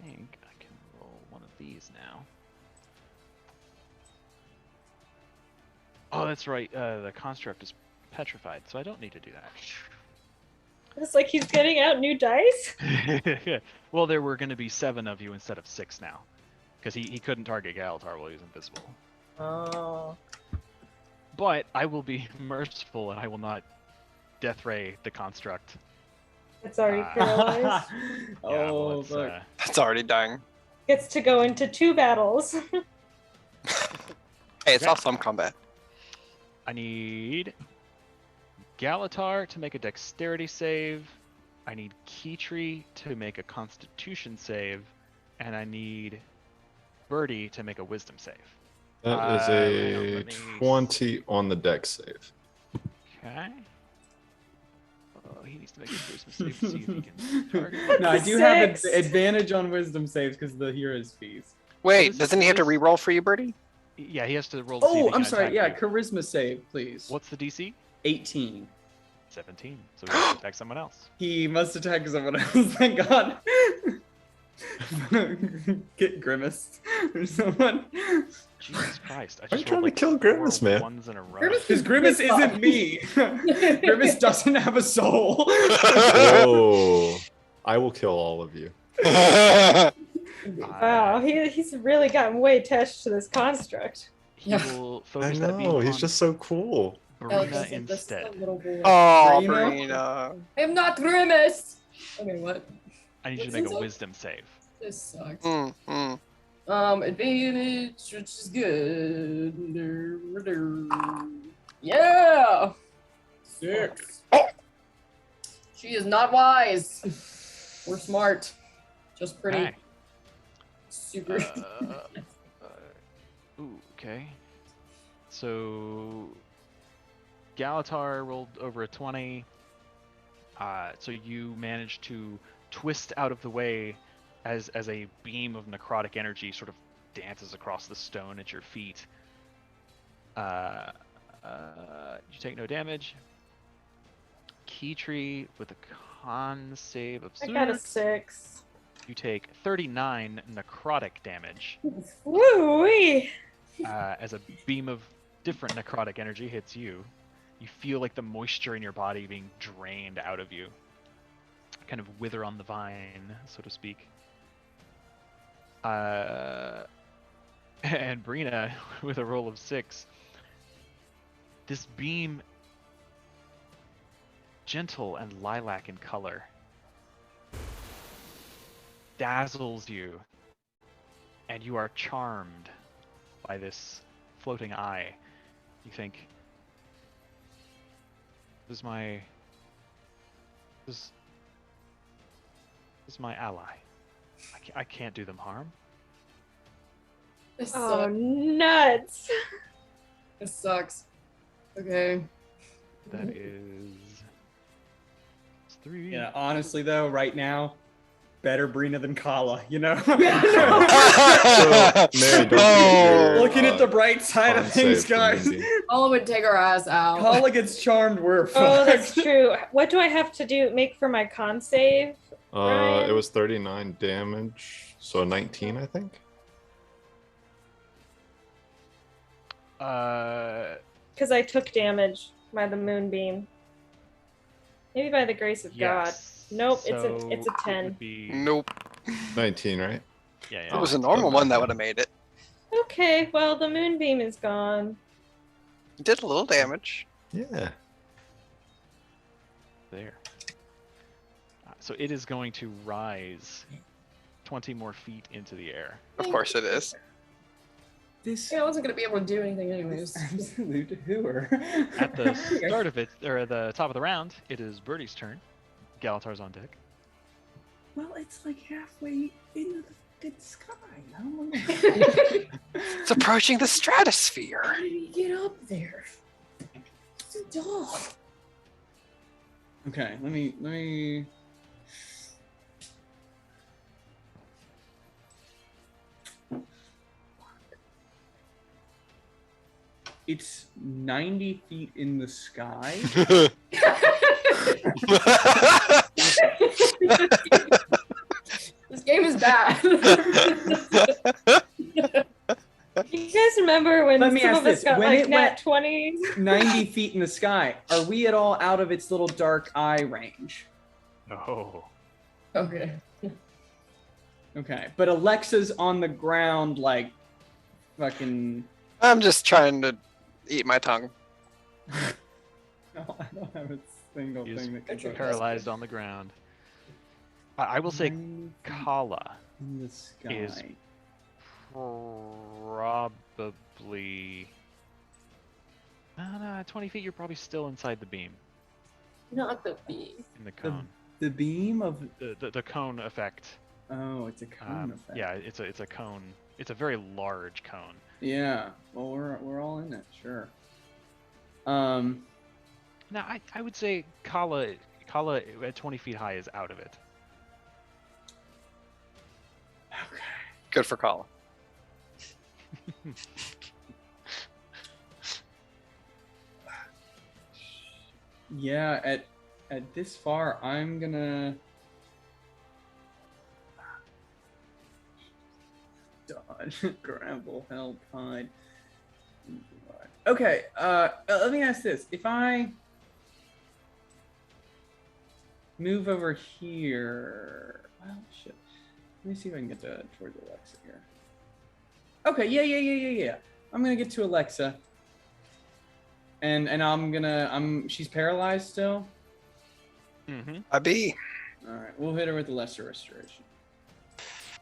I think I can roll one of these now. Oh, that's right. The construct is petrified, so I don't need to do that. It's like he's getting out new dice. Well, there were going to be 7 of you instead of 6 now, because he couldn't target Galatar while he was invisible. Oh. But I will be merciful and I will not death ray the construct. It's already paralyzed. Yeah, Oh, let's, look. That's already dying. Gets to go into 2 battles. Hey, it's Okay. all some combat. I need Galatar to make a dexterity save. I need Keytree to make a constitution save. And I need Birdie to make a wisdom save. That is hang on, a let me- 20 on the dex save. Okay. Oh, he needs to make a charisma save to see if he can target. No, I do have Six. advantage on wisdom saves because of the hero's fees. Wait, this- doesn't he have to this- re-roll for you, Birdie? Yeah, he has to roll to see if Oh, he I'm can sorry. attack Yeah, you. charisma save, please. What's the DC? 18. 17. So he has to attack someone else. He must attack someone else. Thank God. Get Grimace or someone. Jesus Christ. I Why are you just trying rolled to kill like Grimace, 4 man? ones in a row. Grimace Because Grimace isn't me. Grimace doesn't have a soul. Whoa. I will kill all of you. Wow, he's really gotten way attached to this construct. He Yeah. will I focus that beam know, he's on just so cool. Alex Brina is like, "This is a instead. little boy." Oh, Brina? Brina. I am not Grimace. Okay, what? I need you to This make is a a- wisdom save. This sucks. Mm. Advantage, which is good. Yeah. 6. Oh. She is not wise or smart, just pretty. Okay. Super. Ooh, okay. So Galatar rolled over a 20. So you managed to twist out of the way as a beam of necrotic energy sort of dances across the stone at your feet. You take no damage. Keytree with a con save of I got a 6. 6. You take 39 necrotic damage Woo-wee! as a beam of different necrotic energy hits you. You feel like the moisture in your body being drained out of you. Kind of wither on the vine, so to speak. And Brina, with a roll of 6. This beam, gentle and lilac in color, dazzles you, and you are charmed by this floating eye. You think, this is my ally. I can't do them harm. This Oh, sucks. nuts! This sucks. Okay. That is 3. Yeah, honestly though, right now, better Brina than Kala, you know? So, Mary, don't forget your, Looking at the bright side con of things, save for guys. Mindy. Paula would take her ass out. Kala gets charmed, we're Oh, that's fucked. true. What do I have to do? Make for my con save? It was 39 damage, so 19, I think. Because I took damage by the moonbeam. Maybe by the grace of Yes. Nope, So it's a it 10. would be, Nope. 19, right? yeah, If yeah. it was a still normal one, that not would have made it. Okay, well the moonbeam is gone. It did a little damage. Yeah. There. So it is going to rise 20 more feet into the air. Of course it is. This Yeah, I wasn't gonna be able to do anything anyways. absolute hooer. At the start of it, or at the top of the round, it is Birdie's turn. Galatar's on deck. Well, it's like halfway into the fucking sky. How am I It's approaching the stratosphere. How did he get up there? So tall. Okay, let me. It's 90 feet in the sky. This game is bad. You guys remember when Let me some ask of us this, got when like it nat 20s? 90 feet in the sky. Are we at all out of its little dark eye range? Oh. Okay. Okay, but Alexa's on the ground like fucking. I'm just trying to eat my tongue. No, I don't have a single He is thing that can paralyzed on the ground. I will say 90 feet Kala in the sky. is probably. No, 20 feet, you're probably still inside the beam, Not the bee. in the cone. The beam of. The cone effect. Oh, it's a cone effect. Yeah, it's a cone. It's a very large cone. Yeah. Well, we're all in it, sure. Now, I would say Kala at 20 feet high is out of it. Okay. Good for Colin. Yeah, at this far, I'm gonna dodge, grapple, help, hide. Okay, let me ask this: if I move over here, well, shit. Let me see if I can get towards Alexa here. Okay, yeah. I'm gonna get to Alexa. And she's paralyzed still? Mm-hmm. I be. Alright, we'll hit her with the lesser restoration.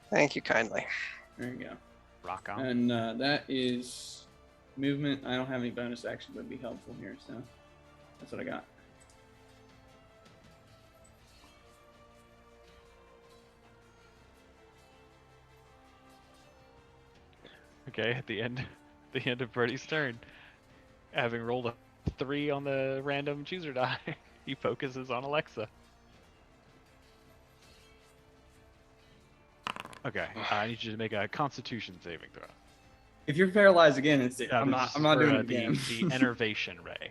Thank you kindly. There you go. Rock on. And that is movement. I don't have any bonus action that would be helpful here, so that's what I got. Okay, at the end of Birdie's turn, having rolled a 3 on the random chooser die, he focuses on Alexa. Okay, I need you to make a Constitution saving throw. If you're paralyzed again, I'm This not is doing for, it again. the enervation ray.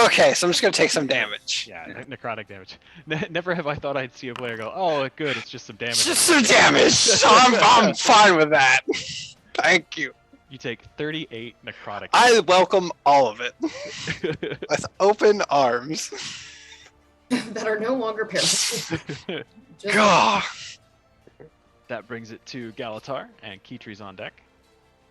Okay, so I'm just gonna take some damage. Yeah, necrotic damage. Never have I thought I'd see a player go, "Oh, good, it's just some damage." Just some damage. I'm fine with that. Thank you. You take 38 necrotic. I welcome all of it with open arms. That are no longer paralyzed. Just- God. That brings it to Galatar, and Kitri's on deck.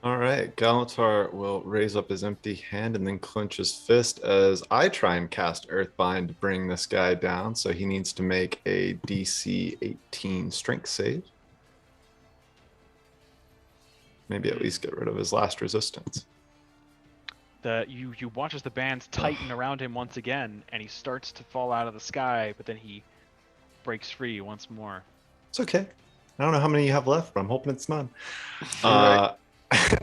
All right, Galatar will raise up his empty hand and then clench his fist as I try and cast Earthbind to bring this guy down. So he needs to make a DC 18 strength save. Maybe at least get rid of his last resistance. You watch as the bands tighten around him once again, and he starts to fall out of the sky, but then he breaks free once more. It's okay. I don't know how many you have left, but I'm hoping it's none. Right.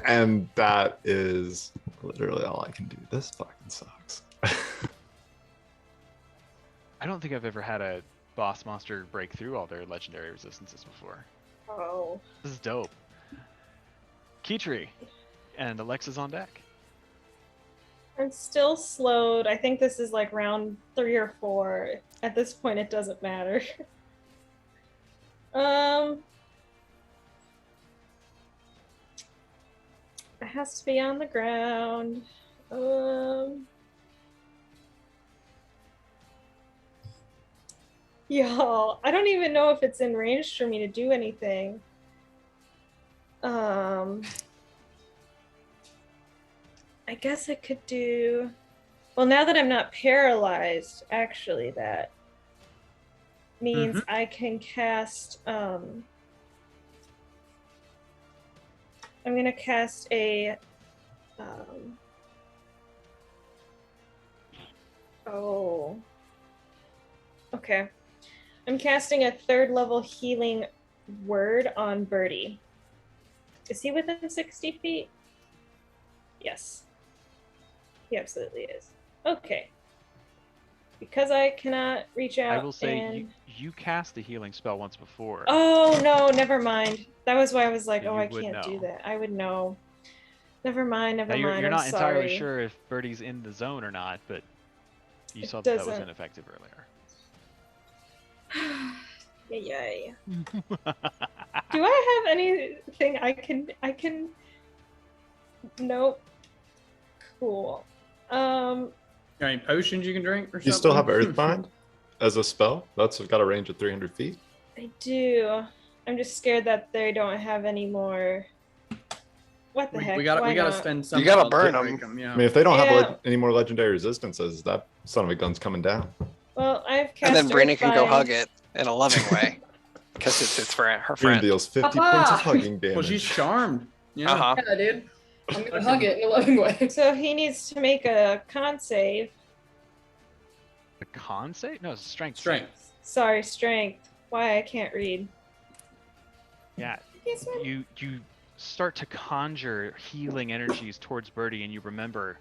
And that is literally all I can do. This fucking sucks. I don't think I've ever had a boss monster break through all their legendary resistances before. Oh. This is dope. Kitri and Alexa's on deck. I'm still slowed. I think this is like round 3 or 4. At this point, it doesn't matter. It has to be on the ground. Y'all, I don't even know if it's in range for me to do anything. I guess I could do. Well, now that I'm not paralyzed, actually, that means I can cast. I'm gonna cast a. Oh. Okay. I'm casting a 3rd level healing word on Birdie. Is he within 60 feet? Yes. He absolutely is. Okay. Because I cannot reach out. I will say and... you cast the healing spell once before. Oh, no, never mind. That was why I was like, So oh, you I would can't do know. that. I would know. Never mind, never Now you're mind. I'm not entirely sorry. sure if Birdie's in the zone or not, but you It saw that was doesn't- ineffective earlier. Yay. Do I have anything I can Nope. Cool. Got any potions you can drink or something? You still have Earthbind as a spell? That's got a range of 300 feet. I do. I'm just scared that they don't have any more. What the heck? We gotta Why gotta not? spend some. gotta burn 'em. Yeah. I mean, if they don't have Yeah. any more legendary resistances, that son of a gun's coming down. Well, I've cast And then Brittany can go Earthbind. hug it in a loving way. Because it's for her Green friend. deals 50 Papa! points of hugging damage. Well, she's charmed. Yeah. Uh-huh. Yeah, dude. I'm gonna Okay. hug it in a loving way. So he needs to make a con save. The con save? No, it's a strength. Strength. Sorry, strength. Why I can't read. Yeah. You start to conjure healing energies towards Birdie, and you remember,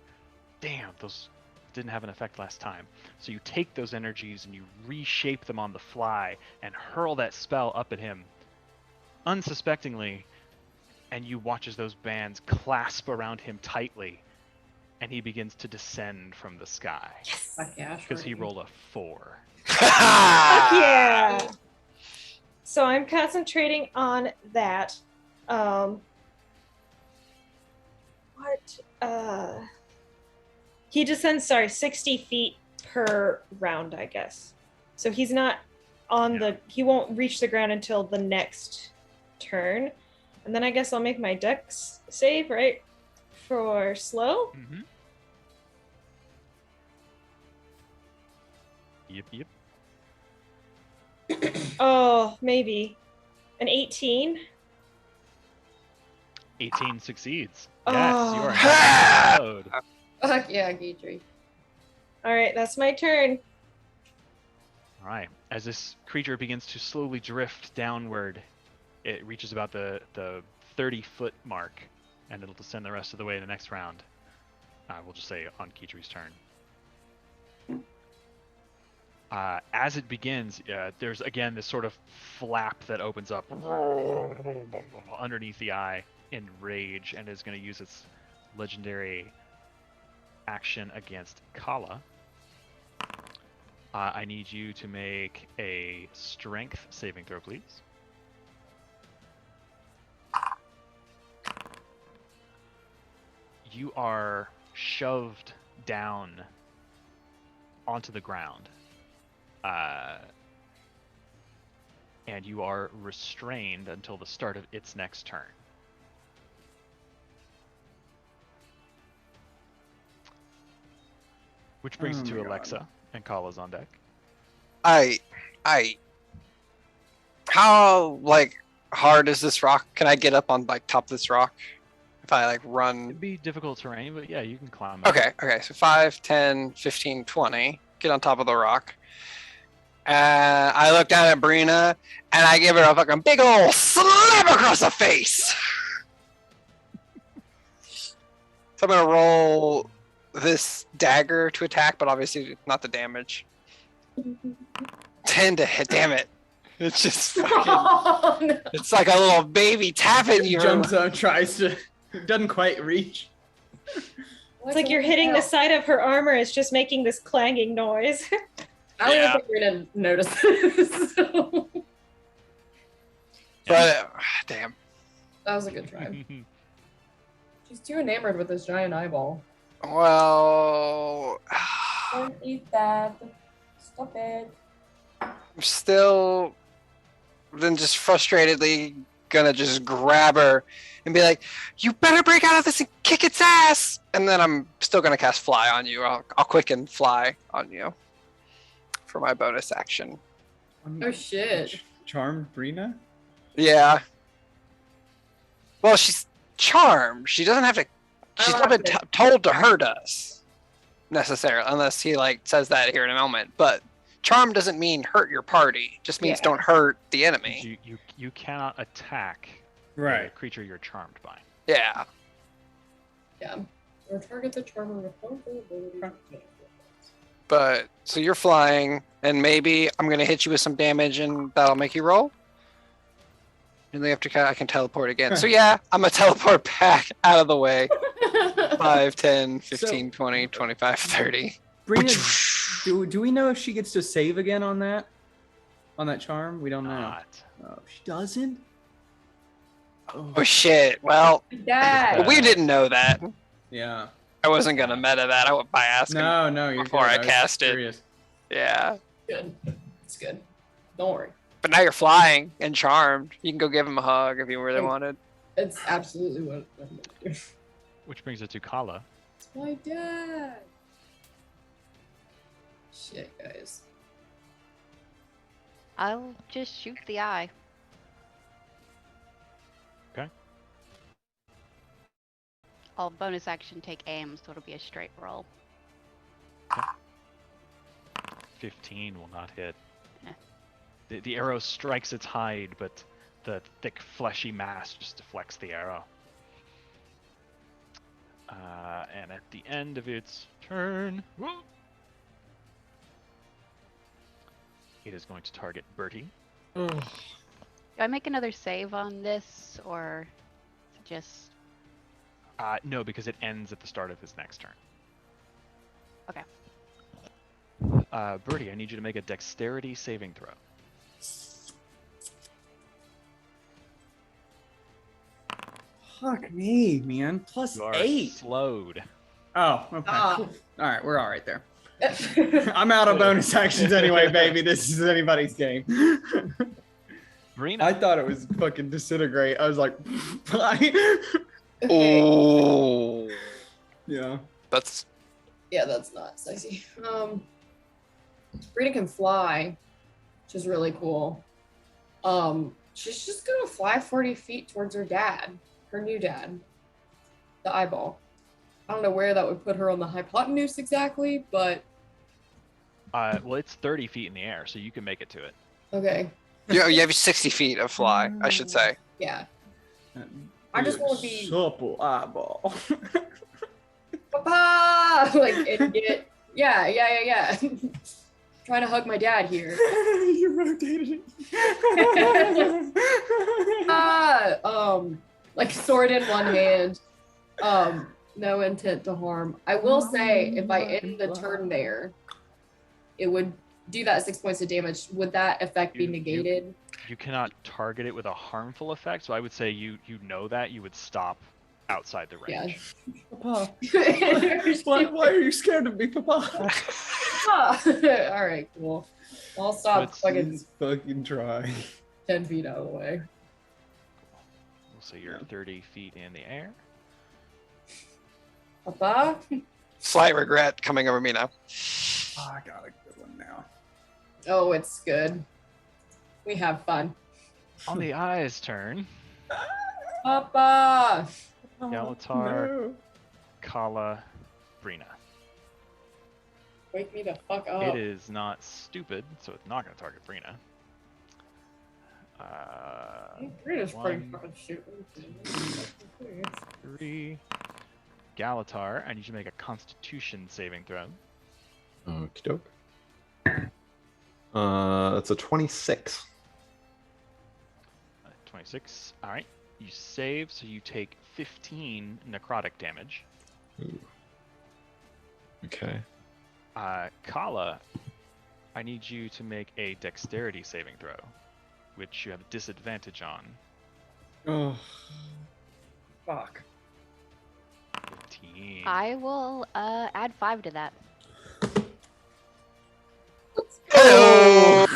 damn, those didn't have an effect last time. So you take those energies and you reshape them on the fly and hurl that spell up at him, unsuspectingly, and you watch as those bands clasp around him tightly, and he begins to descend from the sky. Fuck yeah, Because he sure. rolled a 4. Fuck yeah! So I'm concentrating on that. He descends, 60 feet per round, I guess. So he's not on he won't reach the ground until the next turn. And then I guess I'll make my dex save, right? For slow? Mm-hmm. Yep. Oh, maybe. An 18? 18 succeeds. Oh. Yes, you are in mode. Fuck yeah, Geetry. Alright, that's my turn. All right. As this creature begins to slowly drift downward, it reaches about the 30-foot mark, and it'll descend the rest of the way in the next round. We'll just say on Keetry's turn. As it begins, there's again this sort of flap that opens up underneath the eye in rage, and is going to use its legendary action against Kala. I need you to make a strength saving throw, please. You are shoved down onto the ground. And you are restrained until the start of its next turn. Which brings Oh it to my God. Alexa, and Kala's on deck. How hard is this rock? Can I get up on top of this rock? If I run. It'd be difficult terrain, but yeah, you can climb up. Okay, so 5, 10, 15, 20. Get on top of the rock. I look down at Brina, and I give her a fucking big ol' slap across the face! So I'm gonna roll this dagger to attack, but obviously not the damage. 10 to hit, damn it. It's just fucking... Oh, no. It's like a little baby tapping you. Jumps up, tries to. Doesn't quite reach. It's like you're hitting the side of her armor, it's just making this clanging noise. I don't Yeah. think we're gonna notice this. So. But, damn. That was a good try. She's too enamored with this giant eyeball. Well... Don't eat that. Stop it. still then just frustratedly gonna just grab her and be like, "You better break out of this and kick its ass!" And then I'm still gonna cast Fly on you. I'll quicken Fly on you for my bonus action. Oh shit. Charmed Brina? Yeah. Well, she's charmed. She doesn't have to. She's don't not have been to- told to hurt us necessarily, unless he like says that here in a moment. But charm doesn't mean hurt your party. It just means Yeah. don't hurt the enemy. You cannot attack the Right. creature you're charmed by. Yeah. Yeah. Or target the charmer with harmful abilities. But so you're flying, and maybe I'm gonna hit you with some damage, and that'll make you roll. And they have to. I can teleport again. So yeah, I'm gonna teleport back out of the way. 5, 10, 15, 20, 25, 30. Brina, do we know if she gets to save again on that? On that charm? We don't know. Not. Oh, she doesn't? Oh shit. Well, Dad. we didn't know that. Yeah. I wasn't gonna meta that. I went by asking. No, you're before good. I was cast it. curious. Yeah. Good. It's good. Don't worry. But now you're flying and charmed. You can go give him a hug if you really wanted. It's absolutely what I'm gonna do. Which brings it to Kala. It's my dad. Shit, guys. I'll just shoot the eye. Okay. I'll bonus action take aim, so it'll be a straight roll. 15 will not hit. Eh. The arrow strikes its hide, but the thick fleshy mass just deflects the arrow. And at the end of its turn, it is going to target Bertie. Do I make another save on this, or is it just... No, because it ends at the start of his next turn. Okay. Bertie, I need you to make a dexterity saving throw. Fuck me, man. Plus You are 8. slowed. Oh, okay. Ah. All right, we're all right there. I'm out of bonus actions anyway, baby. This is anybody's game. Brina, I thought it was fucking disintegrate. I was like, bye. Oh. Yeah. That's Yeah, that's not sexy. Rita can fly, which is really cool. She's just gonna fly 40 feet towards her dad, her new dad, the eyeball. I don't know where that would put her on the hypotenuse exactly, but well, it's 30 feet in the air, so you can make it to it. okay, you have 60 feet of fly, I should say. yeah. I just want to be supple eyeball. Papa, like and get yeah. Trying to hug my dad here. You rotated it. Like sword in one hand. No intent to harm. I will say if I end the turn there, it would do that 6 points of damage. Would that effect be negated? You cannot target it with a harmful effect, so I would say you know that you would stop outside the range. Papa, Yeah. why are you scared of me, Papa? All right, cool. I'll stop Please fucking try. 10 feet out of the way. We'll say you're 30 feet in the air. Papa? Slight regret coming over me now. Oh, I got a good one now. Oh, it's good. We have fun. On the eye's turn, Papa! Galatar, No. Kala, Brina. Wake me the fuck up. It is not stupid, so it's not going to target Brina. Brita's pretty One. fucking shooting. 3. Galatar, I need you to make a Constitution saving throw. Okie doke. That's a 26. 26. All right. You save, so you take 15 necrotic damage. Ooh. Okay. Kala, I need you to make a Dexterity saving throw, which you have a disadvantage on. Oh, fuck. 15. I will add 5 to that. Hello.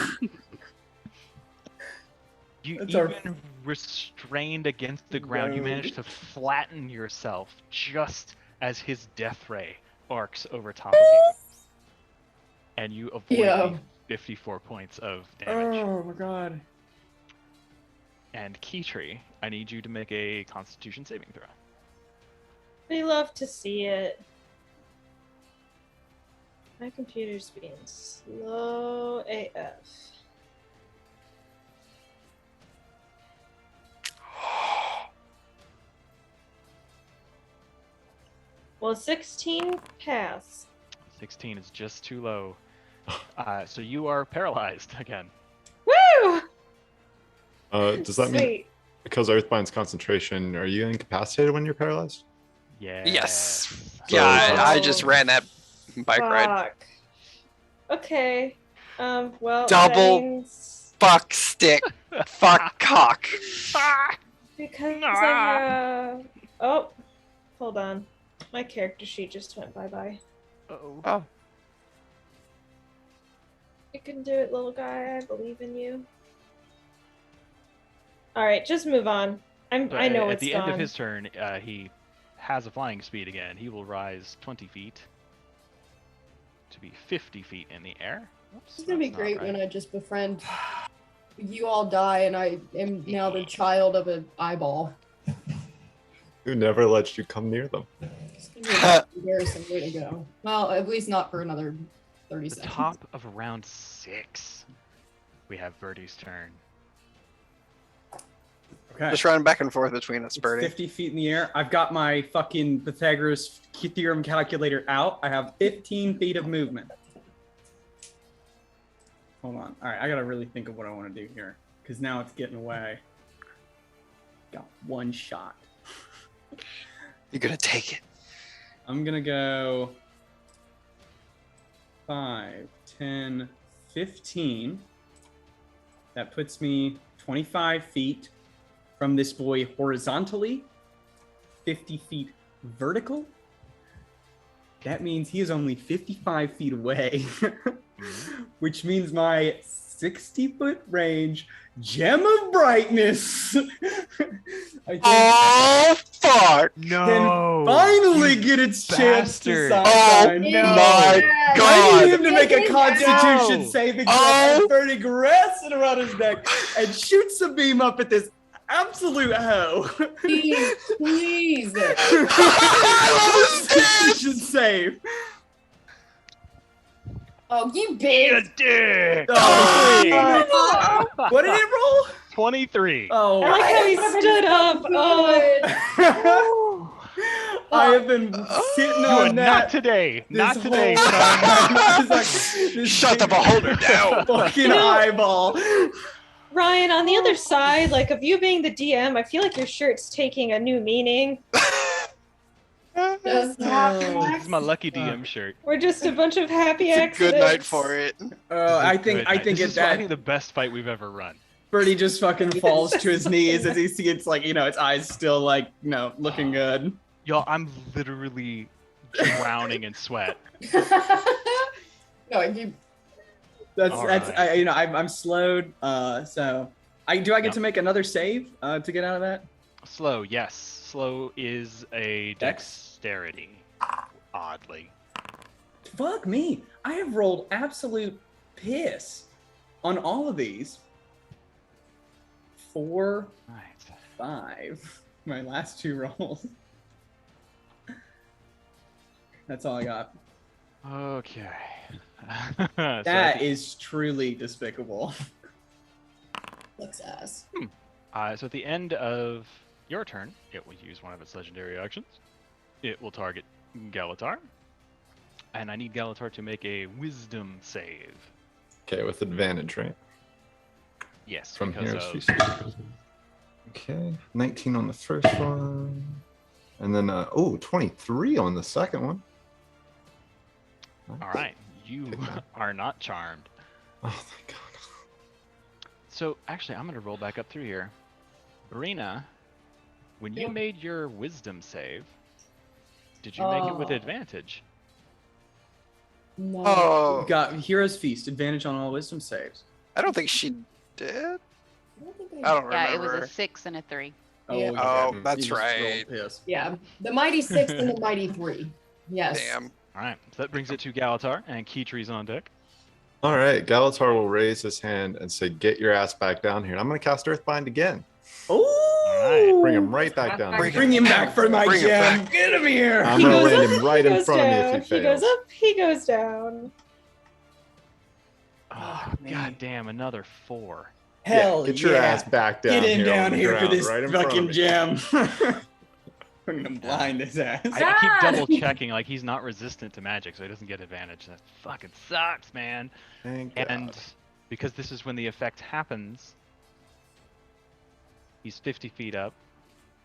You That's our- even restrained against the ground, you managed to flatten yourself just as his death ray arcs over top of you. And you avoid the 54 points of damage. Oh my god. And Keytree, I need you to make a Constitution saving throw. We love to see it. My computer's being slow AF. Well, 16 pass. 16 is just too low. So you are paralyzed again. Woo! Does that mean Sweet. because Earthbind's concentration, are you incapacitated when you're paralyzed? Yeah. Yes. So- Yeah, I just ran that bike ride. Fuck. Okay. Well, Double- that means Fuck stick. Fuck cock. because I have. Oh, hold on. My character sheet just went bye-bye. Uh-oh. Oh. You can do it, little guy. I believe in you. All right, just move on. So I know at it's the gone. end of his turn, he has a flying speed again. He will rise 20 feet to be 50 feet in the air. Oops, It's gonna be that's not great right. when I just befriend. You all die, and I am now the child of an eyeball. Who never lets you come near them? It's gonna be an embarrassing way to go. Well, at least not for another 30 The seconds. top of round 6, we have Birdie's turn. Okay. Just running back and forth between us, It's Birdie. 50 feet in the air. I've got my fucking Pythagoras theorem calculator out. I have 15 feet of movement. Hold on. All right, I gotta really think of what I want to do here, because now it's getting away. Got one shot. You're gonna take it. I'm gonna go 5, 10, 15. That puts me 25 feet from this boy horizontally, 50 feet vertical. That means he is only 55 feet away, which means my 60-foot range gem of brightness I think Oh fuck! No! can finally get its chance to bastard. shine. Oh my I God. need him to make a Constitution No. saving throw, Oh. and Bernie grabs it around his neck and shoots a beam up at this absolute hoe. Please, please. Constitution save. Oh, you You bitch. dick! Oh, what did it roll? 23. Oh, I like how he stood up. Oh, I have been sitting You are on not that. today. this Not today, whole son. time. It's like, this Shut the big beholder down. Fucking You know- eyeball. Ryan, on the other side, like of you being the DM, I feel like your shirt's taking a new meaning. Just This is my lucky DM shirt. We're just a bunch of happy It's a accidents. good night for it. I Good think night. it This is, that I think the best fight we've ever run. Birdie just fucking falls to his knees as he sees it's like, its eyes still like, looking good. Y'all, I'm literally drowning in sweat. No, you. That's All that's right. I'm slowed. So I get Yep. to make another save to get out of that. Slow, yes. Slow is a Dex? dexterity. Oddly. Fuck me. I have rolled absolute piss on all of these. 4, Right. 5. My last 2 rolls. That's all I got. Okay. So at That the- is truly despicable. Looks ass. So at the end of your turn, it will use one of its legendary actions. It will target Galatar. And I need Galatar to make a wisdom save. Okay, with advantage, right? Yes, From because here, of... she's- Okay, 19 on the first one. And then, 23 on the second one. All right, you are not charmed. Oh, thank God. So actually, I'm going to roll back up through here. Brina, when you Yep. made your wisdom save, did you make it with Oh. advantage? No. Oh, Got Hero's Feast, advantage on all wisdom saves. I don't think she did. don't think I don't Yeah, remember. it was a 6 and a 3. Yeah. Oh, You that's just rolled right. piss. Yeah, the Mighty Six and the Mighty Three. Yes. Damn. All right, so that brings it to Galatar, and Keytree's on deck. All right, Galatar will raise his hand and say, "Get your ass back down here." And I'm going to cast Earthbind again. Oh, Bring him right back down. Bring him back for my Bring him gem. back. Get him here. I'm He going to goes land up, him right he in goes front of me down, if he he fails. goes up, he goes down. Oh, man. god damn, another 4. Hell Get your ass back down. Get him here down on the here for ground, this right in front of fucking me. gem. I'm gonna blind his ass. I keep Ah! double checking, like he's not resistant to magic, so he doesn't get advantage. That fucking sucks, man. Thank And God. because this is when the effect happens, he's 50 feet up,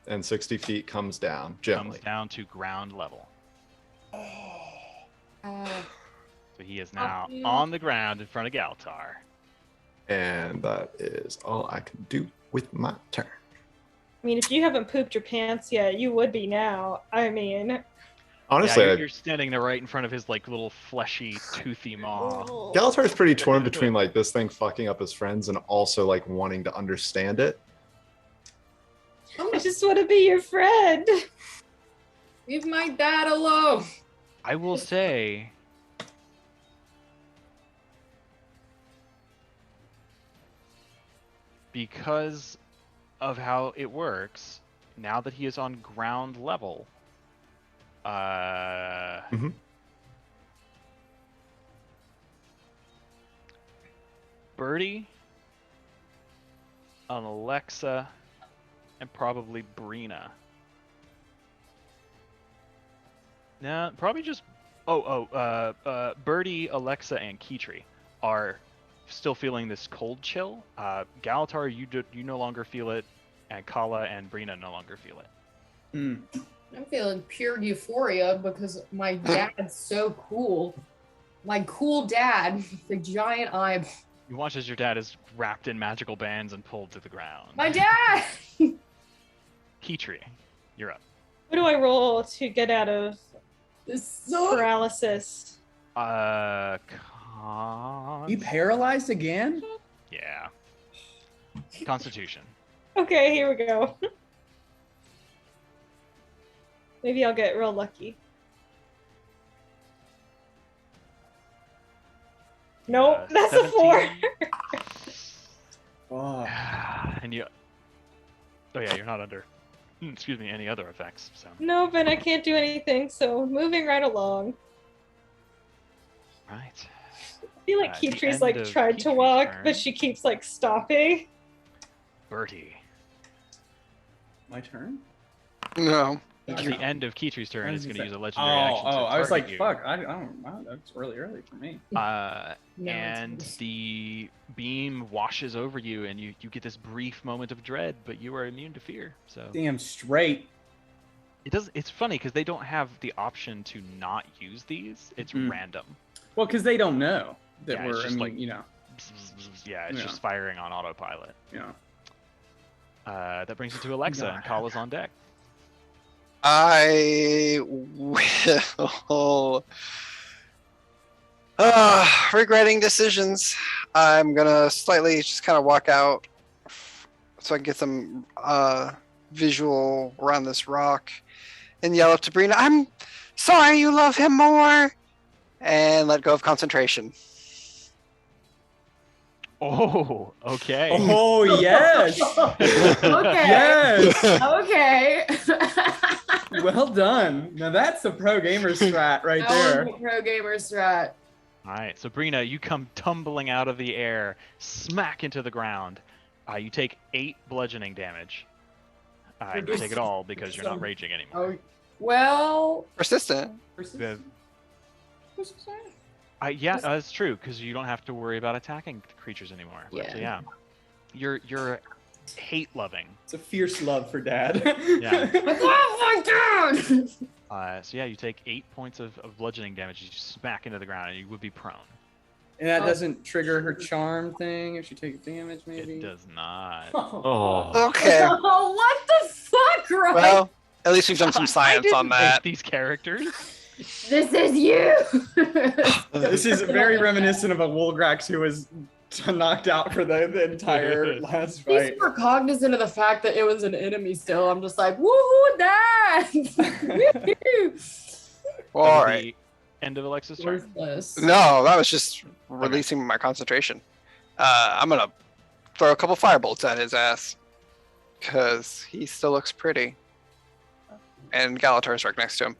And 60 feet comes down gently. comes down to ground level. So he is now yeah. on the ground in front of Galtar. And that is all I can do with my turn. I mean, if you haven't pooped your pants yet, you would be now. I mean, Honestly, yeah, you're standing there right in front of his like little fleshy, toothy maw. Galatar is pretty torn between like this thing fucking up his friends and also like wanting to understand it. I just want to be your friend. Leave my dad alone. I will say, because of how it works, now that he is on ground level, Birdie, an Alexa, and probably Brina. Nah, probably just Birdie, Alexa, and Keytree are still feeling this cold chill. Galatar, you no longer feel it, and Kala and Brina no longer feel it. Mm. I'm feeling pure euphoria because my dad's so cool. My cool dad with the giant eyeball. You watch as your dad is wrapped in magical bands and pulled to the ground. My dad! Keytree, you're up. What do I roll to get out of This so paralysis? Con... You paralyzed again? Yeah. Constitution. Okay, here we go. Maybe I'll get real lucky. Nope, that's a 4. 17. Oh. And you... Oh yeah, you're not under, excuse me, any other effects, so... Nope, and I can't do anything, so moving right along. Right. I feel like The Keytree's end like of tried to Keytree's walk, turn. but she keeps like stopping. Bertie. My turn? No. At the end of Keytree's turn, is going to use a Oh, legendary action to I was like, target you. fuck, I don't, wow, that's really early for me. No, And it's- the beam washes over you, and you get this brief moment of dread, but you are immune to fear. So Damn straight. it does. It's funny because they don't have the option to not use these. It's Mhm. random. Well, because they don't know that Yeah, it's we're, I just mean, like- you know, Yeah, it's Yeah. just firing on autopilot. you know. That brings it to Alexa, God. and Kala's on deck. I will. Regretting decisions. I'm gonna slightly just kind of walk out so I can get some visual around this rock and yell up to Brina, "I'm sorry you love him more," and let go of concentration. Oh, okay. Oh, yes. Okay. Yes. Okay. Well done. Now that's a pro gamer strat right That there. was a pro gamer strat. All right, so Brina, you come tumbling out of the air, smack into the ground. You take 8 bludgeoning damage. You take it all because you're not raging anymore. Oh, well. Persistent. The- yeah, that's true because you don't have to worry about attacking creatures anymore. Yeah. So yeah, you're hate loving. It's a fierce love for dad. Yeah. Oh my god! So yeah, you take 8 points of bludgeoning damage. You smack into the ground, and you would be prone. And that doesn't trigger her charm thing if she takes damage, maybe? It does not. Oh. Okay. Oh, what the fuck, right? Well, at least we've done some I science didn't on make that. these characters. This is you! This is very reminiscent of a Wolgrax who was knocked out for the entire last fight. He's more cognizant of the fact that it was an enemy still. I'm just like, woohoo, that! Well, That all was right. the end of Alexa's turn. Worthless. No, that was just releasing my concentration. I'm gonna throw a couple firebolts at his ass because he still looks pretty, and Galatar's right next to him.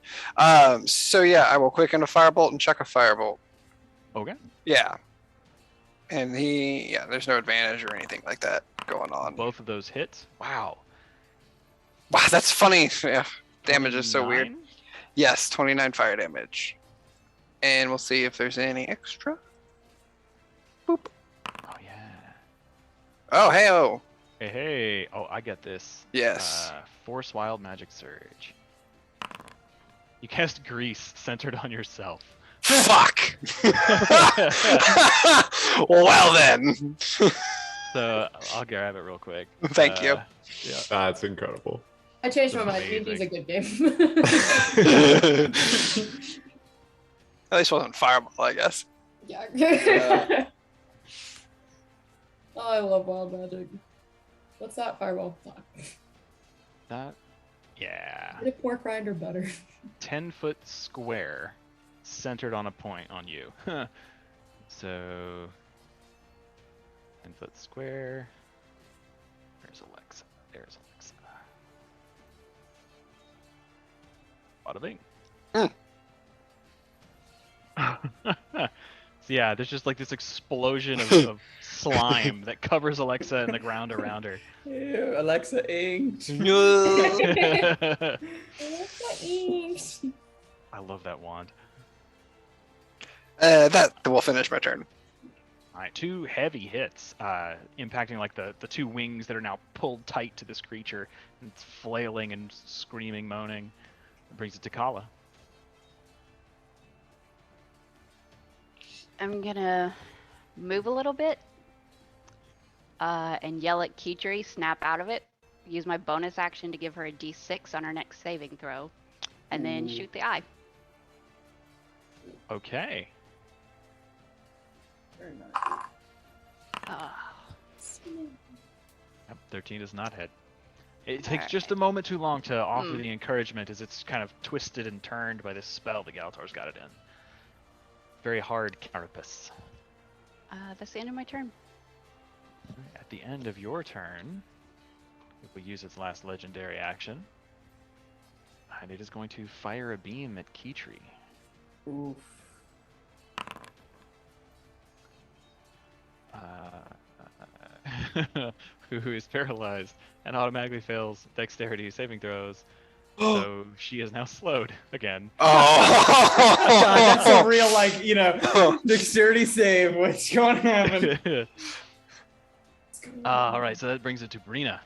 So yeah, I will quicken a firebolt and chuck a firebolt. Okay. Yeah, and there's no advantage or anything like that going on. Both of those hits. Wow. Wow, that's funny. Yeah, damage is so weird. 29? Yes, 29 fire damage, and we'll see if there's any extra. Boop. Oh yeah. Oh hey oh. Hey hey. Oh, I get this. Yes. Force Wild Magic Surge. You cast Grease centered on yourself. Fuck. Well then. So I'll grab it real quick. Thank you. Yeah. That's incredible. I changed my That's mind. D&D's a amazing. good game. At least wasn't fireball, I guess. yeah. Yeah. Oh, I love wild magic. What's that fireball? Fuck. That. Yeah. Get a pork rind or butter. 10-foot square centered on a point on you. So 10-foot square. Where's Alexa? There's Alexa. Bada bing. So yeah, there's just like this explosion of slime that covers Alexa and the ground around her. Ew, Alexa inked. I love that wand. That will finish my turn. All right, 2 heavy hits, impacting like the 2 wings that are now pulled tight to this creature. And it's flailing and screaming, moaning. It brings it to Kala. I'm gonna move a little bit and yell at Kitri, snap out of it, use my bonus action to give her a d6 on her next saving throw, and then shoot the eye. Okay. Very nice. Ah. Yep, 13 does not hit. It takes Alright. just a moment too long to offer the encouragement as it's kind of twisted and turned by this spell that Galatar's got it in. Very hard carapace. That's the end of my turn. At the end of your turn, it will use its last legendary action. And it is going to fire a beam at Kitri. Oof. Who is paralyzed and automatically fails dexterity saving throws. So she is now slowed again. Oh. God, that's a real dexterity save. What's going to happen? All right, so that brings it to Brina.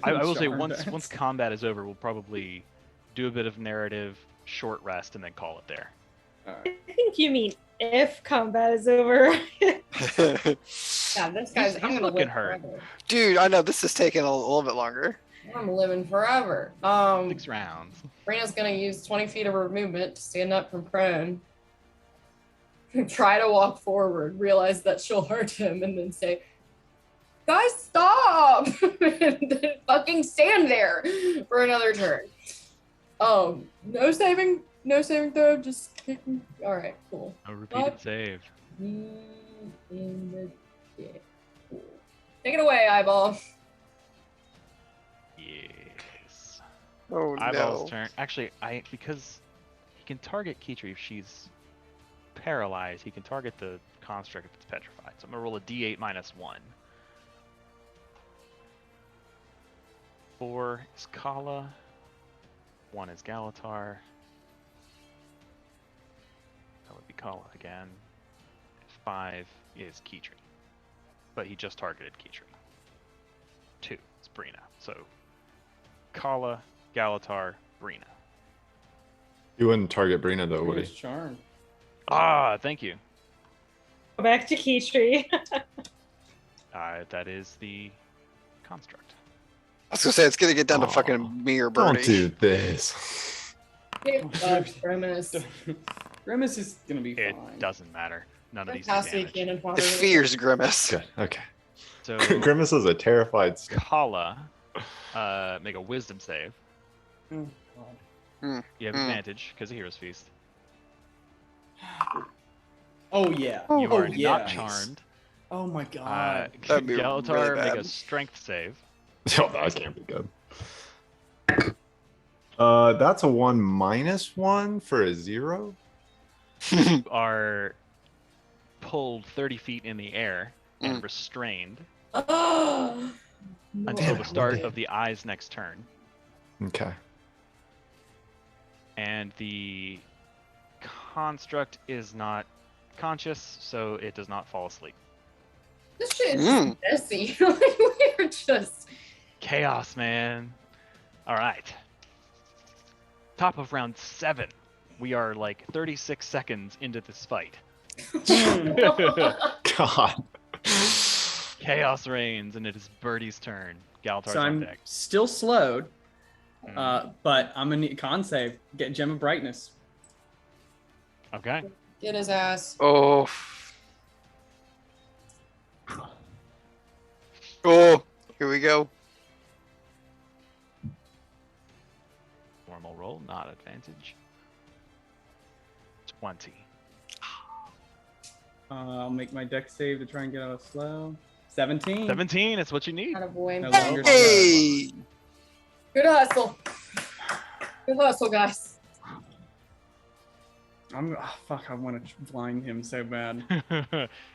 I will say once combat is over, we'll probably do a bit of narrative, short rest, and then call it there. Alright. I think you mean if combat is over. Yeah, this guy's. He's I'm gonna looking live hurt. forever. Dude, I know this is taking a little bit longer. I'm living forever. 6 rounds. Brina's gonna use 20 feet of her movement to stand up from prone. Try to walk forward, realize that she'll hurt him, and then say, "Guys, stop!" and then fucking stand there for another turn. No saving throw. Just kick me. All right, cool. A repeated save. In the dick. Cool. Take it away, eyeball. Yes. Oh Eyeball's no. turn. Actually, because he can target Kitri if she's paralyzed. He can target the construct if it's petrified. So I'm gonna roll a d8 minus 1. 4 is Kala. 1 is Galatar. That would be Kala again. 5 is Kitri. But he just targeted Kitri. 2 is Brina. So Kala, Galatar, Brina. You wouldn't target Brina though, would Nice he? charm. Ah, thank you. Go back to Kitri. That is the construct. I was gonna say it's gonna get down to Aw. fucking me or Birdie. Don't do this. Grimace. Grimace is gonna be It fine. doesn't matter. none of these do Fantastic damage. cannon fodder. The fierce grimace. Good. Okay. So Grimace is a terrified snake. Kala, make a wisdom save. Oh, Hmm. You have Hmm. advantage because of Hero's Feast. oh yeah. You oh are yeah. not charmed. Oh my god. That'd be Galatar, really make a bad. strength save. Oh, that can't be good. That's a 1 -1 for a 0. You are pulled 30 feet in the air and Mm. restrained Oh, until Damn the it, start really? of the eye's next turn. Okay. And the construct is not conscious, so it does not fall asleep. this shit is Mm. messy. Like, we're just. Chaos, man. All right. Top of round 7. We are like 36 seconds into this fight. God. Chaos reigns, and it is Birdie's turn. Galatar's So on I'm deck. still slowed, Mm. but I'm gonna need con save. Get Gem of Brightness. Okay. Get his ass. Oh. Oh, here we go. Normal roll, not advantage. 20. I'll make my deck save to try and get out of slow. 17. 17, it's what you need. Out of boy. No longer Hey! Good hustle. Good hustle, guys. Fuck, I want to blind him so bad.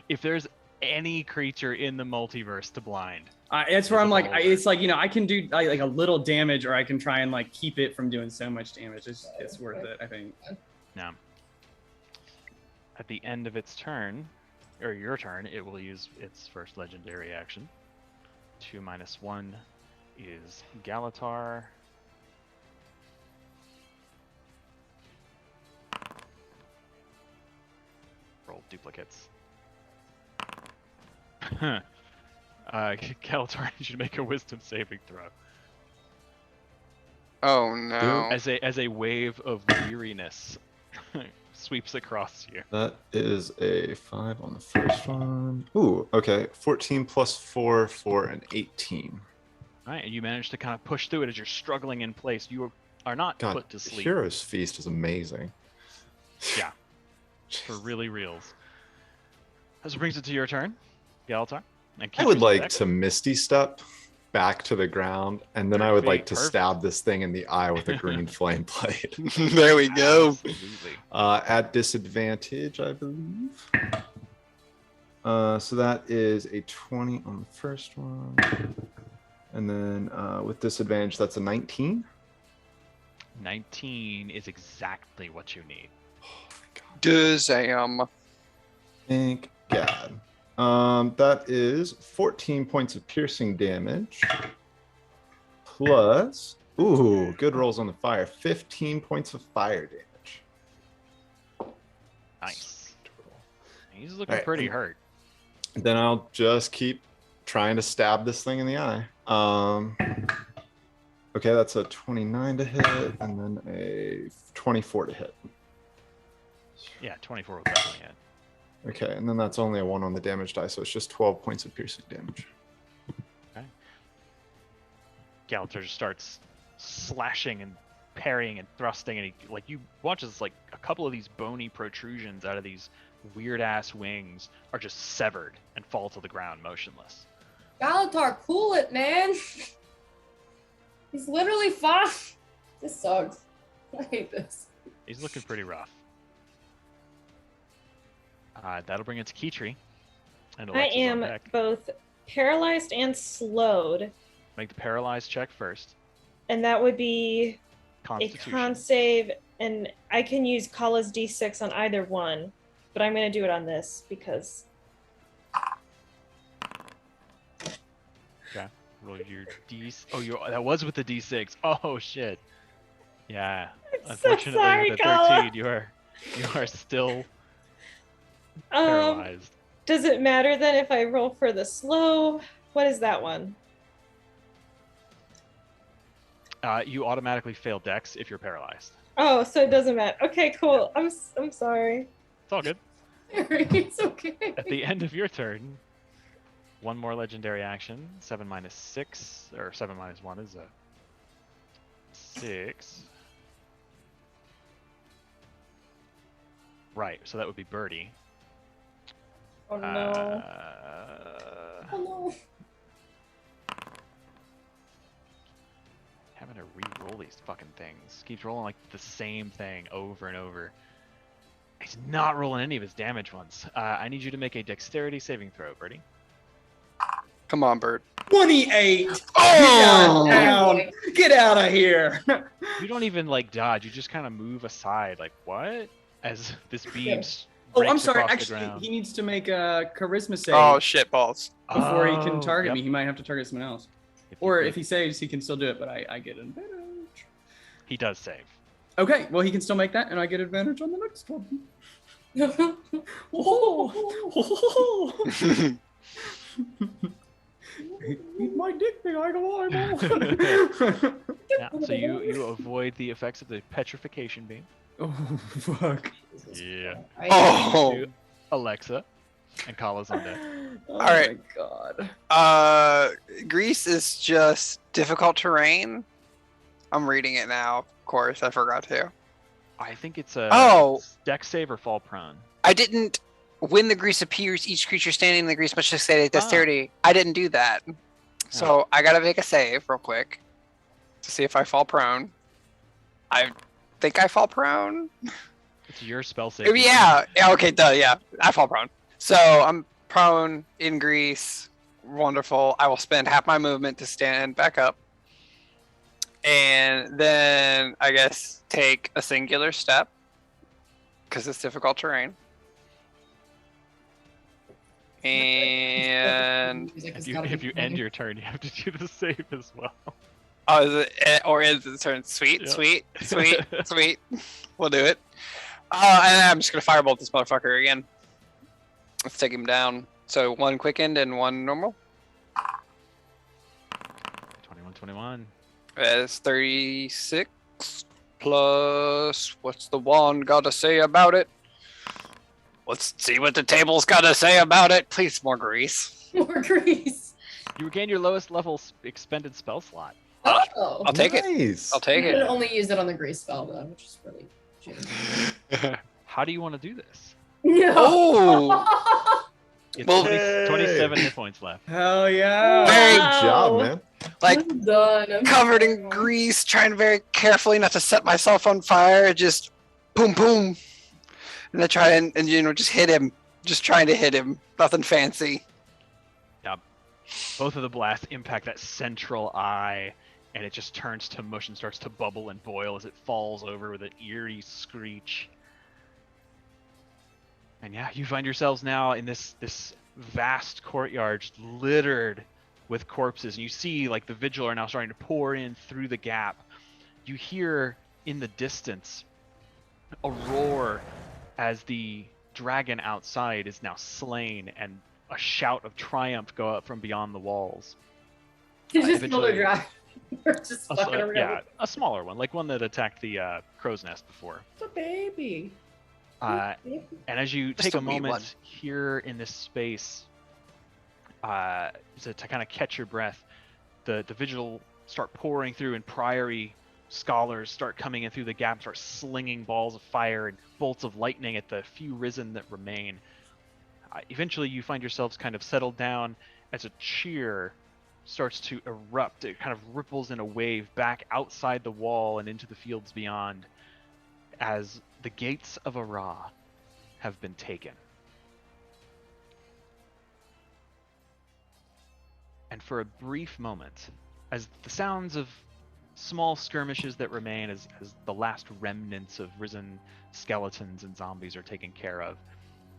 If there's any creature in the multiverse to blind, That's where I'm like, Visible. it's like, I can do like a little damage, or I can try and like keep it from doing so much damage. It's worth it, I think. no. At the end of its turn, or your turn, it will use its first legendary action. 2 - 1 is Galatar. Roll duplicates. Galatar needs you to make a wisdom saving throw. Oh no. As a wave of weariness sweeps across you. That is a 5 on the first one. Ooh, okay. 14 plus 4 for an 18. All right, and you manage to kind of push through it as you're struggling in place. You are not God, put to sleep. Hero's Feast is amazing. Yeah. For really reals. This brings it to your turn, Galatar. And I would Keeper's like deck. to Misty Step back to the ground, and then I would like to Perfect. stab this thing in the eye with a green flame blade. There we go. Absolutely. At disadvantage, I believe. So that is a 20 on the first one. And then with disadvantage, that's a 19. 19 is exactly what you need. Dazam. Thank God. That is 14 points of piercing damage. Plus, ooh, good rolls on the fire. 15 points of fire damage. Nice. He's looking Alright, pretty and- hurt. Then I'll just keep trying to stab this thing in the eye. Okay, that's a 29 to hit, and then a 24 to hit. Yeah, 24 will definitely hit. Okay, and then that's only a 1 on the damage die, so it's just 12 points of piercing damage. Galatar just starts slashing and parrying and thrusting, and you watch as like a couple of these bony protrusions out of these weird ass wings are just severed and fall to the ground motionless. Galatar, cool it, man. He's literally fine. This sucks. I hate this. He's looking pretty rough. That'll bring it to Keytree. And I Alexa's on am deck. both paralyzed and slowed, Make the paralyzed check first. and that would be a Constitution. con save, and I can use Kala's D6 on either one, but I'm going to do it on this because Roll your D. Oh, that was with the D6. Oh shit. Yeah. I'm so Unfortunately, sorry, with the Kala. 13, you are still Um, paralyzed. does it matter then if I roll for the slow? What is that one? You automatically fail Dex if you're paralyzed. Oh, so it doesn't matter. Okay, cool. I'm sorry. It's all good. It's okay. At the end of your turn, one more legendary action. 7 minus 6, or 7 minus 1 is a 6. Right, so that would be Birdie. Oh no. Oh no. Having to re-roll these fucking things. Keeps rolling like the same thing over and over. He's not rolling any of his damage ones. I need you to make a dexterity saving throw, Birdie. Come on, Bert. 28. Oh! Get down. Get out of here. You don't even like dodge. You just kind of move aside, like what? As this beam Oh, I'm breaks sorry. across the Actually, ground. he needs to make a charisma save Oh, shit balls. before he can Oh, target yep. me. He might have to target someone else. If you Or could- if he saves, he can still do it, but I get advantage. he does save. Okay, well, he can still make that, and I get advantage on the next one. Eat my dick, big eyeball. Yeah, so you avoid the effects of the petrification beam. Oh, fuck. Yeah. Oh. To Alexa, and Kala's on deck. Oh, All right. my God. Greece is just difficult terrain. I'm reading it now. Of course, I forgot to. I think it's a dex save or fall prone. I didn't. When the grease appears, each creature standing in the grease must say dexterity. I didn't do that. So I gotta make a save real quick to see if I fall prone. I think I fall prone. It's your spell save. Yeah. Okay. Duh. Yeah. I fall prone. So I'm prone in grease. Wonderful. I will spend half my movement to stand back up. And then I guess take a singular step because it's difficult terrain. And If you end your turn, you have to do the save as well. oh, is it, or is it turn? Sweet, Yep. sweet. We'll do it. And I'm just gonna firebolt this motherfucker again. Let's take him down. So one quickened and one normal. 21. That's 36 plus what's the wand gotta say about it? Let's see what the table's gotta say about it. Please, more grease. More grease. You regain your lowest level expended spell slot. Oh. I'll take it. Nice. I'll take I could it. only use it on the grease spell though, which is really shitty. How do you want to do this? No. Oh, It's Well- 27 hit points left. Hell yeah. Very Good job, man. like I'm done. I'm covered in done. grease, trying very carefully not to set myself on fire. Just boom, boom, and I try and just hit him. Just trying to hit him. Nothing fancy. Both of the blasts impact that central eye, and it just turns to mush and starts to bubble and boil as it falls over with an eerie screech. And yeah, you find yourselves now in this vast courtyard just littered with corpses. And you see like the vigil are now starting to pour in through the gap. You hear in the distance a roar as the dragon outside is now slain, and a shout of triumph go up from beyond the walls. It's just eventually- another dragon. We're just fucking around. Yeah, a smaller one, like one that attacked the crow's nest before. It's a baby. And as you Just take a a wee moment one. here in this space to kind of catch your breath, the vigil start pouring through, and priory scholars start coming in through the gap, start slinging balls of fire and bolts of lightning at the few risen that remain. Eventually, you find yourselves kind of settled down as a cheer starts to erupt. It kind of ripples in a wave back outside the wall and into the fields beyond, as the Gates of Arah have been taken. And for a brief moment, as the sounds of small skirmishes that remain, as the last remnants of risen skeletons and zombies are taken care of,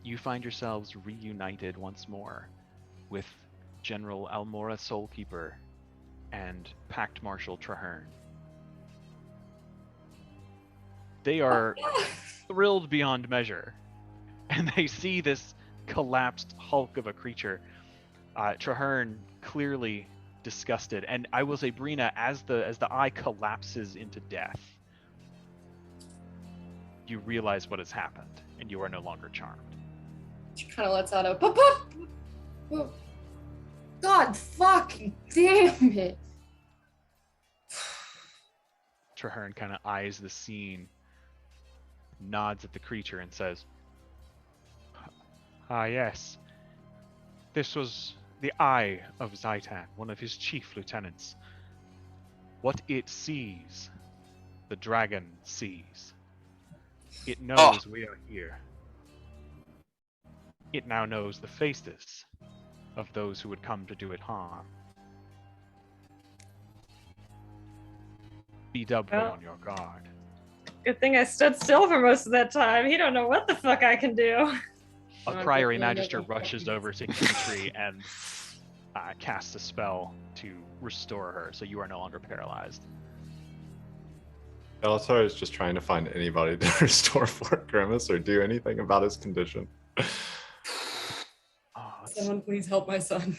you find yourselves reunited once more with General Almora Soulkeeper and Pact Marshal Traherne. They are thrilled beyond measure, and they see this collapsed hulk of a creature. Traherne clearly disgusted, and I will say, Brina, as the eye collapses into death, you realize what has happened, and you are no longer charmed. She kind of lets out a pop pop. Oh, God fucking damn it. Traherne kind of eyes the scene, nods at the creature, and says, "Ah, yes. This was the eye of Zaitan, one of his chief lieutenants. What it sees, the dragon sees. It knows we are here. It now knows the faces of those who would come to do it harm. Be doubly Well. on your guard." Good thing I stood still for most of that time. He don't know what the fuck I can do. A Priory Magister rushes over to Kintry and casts a spell to restore her, so you are no longer paralyzed. Bellatar is just trying to find anybody to restore Fort Grimace or do anything about his condition. Oh, Someone please help my son.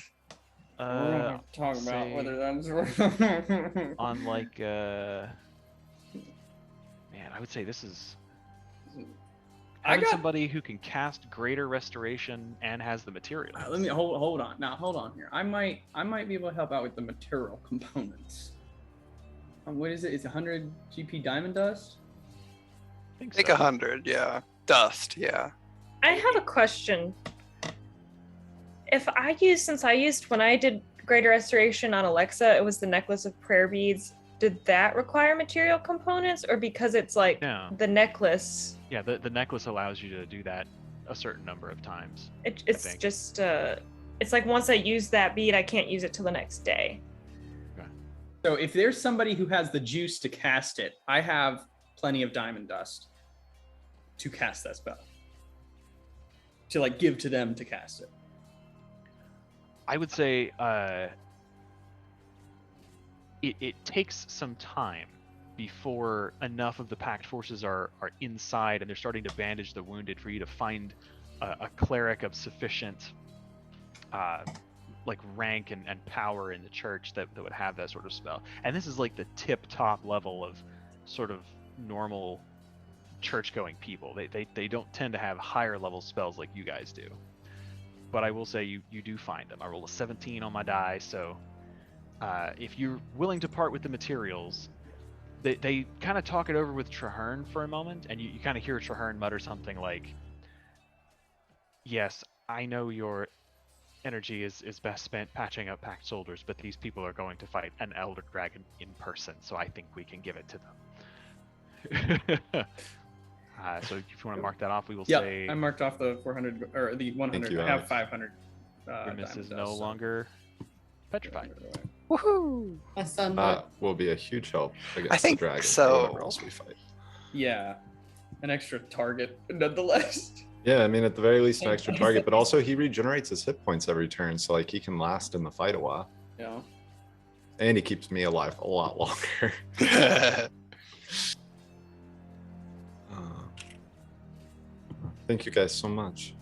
We're gonna have to talk about say whether that's on like man, I would say this is having somebody who can cast Greater Restoration and has the materials. Let me hold on. Now hold on here. I might be able to help out with the material components. What is it? It's 100 GP diamond dust. I think Take so. 100, yeah. Dust, yeah. I have a question. Since I used when I did Greater Restoration on Alexa, it was the necklace of prayer beads. Did that require material components, or because it's like No. the necklace? Yeah, the necklace allows you to do that a certain number of times. It's think. just it's like once I use that bead, I can't use it till the next day. So if there's somebody who has the juice to cast it, I have plenty of diamond dust to cast that spell. To like give to them to cast it. I would say it takes some time before enough of the Pact forces are inside and they're starting to bandage the wounded for you to find a cleric of sufficient like rank and power in the church that would have that sort of spell. And this is like the tip-top level of sort of normal church-going people. They don't tend to have higher level spells like you guys do. But I will say you do find them. I rolled a 17 on my die, so if you're willing to part with the materials, they kind of talk it over with Traherne for a moment, and you kind of hear Traherne mutter something like, "Yes, I know your energy is best spent patching up Pact soldiers, but these people are going to fight an Elder Dragon in person, so I think we can give it to them." So if you want to mark that off, we will say I marked off the 400 or the 100. you, I have Alex. 500. Grimace is diamond no dust, so- longer petrified. Woohoo! My son. That will be a huge help against I think the dragon so. or whatever else we fight. Yeah, an extra target, nonetheless. Yeah, I mean, at the very least, an extra target, but also he regenerates his hit points every turn, so like he can last in the fight a while. Yeah. And he keeps me alive a lot longer. Thank you guys so much.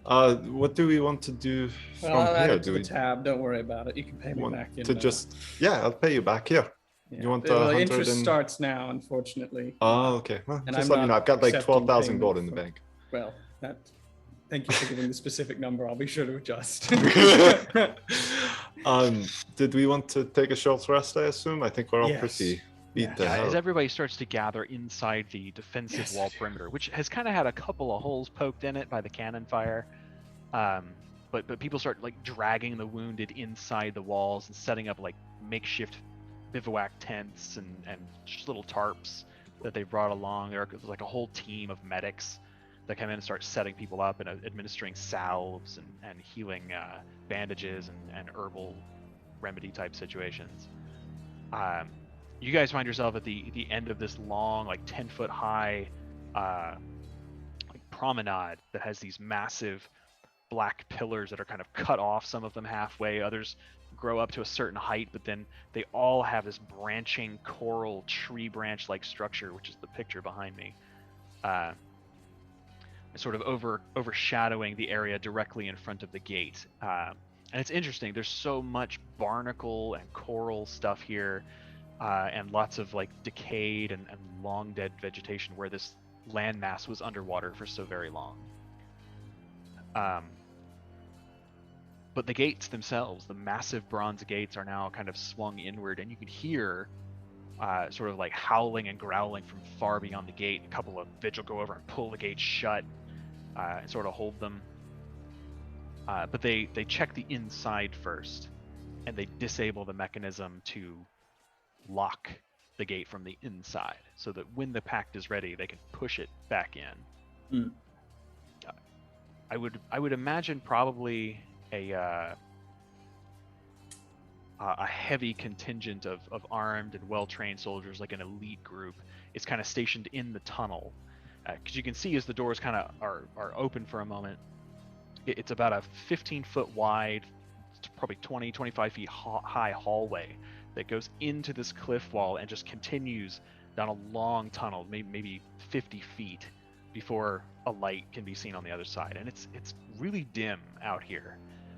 What do we want to do from Well, I'll add here? it to the tab. Don't worry about it. You can pay me want back in. to just I'll pay you back here. yeah. you want the 100 interest and- starts now, unfortunately. Oh, okay. Well, And just I'm let me know. not I've got like accepting 12,000 gold in payment the for- bank. Well, that. Thank you for giving the specific number. I'll be sure to adjust. Did we want to take a short rest? I assume. I think we're all Yes. pretty beat Yes. to Yeah, hell. as everybody starts to gather inside the defensive Yes. wall perimeter, which has kind of had a couple of holes poked in it by the cannon fire, but people start like dragging the wounded inside the walls and setting up like makeshift bivouac tents and just little tarps that they brought along. There's like a whole team of medics that come in and start setting people up and administering salves and healing bandages and herbal remedy type situations. You guys find yourself at the end of this long, like 10-foot high like promenade that has these massive black pillars that are kind of cut off, some of them halfway, others grow up to a certain height, but then they all have this branching coral tree branch like structure, which is the picture behind me, sort of overshadowing the area directly in front of the gate. And it's interesting, there's so much barnacle and coral stuff here, and lots of like decayed and long dead vegetation where this landmass was underwater for so very long. But the gates themselves, the massive bronze gates, are now kind of swung inward, and you can hear sort of like howling and growling from far beyond the gate. A couple of vigil go over and pull the gates shut and sort of hold them. But they check the inside first, and they disable the mechanism to lock the gate from the inside, so that when the Pact is ready, they can push it back in. I would imagine probably a heavy contingent of armed and well-trained soldiers, like an elite group, is kind of stationed in the tunnel, because you can see as the doors kind of are open for a moment. It's about a 15-foot wide, probably 25 feet high hallway that goes into this cliff wall and just continues down a long tunnel, maybe 50 feet, before a light can be seen on the other side. And it's really dim out here.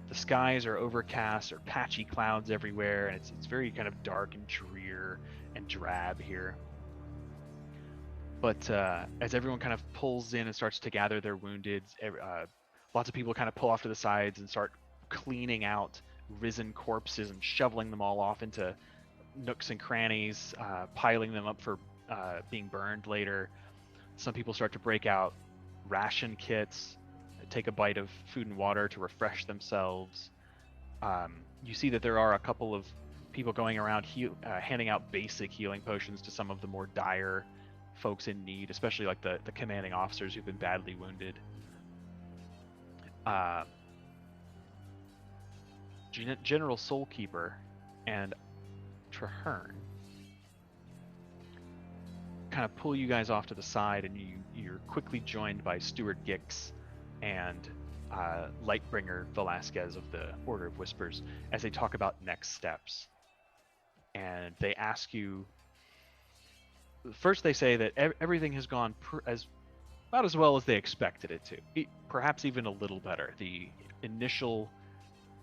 The skies are overcast, or patchy clouds everywhere, and it's very kind of dark and drear and drab here. But as everyone kind of pulls in and starts to gather their wounded, lots of people kind of pull off to the sides and start cleaning out risen corpses and shoveling them all off into nooks and crannies, piling them up for being burned later. Some people start to break out ration kits, take a bite of food and water to refresh themselves. You see that there are a couple of people going around handing out basic healing potions to some of the more dire folks in need, especially like the commanding officers who've been badly wounded. General Soulkeeper and Traherne kind of pull you guys off to the side, and you're quickly joined by Steward Gix and Lightbringer Velasquez of the Order of Whispers as they talk about next steps. And they ask you, first they say that everything has gone about as well as they expected it to, perhaps even a little better. The initial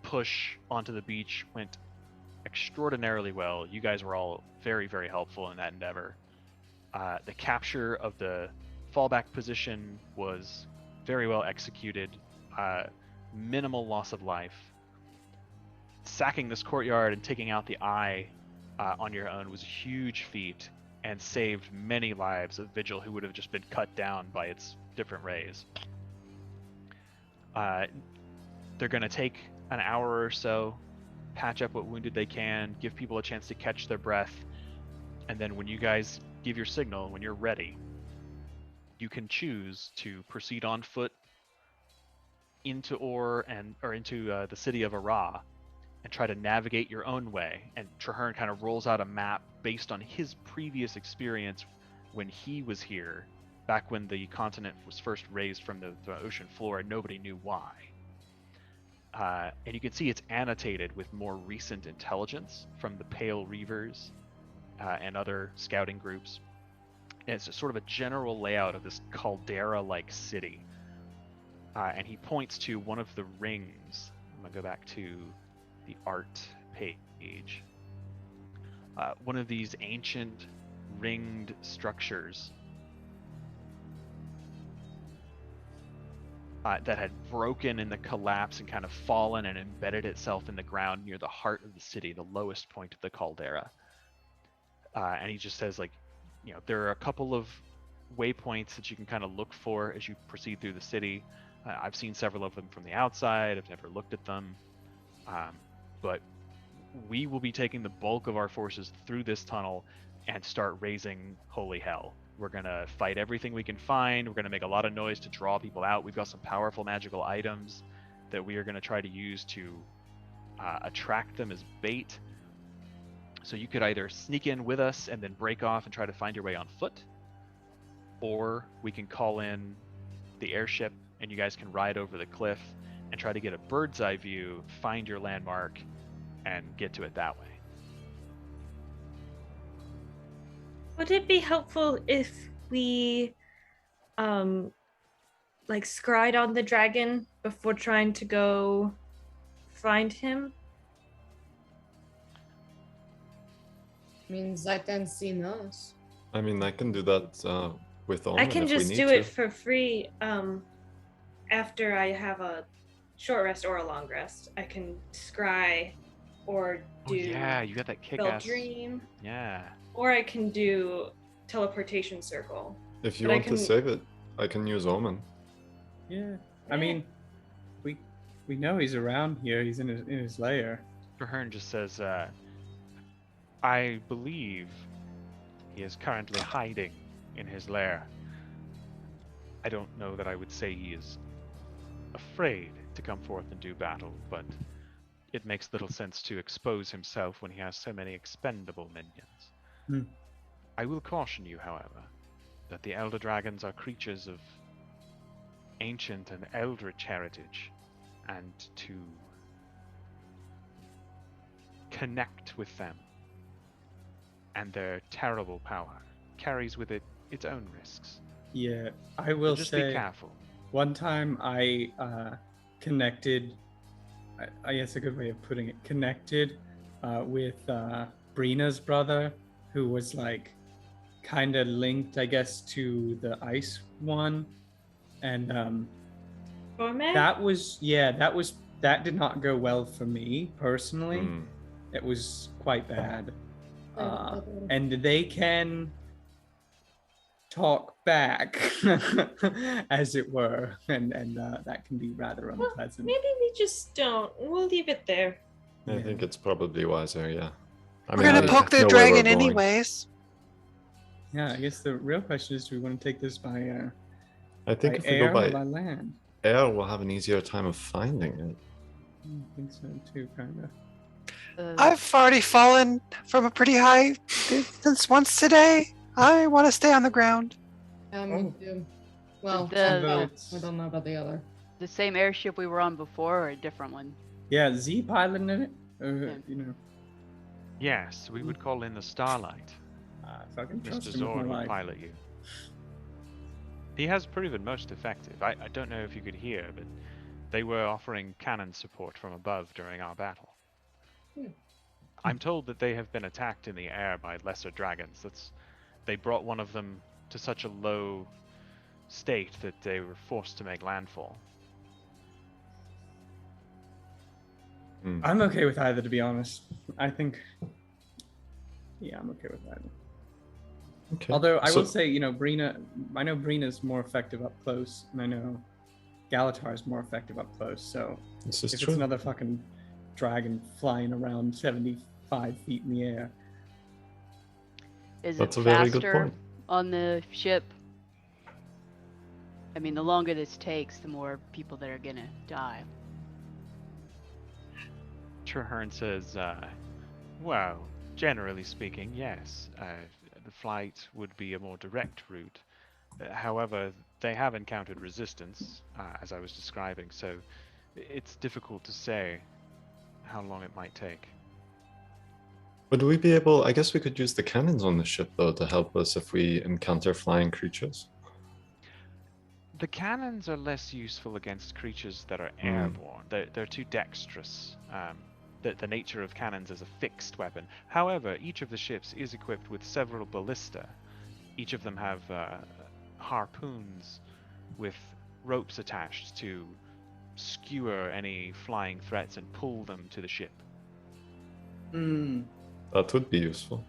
push onto the beach went extraordinarily well. You guys were all very, very helpful in that endeavor. The capture of the fallback position was very well executed. Minimal loss of life. Sacking this courtyard and taking out the eye on your own was a huge feat, and saved many lives of Vigil who would have just been cut down by its different rays. They're going to take an hour or so, patch up what wounded they can, give people a chance to catch their breath, and then when you guys give your signal, when you're ready, you can choose to proceed on foot into into the city of Arah and try to navigate your own way. And Traherne kind of rolls out a map based on his previous experience when he was here, back when the continent was first raised from the ocean floor and nobody knew why. And you can see it's annotated with more recent intelligence from the Pale Reavers and other scouting groups. And it's sort of a general layout of this caldera-like city. And he points to one of the rings. I'm going to go back to the art page. One of these ancient ringed structures that had broken in the collapse and kind of fallen and embedded itself in the ground near the heart of the city, the lowest point of the caldera. And he just says, like, there are a couple of waypoints that you can kind of look for as you proceed through the city. I've seen several of them from the outside. I've never looked at them. But we will be taking the bulk of our forces through this tunnel and start raising holy hell. We're going to fight everything we can find. We're going to make a lot of noise to draw people out. We've got some powerful magical items that we are going to try to use to attract them as bait. So you could either sneak in with us and then break off and try to find your way on foot, or we can call in the airship and you guys can ride over the cliff and try to get a bird's eye view, find your landmark, and get to it that way. Would it be helpful if we scryed on the dragon before trying to go find him? I mean, Zaitan's seen us. I mean, I can do that with honor. I can if we just need do to. it for free. after I have a short rest or a long rest, I can scry or Oh do yeah, you got that Spell kick-ass. Dream, Yeah. or I can do Teleportation Circle. If you But I want to can- save it, I can use Omen. Yeah. I Yeah. mean, we know he's around here. He's in his lair. Traherne just says, I believe he is currently hiding in his lair. I don't know that I would say he is afraid to come forth and do battle, but it makes little sense to expose himself when he has so many expendable minions. Hmm. I will caution you, however, that the Elder Dragons are creatures of ancient and eldritch heritage, and to connect with them and their terrible power carries with it its own risks. Yeah, I So will just say. be careful. One time I connected, I guess a good way of putting it, connected with Brina's brother, who was like kind of linked, I guess, to the ice one. And that did not go well for me personally. Hmm. It was quite bad. And they can talk back, as it were, and that can be rather Well, unpleasant. maybe we just don't. We'll leave it there. I think it's probably wiser, yeah. I We're gonna I poke the know where we're dragon going. anyways. Yeah, I guess the real question is, do we want to take this by I think by if we air go or by by land? air, we'll have an easier time of finding it. I think so too, kind of. I've already fallen from a pretty high distance once today. I want to stay on the ground. Me Oh. too. Well, The- I don't know about the other. The same airship we were on before, or a different one? Yeah, Z piloting it, or Yeah. you know, Yes, we would call in the Starlight. fucking Mr. trust him with Zord my would life. pilot you. He has proven most effective. I don't know if you could hear, but they were offering cannon support from above during our battle. I'm told that they have been attacked in the air by lesser dragons. They brought one of them to such a low state that they were forced to make landfall. Hmm. I'm okay with either, to be honest. I think, yeah, I'm okay with either. Okay. Although I So- will say, you know, I know Brina's more effective up close, and I know Galatar's more effective up close. So This is if true. it's another fucking dragon flying around 75 feet in the air, Is That's it a very good faster point. on the ship? I mean, the longer this takes, the more people that are gonna die. Traherne says, well, generally speaking, yes. The flight would be a more direct route. However, they have encountered resistance, as I was describing, so it's difficult to say how long it might take. Would we be able? I guess we could use the cannons on the ship though to help us if we encounter flying creatures. The cannons are less useful against creatures that are airborne. They're too dexterous. The nature of cannons is a fixed weapon. However, each of the ships is equipped with several ballista. Each of them have harpoons with ropes attached to skewer any flying threats and pull them to the ship. That would be useful.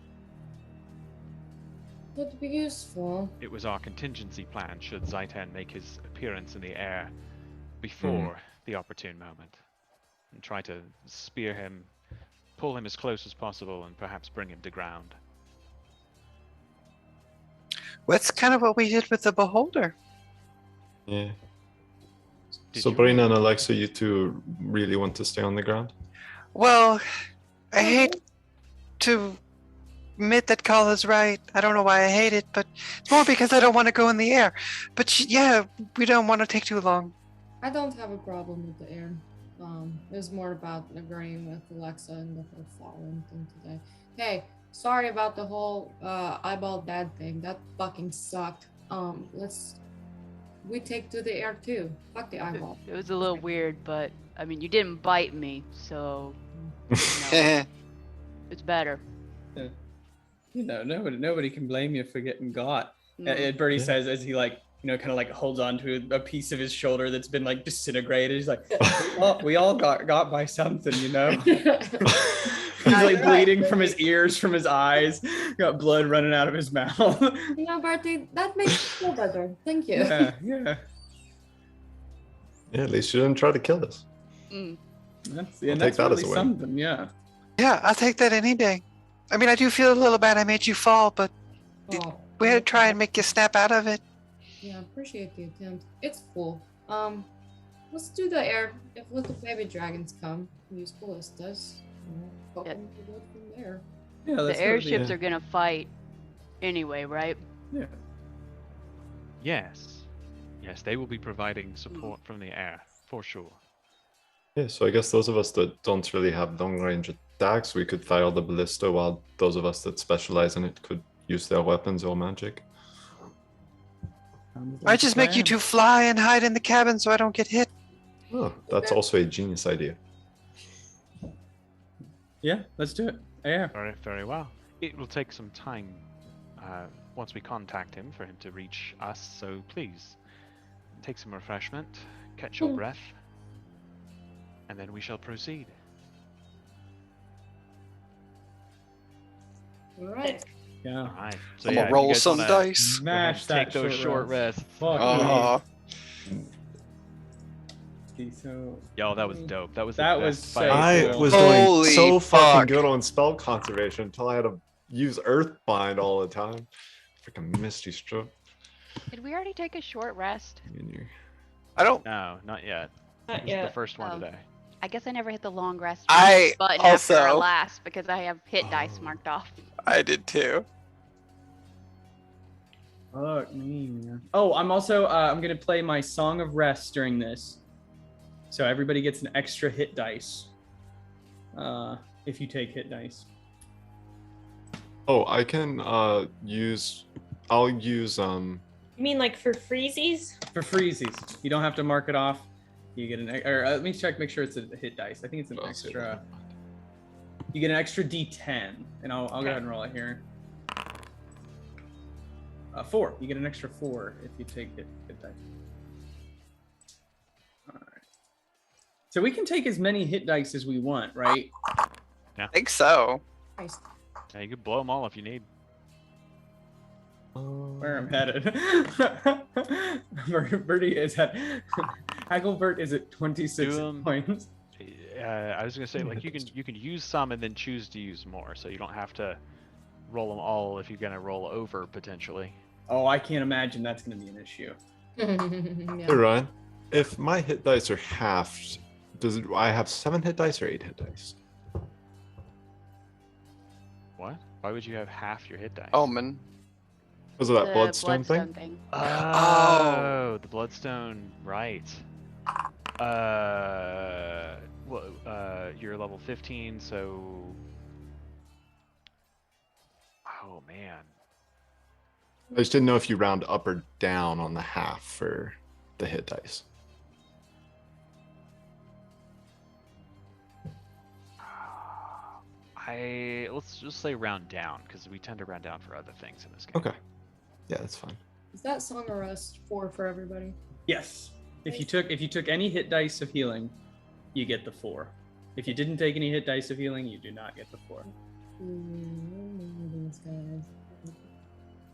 Would be useful. It was our contingency plan should Zaitan make his appearance in the air before the opportune moment, and try to spear him, pull him as close as possible, and perhaps bring him to ground. That's kind of what we did with the Beholder. Yeah. Did So you- Brina and Alexa, you two really want to stay on the ground? Well, I hate to admit that Kala's right. I don't know why I hate it, but it's more because I don't want to go in the air. But yeah, we don't want to take too long. I don't have a problem with the air. It was more about agreeing with Alexa and the whole falling thing today. Hey, sorry about the whole eyeball dad thing. That fucking sucked. We take to the air too. Fuck the eyeball. It was a little weird, but I mean, you didn't bite me, so you know, it's better. you know, nobody can blame you for getting got. Mm. Birdie Yeah. says as he like kind of like holds on to a piece of his shoulder that's been like disintegrated. He's like, we all got by something, He's like bleeding from his ears, from his eyes, got blood running out of his mouth. Bertie, that makes me feel better. Thank you. Yeah. Yeah, at least you didn't try to kill us. That's take that's that as really a win. something, yeah. Yeah, I'll take that any day. I mean, I do feel a little bad I made you fall, but Oh, we had to try and make you snap out of it. yeah, appreciate the attempt. It's cool. Let's do the air. If little baby dragons come, use ballistas. Hope we can go from there. Yeah, The that's airships are gonna fight anyway, right? Yeah. Yes. Yes, they will be providing support from the air, for sure. Yeah, so I guess those of us that don't really have long range attacks, we could fire the ballista, while those of us that specialize in it could use their weapons or magic. I just make you two fly and hide in the cabin so I don't get hit. Oh, that's also a genius idea. Yeah, let's do it. Yeah. Very, very well. It will take some time once we contact him for him to reach us, so please take some refreshment, catch your breath, and then we shall proceed. All right. Yeah. All right. So I'm yeah, gonna if you roll guys some wanna dice. go ahead and Smash that take those short rests. Fuck Aw. me. So Yo, that was dope. That was the That best was so fight. I cool. was Holy doing so fucking fuck. good on spell conservation until I had to use Earthbind all the time. Freaking Misty Stroke. Did we already take a short rest? I don't. No, not yet. Not This is yet. the first one Oh. today. I guess I never hit the long rest I button after our also- last because I have hit dice Oh. marked off. I did too. fuck me, man. Oh, I'm also I'm gonna play my Song of Rest during this, so everybody gets an extra hit dice. If you take hit dice. Oh, I can use. I'll use You mean like for freezies? For freezies, you don't have to mark it off. You get an. Or let me check, make sure it's a hit dice. I think it's an I'll say extra. that. You get an extra D10, and I'll go ahead and roll it here. 4. You get an extra 4 if you take hit dice. All right. So we can take as many hit dice as we want, right? I think so. Nice. Yeah, you can blow them all if you need. Where I'm headed. Bertie is at. Hagglebert is at 26 Do 'em. points. I was gonna say, like, you can use some and then choose to use more, so you don't have to roll them all if you're gonna roll over potentially. Oh, I can't imagine that's going to be an issue. Hey Yeah. Ryan, if my hit dice are halved, I have 7 hit dice or 8 hit dice? What? Why would you have half your hit dice? Omen. Was it that The bloodstone thing? thing. Oh, the bloodstone, right. You're level 15, so. Oh man. I just didn't know if you round up or down on the half for the hit dice. Let's just say round down because we tend to round down for other things in this game. Okay. Yeah, that's fine. Is that Song of Rest 4 for everybody? Yes. If you took any hit dice of healing, you get the 4. If you didn't take any hit dice of healing, you do not get the 4.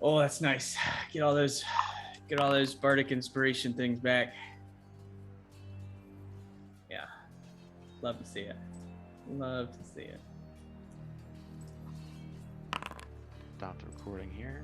Oh, that's nice. Get all those bardic inspiration things back. Yeah. Love to see it. Love to see it. Stop the recording here.